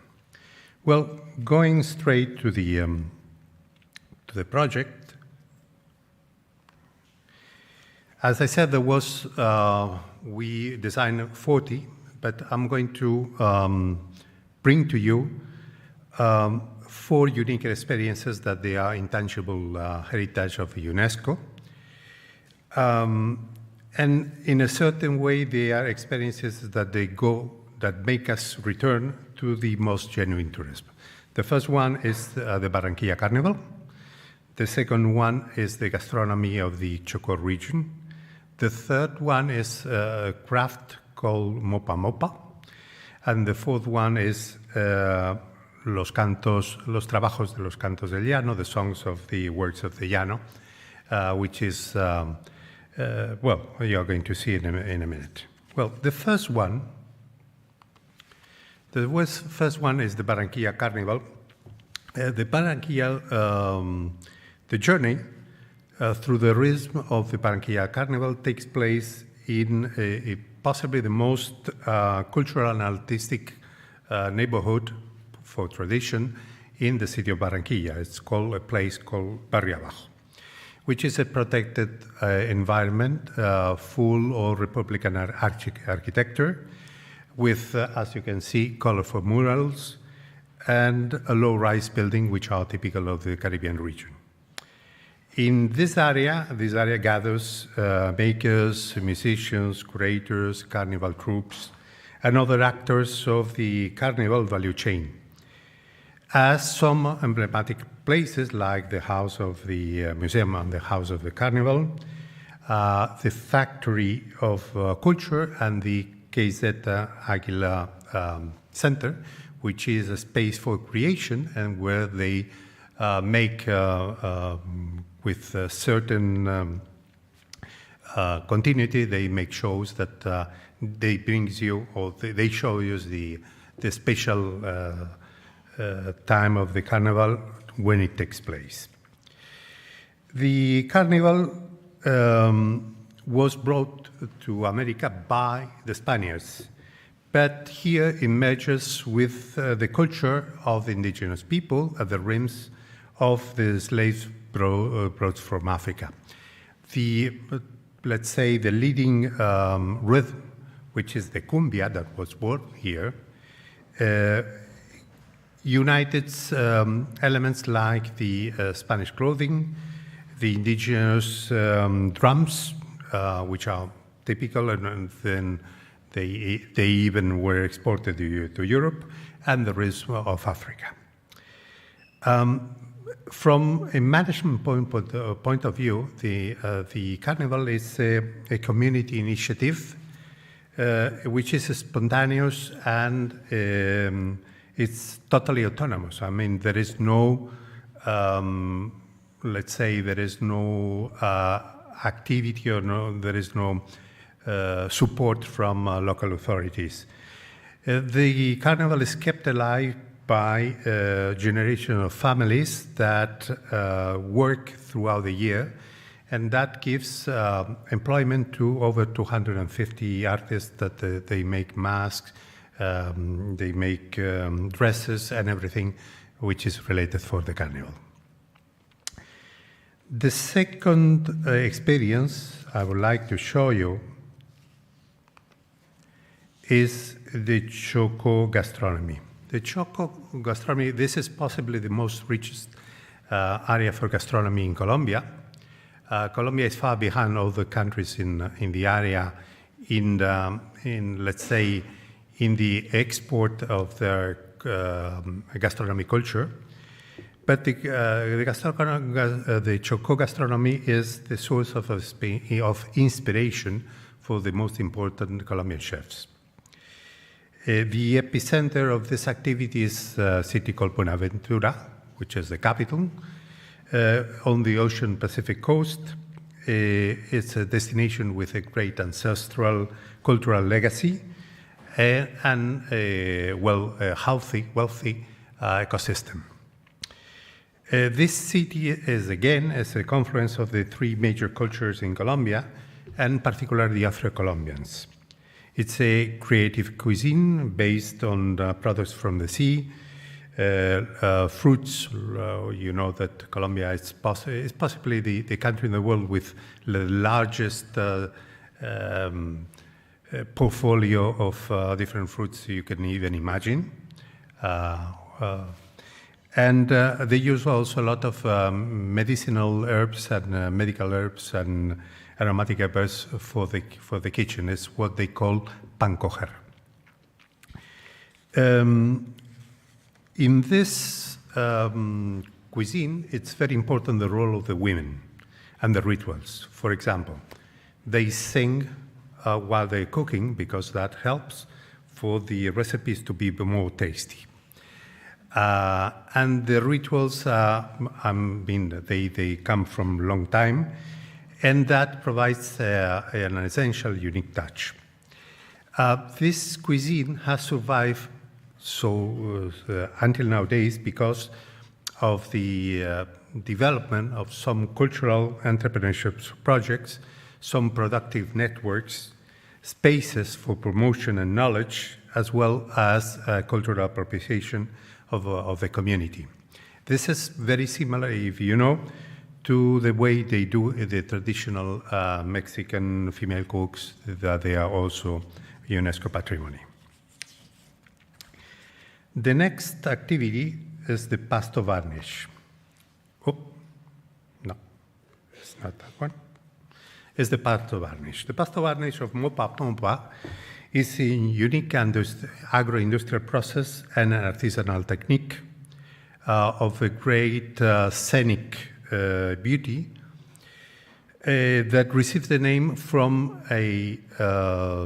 Well, going straight to the the project. As I said, there was, we designed 40, but I'm going to bring to you 4 unique experiences that they are intangible heritage of UNESCO. And in a certain way, they are experiences that that make us return to the most genuine tourism. The first one is the Barranquilla Carnival. The second one is the gastronomy of the Chocó region. The third one is a craft called Mopa Mopa. And the fourth one is los trabajos de los cantos del llano, the songs of the works of the llano, which is, well, you're going to see it in a minute. Well, the first one is the Barranquilla Carnival. The Barranquilla, the journey through the rhythm of the Barranquilla Carnival takes place in possibly the most cultural and artistic neighborhood for tradition in the city of Barranquilla. It's called a place called Barrio Abajo, which is a protected environment full of Republican architecture with, as you can see, colorful murals and a low-rise building which are typical of the Caribbean region. In this area gathers makers, musicians, curators, carnival troupes, and other actors of the carnival value chain. As some emblematic places like the House of the Museum and the House of the Carnival, the Factory of Culture, and the Quezeta Aguila Center, which is a space for creation and where they make with a certain continuity, they make shows that they brings you, or they show you the special time of the carnival when it takes place. The carnival was brought to America by the Spaniards, but here it merges with the culture of the indigenous people at the rims of the slaves brought from Africa. Let's say the leading rhythm, which is the cumbia that was born here, united elements like the Spanish clothing, the indigenous drums, which are typical, and then they even were exported to Europe, and the rhythm of Africa. From a management point of view, the carnival is a community initiative which is spontaneous and it's totally autonomous. I mean, there is no, let's say, there is no activity or there is no support from local authorities. The carnival is kept alive by a generation of families that work throughout the year, and that gives employment to over 250 artists that they make masks, they make dresses and everything which is related for the carnival. The second experience I would like to show you is the Chocó gastronomy. The Chocó gastronomy, this is possibly the most richest area for gastronomy in Colombia. Colombia is far behind other countries in the area in let's say, in the export of their gastronomy culture. But the Chocó gastronomy is the source of inspiration for the most important Colombian chefs. The epicenter of this activity is a city called Buenaventura, which is the capital, on the Ocean Pacific coast. It's a destination with a great ancestral cultural legacy and a wealthy ecosystem. This city is a confluence of the three major cultures in Colombia, and particularly the Afro-Colombians. It's a creative cuisine based on products from the sea, fruits. You know that Colombia is possibly the country in the world with the largest portfolio of different fruits you can even imagine. And they use also a lot of medicinal herbs and medical herbs and aromatic herbs for the kitchen. It's what they call pan coger. In this cuisine, it's very important the role of the women and the rituals. For example, they sing while they're cooking because that helps for the recipes to be more tasty. And the rituals, they come from a long time, and that provides an essential, unique touch. This cuisine has survived until nowadays because of the development of some cultural entrepreneurship projects, some productive networks, spaces for promotion and knowledge, as well as cultural appropriation of the community. This is very similar, if you know, to the way they do the traditional Mexican female cooks, that they are also UNESCO patrimony. The next activity is the pasto varnish. Oh, no, it's not that one. It's the pasto varnish. The pasto varnish of Maupas is a unique agro-industrial process and an artisanal technique of a great scenic beauty that receives the name from a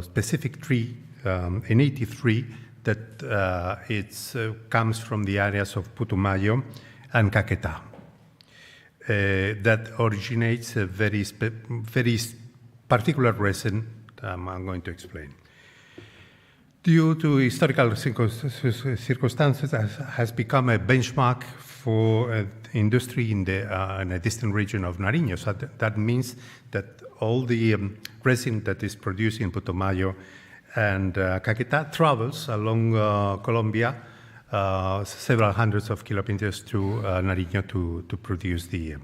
specific tree, a native tree that comes from the areas of Putumayo and Caquetá. That originates a very particular resin I'm going to explain. Due to historical circumstances, has become a benchmark for industry in a distant region of Nariño. So that means that all the resin that is produced in Putumayo and Caquetá travels along Colombia several hundreds of kilometers to Nariño to produce the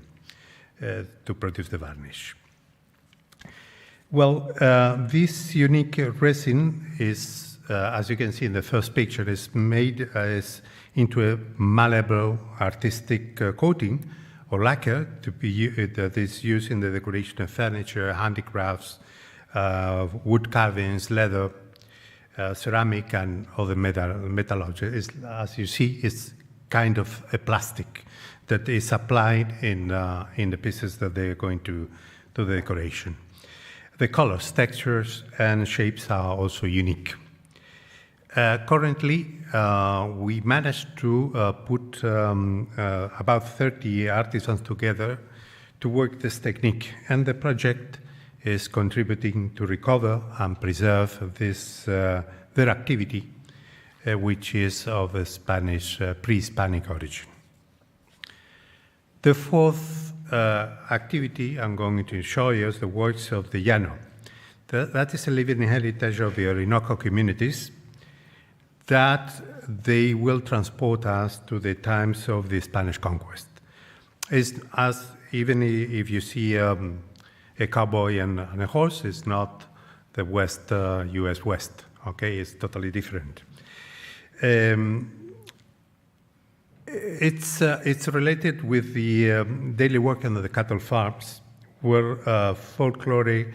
varnish. Well, this unique resin is, as you can see in the first picture, is made into a malleable artistic coating or lacquer that is used in the decoration of furniture, handicrafts, wood carvings, leather, ceramic, and other metal objects. As you see, it's kind of a plastic that is applied in the pieces that they are going to do the decoration. The colors, textures, and shapes are also unique. Currently, we managed to put about 30 artisans together to work this technique, and the project is contributing to recover and preserve this their activity, which is of a Spanish, pre-Hispanic origin. The fourth activity I'm going to show you is the works of the Llano. That is a living heritage of the Orinoco communities that they will transport us to the times of the Spanish conquest. Even if you see a cowboy and a horse, it's not the West, US West, okay? It's totally different. It's related with the daily work on the cattle farms, where folklore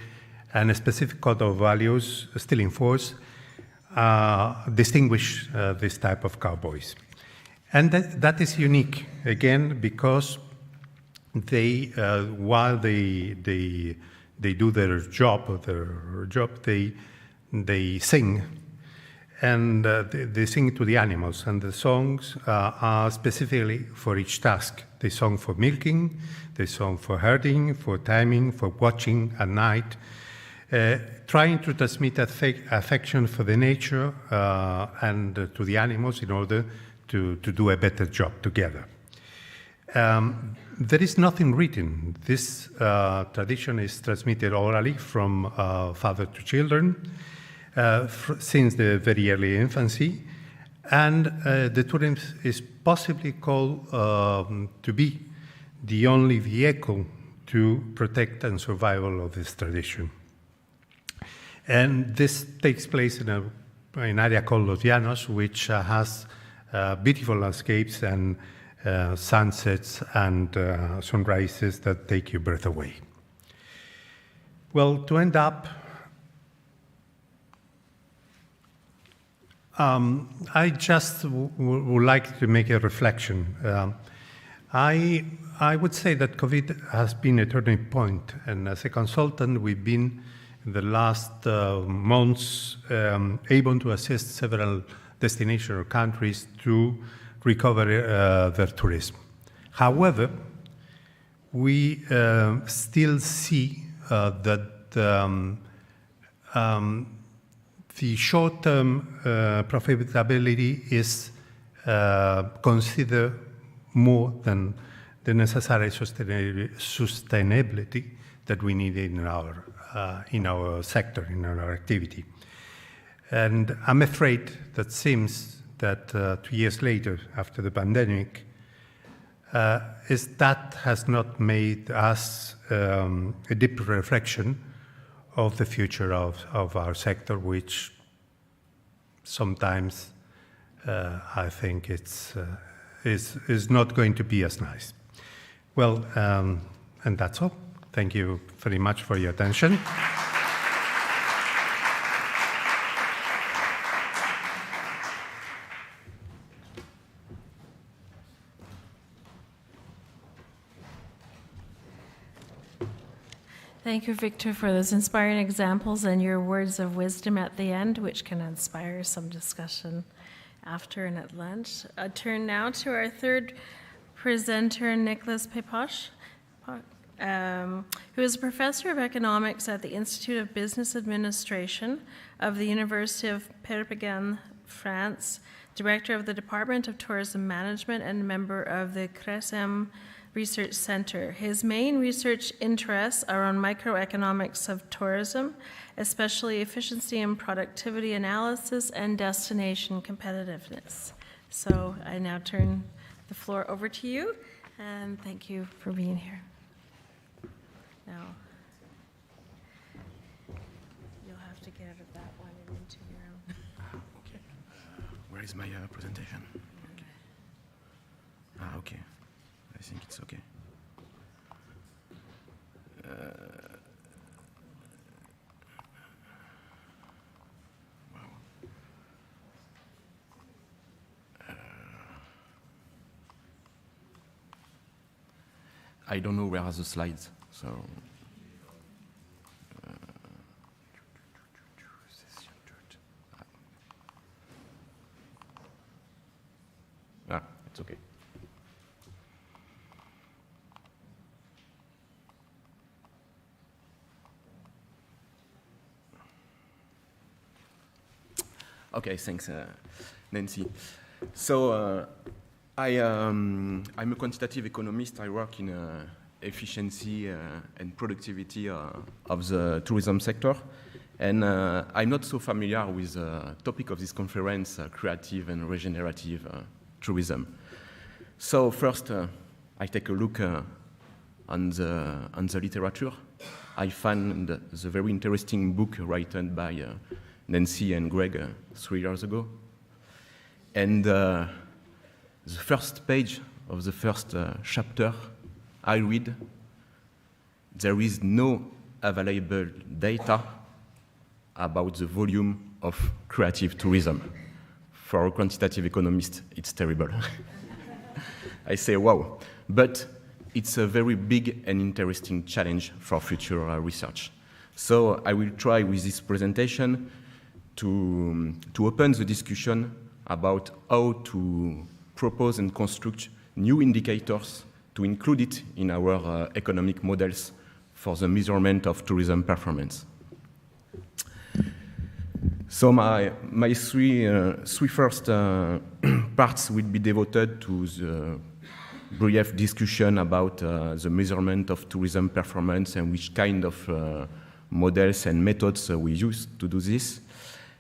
and a specific code of values still in force distinguish this type of cowboys. And that is unique, again, because they, while they do their job, they sing, and they sing to the animals, and the songs are specifically for each task. They song for milking, they song for herding, for timing, for watching at night, trying to transmit affection for the nature and to the animals in order to do a better job together. There is nothing written. This tradition is transmitted orally from father to children since the very early infancy, And the tourism is possibly called to be the only vehicle to protect and survival of this tradition. And this takes place in an area called Los Llanos, which has beautiful landscapes and sunsets and sunrises that take your breath away. Well, to end up, I just would like to make a reflection. I would say that COVID has been a turning point, and as a consultant, we've been in the last months able to assist several destinations or countries to recover their tourism. However, we still see that the short-term profitability is considered more than the necessary sustainability that we need in our sector, in our activity. And I'm afraid that seems that 2 years later, after the pandemic, that has not made us a deep reflection of the future of our sector, which sometimes I think is not going to be as nice. Well, and that's all. Thank you very much for your attention. Thank you, Victor, for those inspiring examples and your words of wisdom at the end, which can inspire some discussion after and at lunch. I turn now to our third presenter, Nicholas Peposh, who is a professor of economics at the Institute of Business Administration of the University of Perpignan, France, director of the Department of Tourism Management, and member of the CRESEM Research Center. His main research interests are on microeconomics of tourism, especially efficiency and productivity analysis and destination competitiveness. So I now turn the floor over to you, and thank you for being here. Now, you'll have to get out of that one and into your own. Okay. Where is my presentation? Okay. Okay. I think it's okay. Wow. I don't know where are the slides, so. It's okay. Okay, thanks, Nancy. So I'm a quantitative economist. I work in efficiency and productivity of the tourism sector. And I'm not so familiar with the topic of this conference, creative and regenerative tourism. So first, I take a look on the literature. I found the very interesting book written by Nancy and Greg 3 years ago. And the first page of the first chapter, I read, there is no available data about the volume of creative tourism. For a quantitative economist, it's terrible. I say, wow. But it's a very big and interesting challenge for future research. So I will try with this presentation to open the discussion about how to propose and construct new indicators to include it in our economic models for the measurement of tourism performance. So my three first parts will be devoted to the brief discussion about the measurement of tourism performance and which kind of models and methods we use to do this.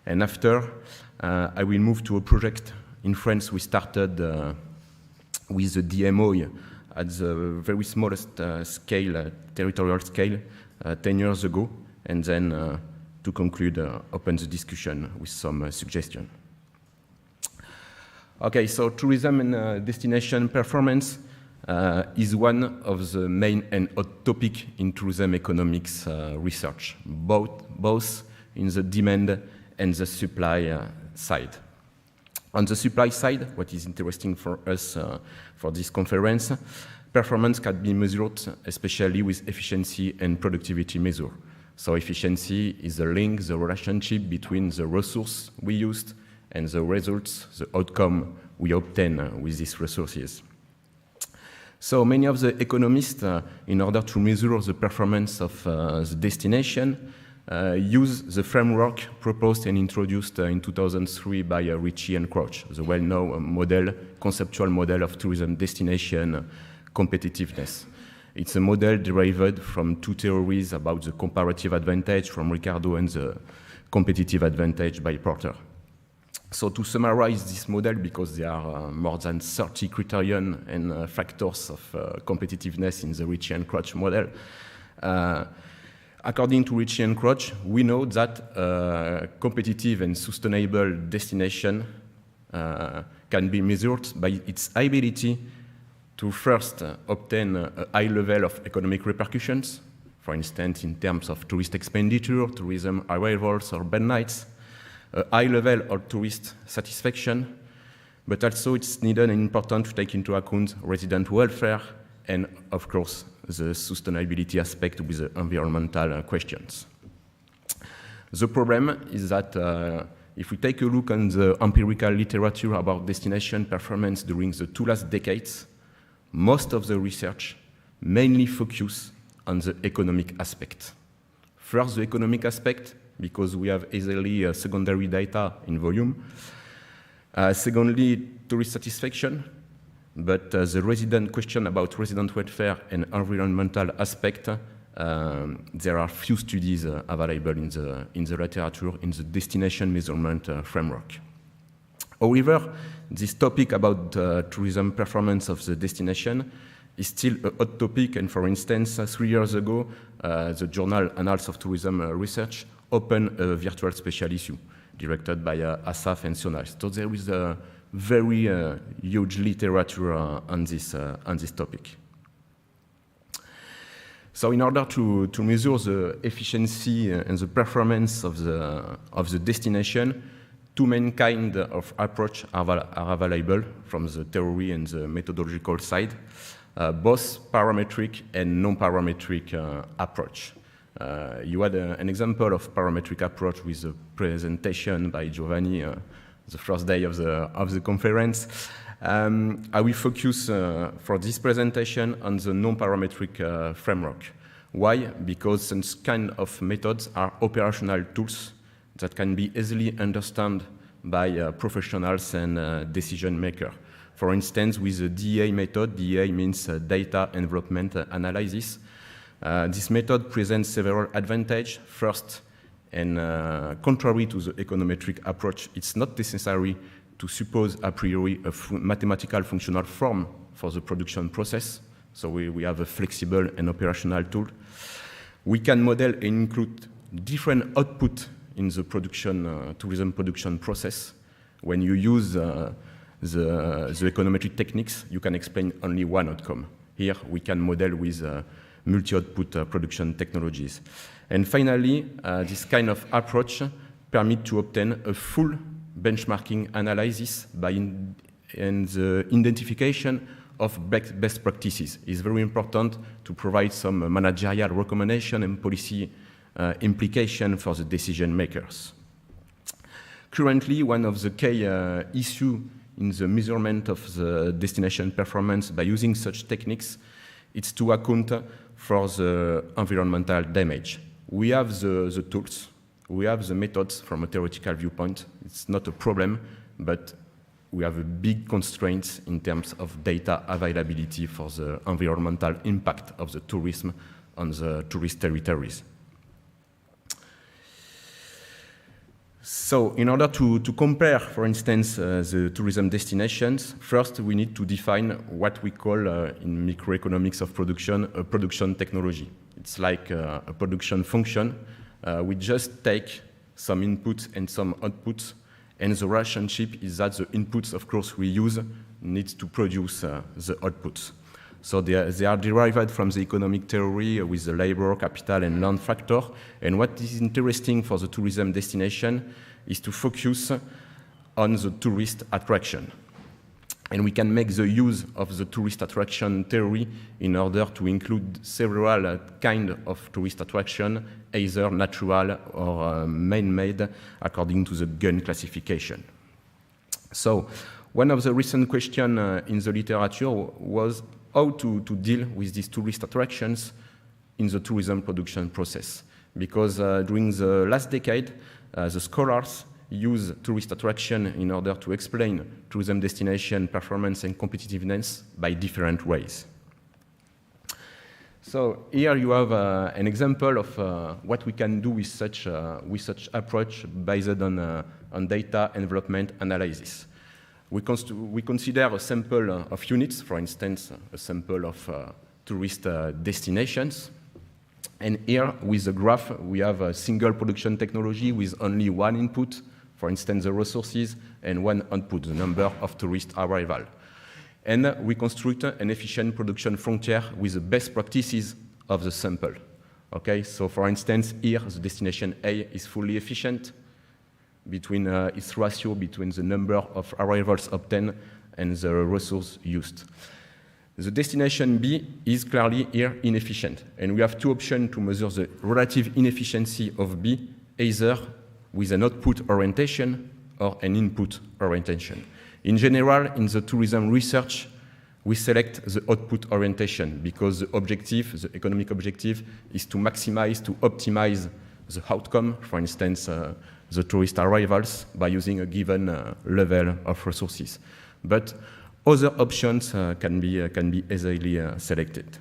And after, I will move to a project In France, we started with the DMO at the very smallest scale, territorial scale, 10 years ago, and then to conclude, open the discussion with some suggestions. Okay, so tourism and destination performance is one of the main and hot topic in tourism economics research, both in the demand and the supply side. On the supply side, what is interesting for us for this conference, performance can be measured especially with efficiency and productivity measure. So efficiency is the link, the relationship between the resource we used and the results, the outcome we obtain with these resources. So many of the economists, in order to measure the performance of the destination, use the framework proposed and introduced in 2003 by Ritchie and Crouch, the well-known model, conceptual model of tourism destination competitiveness. It's a model derived from two theories about the comparative advantage from Ricardo and the competitive advantage by Porter. So to summarize this model, because there are more than 30 criterion and factors of competitiveness in the Ritchie and Crouch model, according to Ritchie and Crouch, we know that competitive and sustainable destination can be measured by its ability to first obtain a high level of economic repercussions, for instance, in terms of tourist expenditure, tourism arrivals, or bed nights, a high level of tourist satisfaction, but also it's needed and important to take into account resident welfare and, of course, the sustainability aspect with the environmental questions. The problem is that if we take a look on the empirical literature about destination performance during the two last decades, most of the research mainly focus on the economic aspect. First, the economic aspect, because we have easily secondary data in volume. Secondly, tourist satisfaction, but the resident question about resident welfare and environmental aspect, there are few studies available in the literature in the destination measurement framework. However, this topic about tourism performance of the destination is still a hot topic, and for instance, 3 years ago, the journal Annals of Tourism Research opened a virtual special issue directed by Asaf and Sionas. So there is a very huge literature on this topic. So in order to measure the efficiency and the performance of the destination, two main kinds of approach are available from the theory and the methodological side, both parametric and non-parametric approach. You had an example of parametric approach with a presentation by Giovanni the first day of the conference. I will focus for this presentation on the non-parametric framework. Why? Because such kind of methods are operational tools that can be easily understood by professionals and decision makers. For instance, with the DEA method, DEA means data envelopment analysis. This method presents several advantages. First, and contrary to the econometric approach, it's not necessary to suppose a priori a mathematical functional form for the production process. So we have a flexible and operational tool. We can model and include different output in the production, tourism production process. When you use the econometric techniques, you can explain only one outcome. Here, we can model with multi-output production technologies. And finally, this kind of approach permits to obtain a full benchmarking analysis by the identification of best practices. It's very important to provide some managerial recommendation and policy implication for the decision makers. Currently, one of the key issues in the measurement of the destination performance by using such techniques is to account for the environmental damage. We have the tools, we have the methods from a theoretical viewpoint. It's not a problem, but we have a big constraints in terms of data availability for the environmental impact of the tourism on the tourist territories. So in order to compare, for instance, the tourism destinations, first we need to define what we call in microeconomics of production, a production technology. It's like a production function. We just take some inputs and some outputs, and the relationship is that the inputs, of course, we use needs to produce the outputs. So they are derived from the economic theory with the labor, capital, and land factor. And what is interesting for the tourism destination is to focus on the tourist attraction. And we can make the use of the tourist attraction theory in order to include several kinds of tourist attraction, either natural or man-made, according to the GUN classification. So one of the recent questions in the literature was how to deal with these tourist attractions in the tourism production process. Because during the last decade, the scholars use tourist attraction in order to explain tourism destination performance and competitiveness by different ways. So here you have an example of what we can do with such approach based on data envelopment analysis. We consider a sample of units, for instance, a sample of tourist destinations. And here, with the graph, we have a single production technology with only one input, for instance, the resources, and one output, the number of tourist arrivals. And we construct an efficient production frontier with the best practices of the sample. Okay, so for instance, here, the destination A is fully efficient between its ratio between the number of arrivals obtained and the resource used. The destination B is clearly here inefficient, and we have two options to measure the relative inefficiency of B, either with an output orientation or an input orientation. In general, in the tourism research, we select the output orientation because the objective, the economic objective, is to maximize, to optimize the outcome, for instance, the tourist arrivals by using a given level of resources. But other options can be easily selected.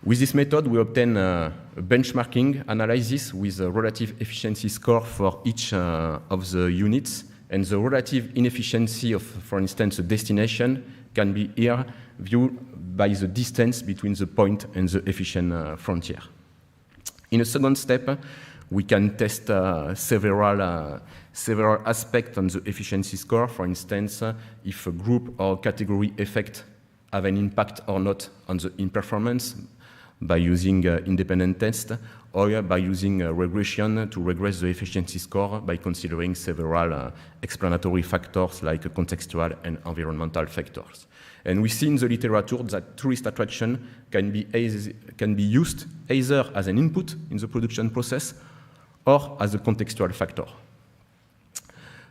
With this method, we obtain a benchmarking analysis with a relative efficiency score for each of the units, and the relative inefficiency of, for instance, a destination can be here viewed by the distance between the point and the efficient frontier. In a second step, we can test several aspects on the efficiency score. For instance, if a group or category effect have an impact or not on the in-performance by using independent tests, or by using regression to regress the efficiency score by considering several explanatory factors like contextual and environmental factors. And we see in the literature that tourist attraction can be used either as an input in the production process or as a contextual factor.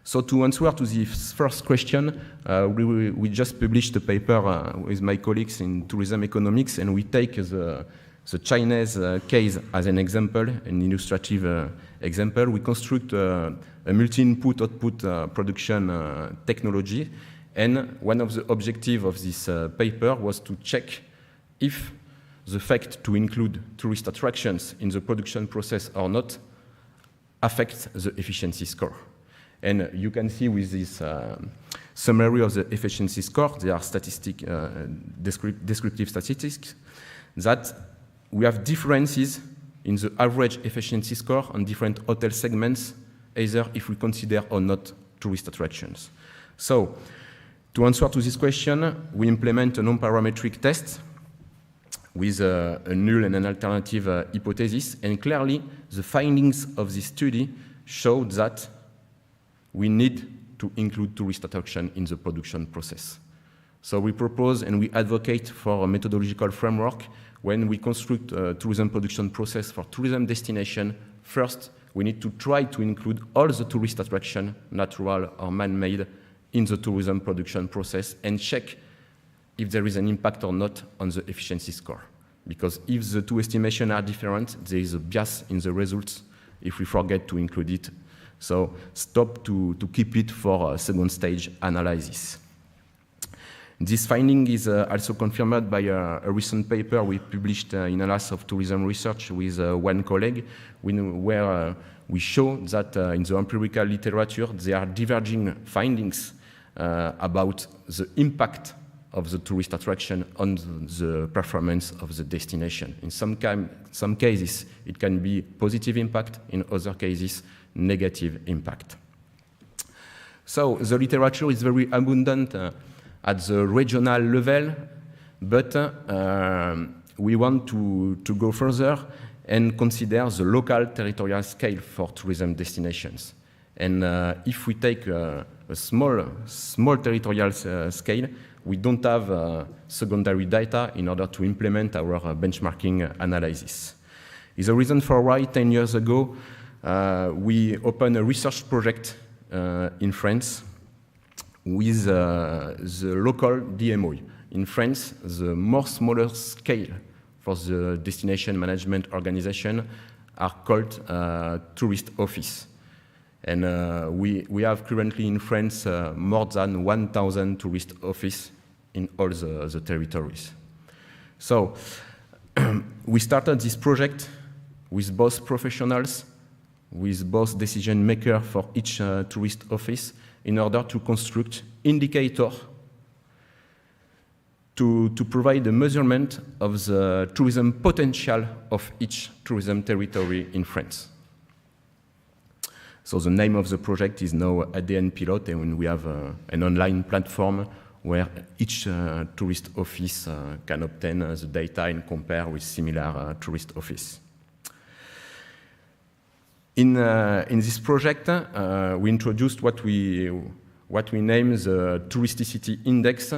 So to answer to this first question, we just published a paper with my colleagues in tourism economics, and we take the Chinese case as an example, an illustrative example. We construct a multi-input output production technology, and one of the objectives of this paper was to check if the fact to include tourist attractions in the production process or not affects the efficiency score. And you can see with this summary of the efficiency score, there are descriptive statistics, that we have differences in the average efficiency score on different hotel segments, either if we consider or not tourist attractions. So, to answer to this question, we implement a non-parametric test with a null and an alternative hypothesis, and clearly the findings of this study showed that we need to include tourist attraction in the production process. So we propose and we advocate for a methodological framework. When we construct a tourism production process for tourism destination, first we need to try to include all the tourist attraction, natural or man-made, in the tourism production process and check if there is an impact or not on the efficiency score. Because if the two estimations are different, there is a bias in the results if we forget to include it. So stop to keep it for a second stage analysis. This finding is also confirmed by a recent paper we published in Atlas of Tourism Research with one colleague, where we show that in the empirical literature, there are diverging findings about the impact of the tourist attraction on the performance of the destination. In some cases, it can be positive impact. In other cases, negative impact. So the literature is very abundant at the regional level, but we want to go further and consider the local territorial scale for tourism destinations. And if we take a small territorial scale, we don't have secondary data in order to implement our benchmarking analysis. It's a reason for why 10 years ago we opened a research project in France with the local DMO. In France, the more smaller scale for the destination management organization are called tourist office. And we have currently in France more than 1,000 tourist offices in all the territories. So we started this project with both professionals, with both decision makers for each tourist office in order to construct indicators to provide a measurement of the tourism potential of each tourism territory in France. So the name of the project is now ADN Pilot, and we have an online platform where each tourist office can obtain the data and compare with similar tourist office. In this project, we introduced what we name the Touristicity Index,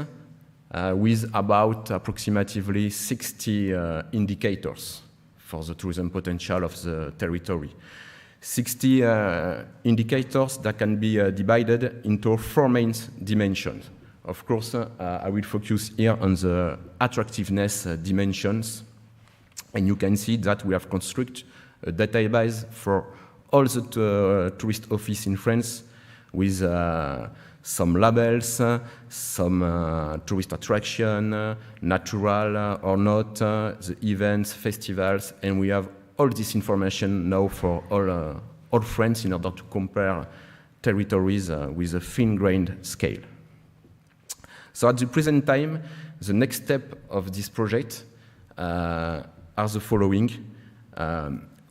with about approximately 60 indicators for the tourism potential of the territory. 60 indicators that can be divided into 4 main dimensions. Of course, I will focus here on the attractiveness dimensions, and you can see that we have constructed a database for all the tourist offices in France with some labels, some tourist attraction, natural or not, the events, festivals, and we have all this information now for all France in order to compare territories with a fine-grained scale. So at the present time, the next step of this project are the following.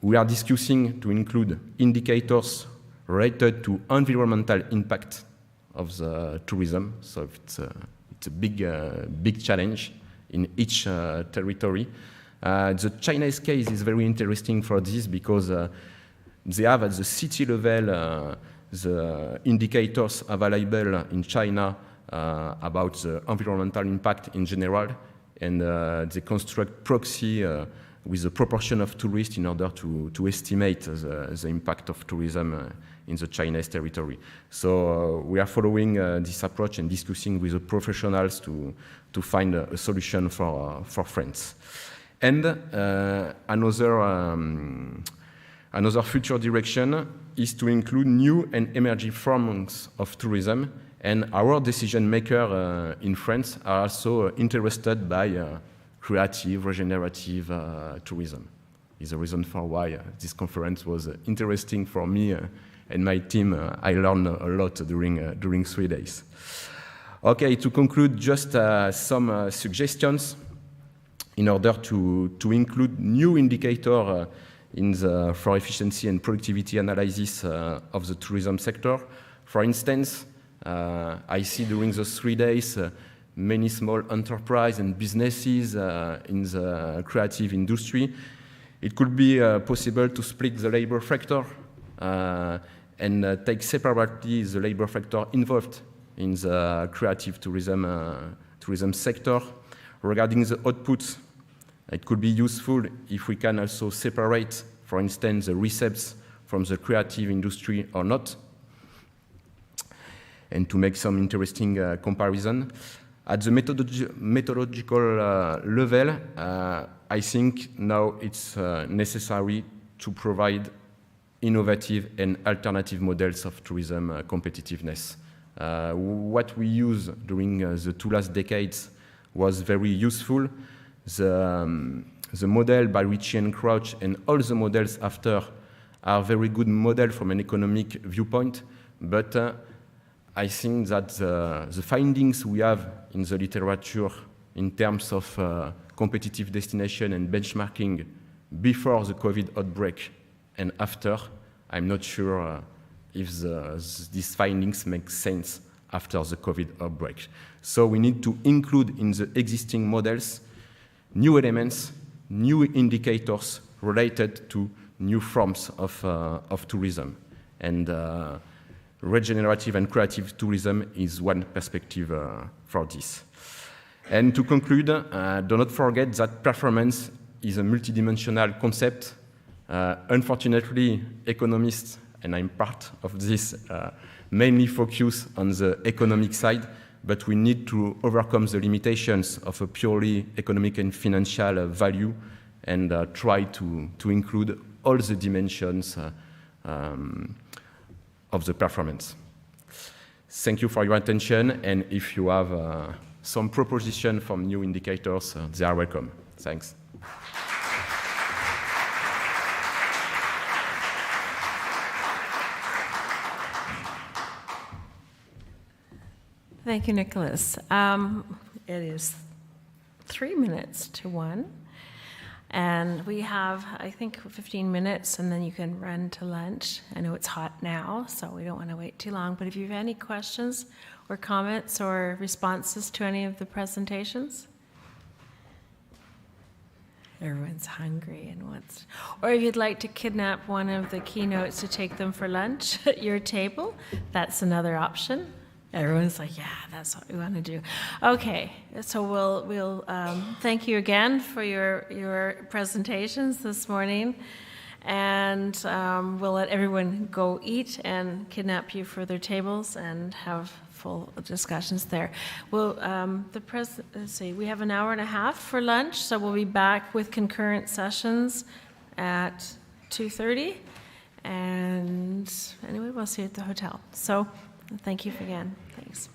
We are discussing to include indicators related to environmental impact of the tourism. So it's a big challenge in each territory. The Chinese case is very interesting for this because they have at the city level the indicators available in China about the environmental impact in general, and they construct proxy with the proportion of tourists in order to estimate the impact of tourism in the Chinese territory. So we are following this approach and discussing with the professionals to find a solution for France. And another future direction is to include new and emerging forms of tourism, and our decision makers in France are also interested by creative, regenerative tourism. Is the reason for why this conference was interesting for me and my team. I learned a lot during 3 days. Okay, to conclude, just some suggestions in order to include new indicator for efficiency and productivity analysis of the tourism sector. For instance, I see during those 3 days many small enterprises and businesses in the creative industry. It could be possible to split the labor factor and take separately the labor factor involved in the creative tourism sector. Regarding the outputs, it could be useful if we can also separate, for instance, the receipts from the creative industry or not, and to make some interesting comparison. At the methodological level, I think now it's necessary to provide innovative and alternative models of tourism competitiveness. What we used during the 2 last decades was very useful. The model by Ritchie and Crouch and all the models after are very good model from an economic viewpoint, but I think that the findings we have in the literature in terms of competitive destination and benchmarking before the COVID outbreak and after, I'm not sure if these findings make sense after the COVID outbreak. So we need to include in the existing models new elements, new indicators related to new forms of tourism. And regenerative and creative tourism is one perspective for this. And to conclude, do not forget that performance is a multidimensional concept. Unfortunately, economists, and I'm part of this, mainly focus on the economic side, but we need to overcome the limitations of a purely economic and financial value and try to include all the dimensions of the performance. Thank you for your attention, and if you have some proposition from new indicators, they are welcome. Thanks. Thank you, Nicholas. It is 3 minutes to 1, and we have, I think, 15 minutes, and then you can run to lunch. I know it's hot now, so we don't want to wait too long, but if you have any questions or comments or responses to any of the presentations? Everyone's hungry and wants, or if you'd like to kidnap one of the keynotes to take them for lunch at your table, that's another option. Everyone's like, yeah, that's what we want to do. Okay, so we'll thank you again for your presentations this morning, and we'll let everyone go eat and kidnap you for their tables and have full discussions there. We'll let's see, we have an hour and a half for lunch, so we'll be back with concurrent sessions at 2:30, and anyway, we'll see you at the hotel. So. Thank you again. Thanks.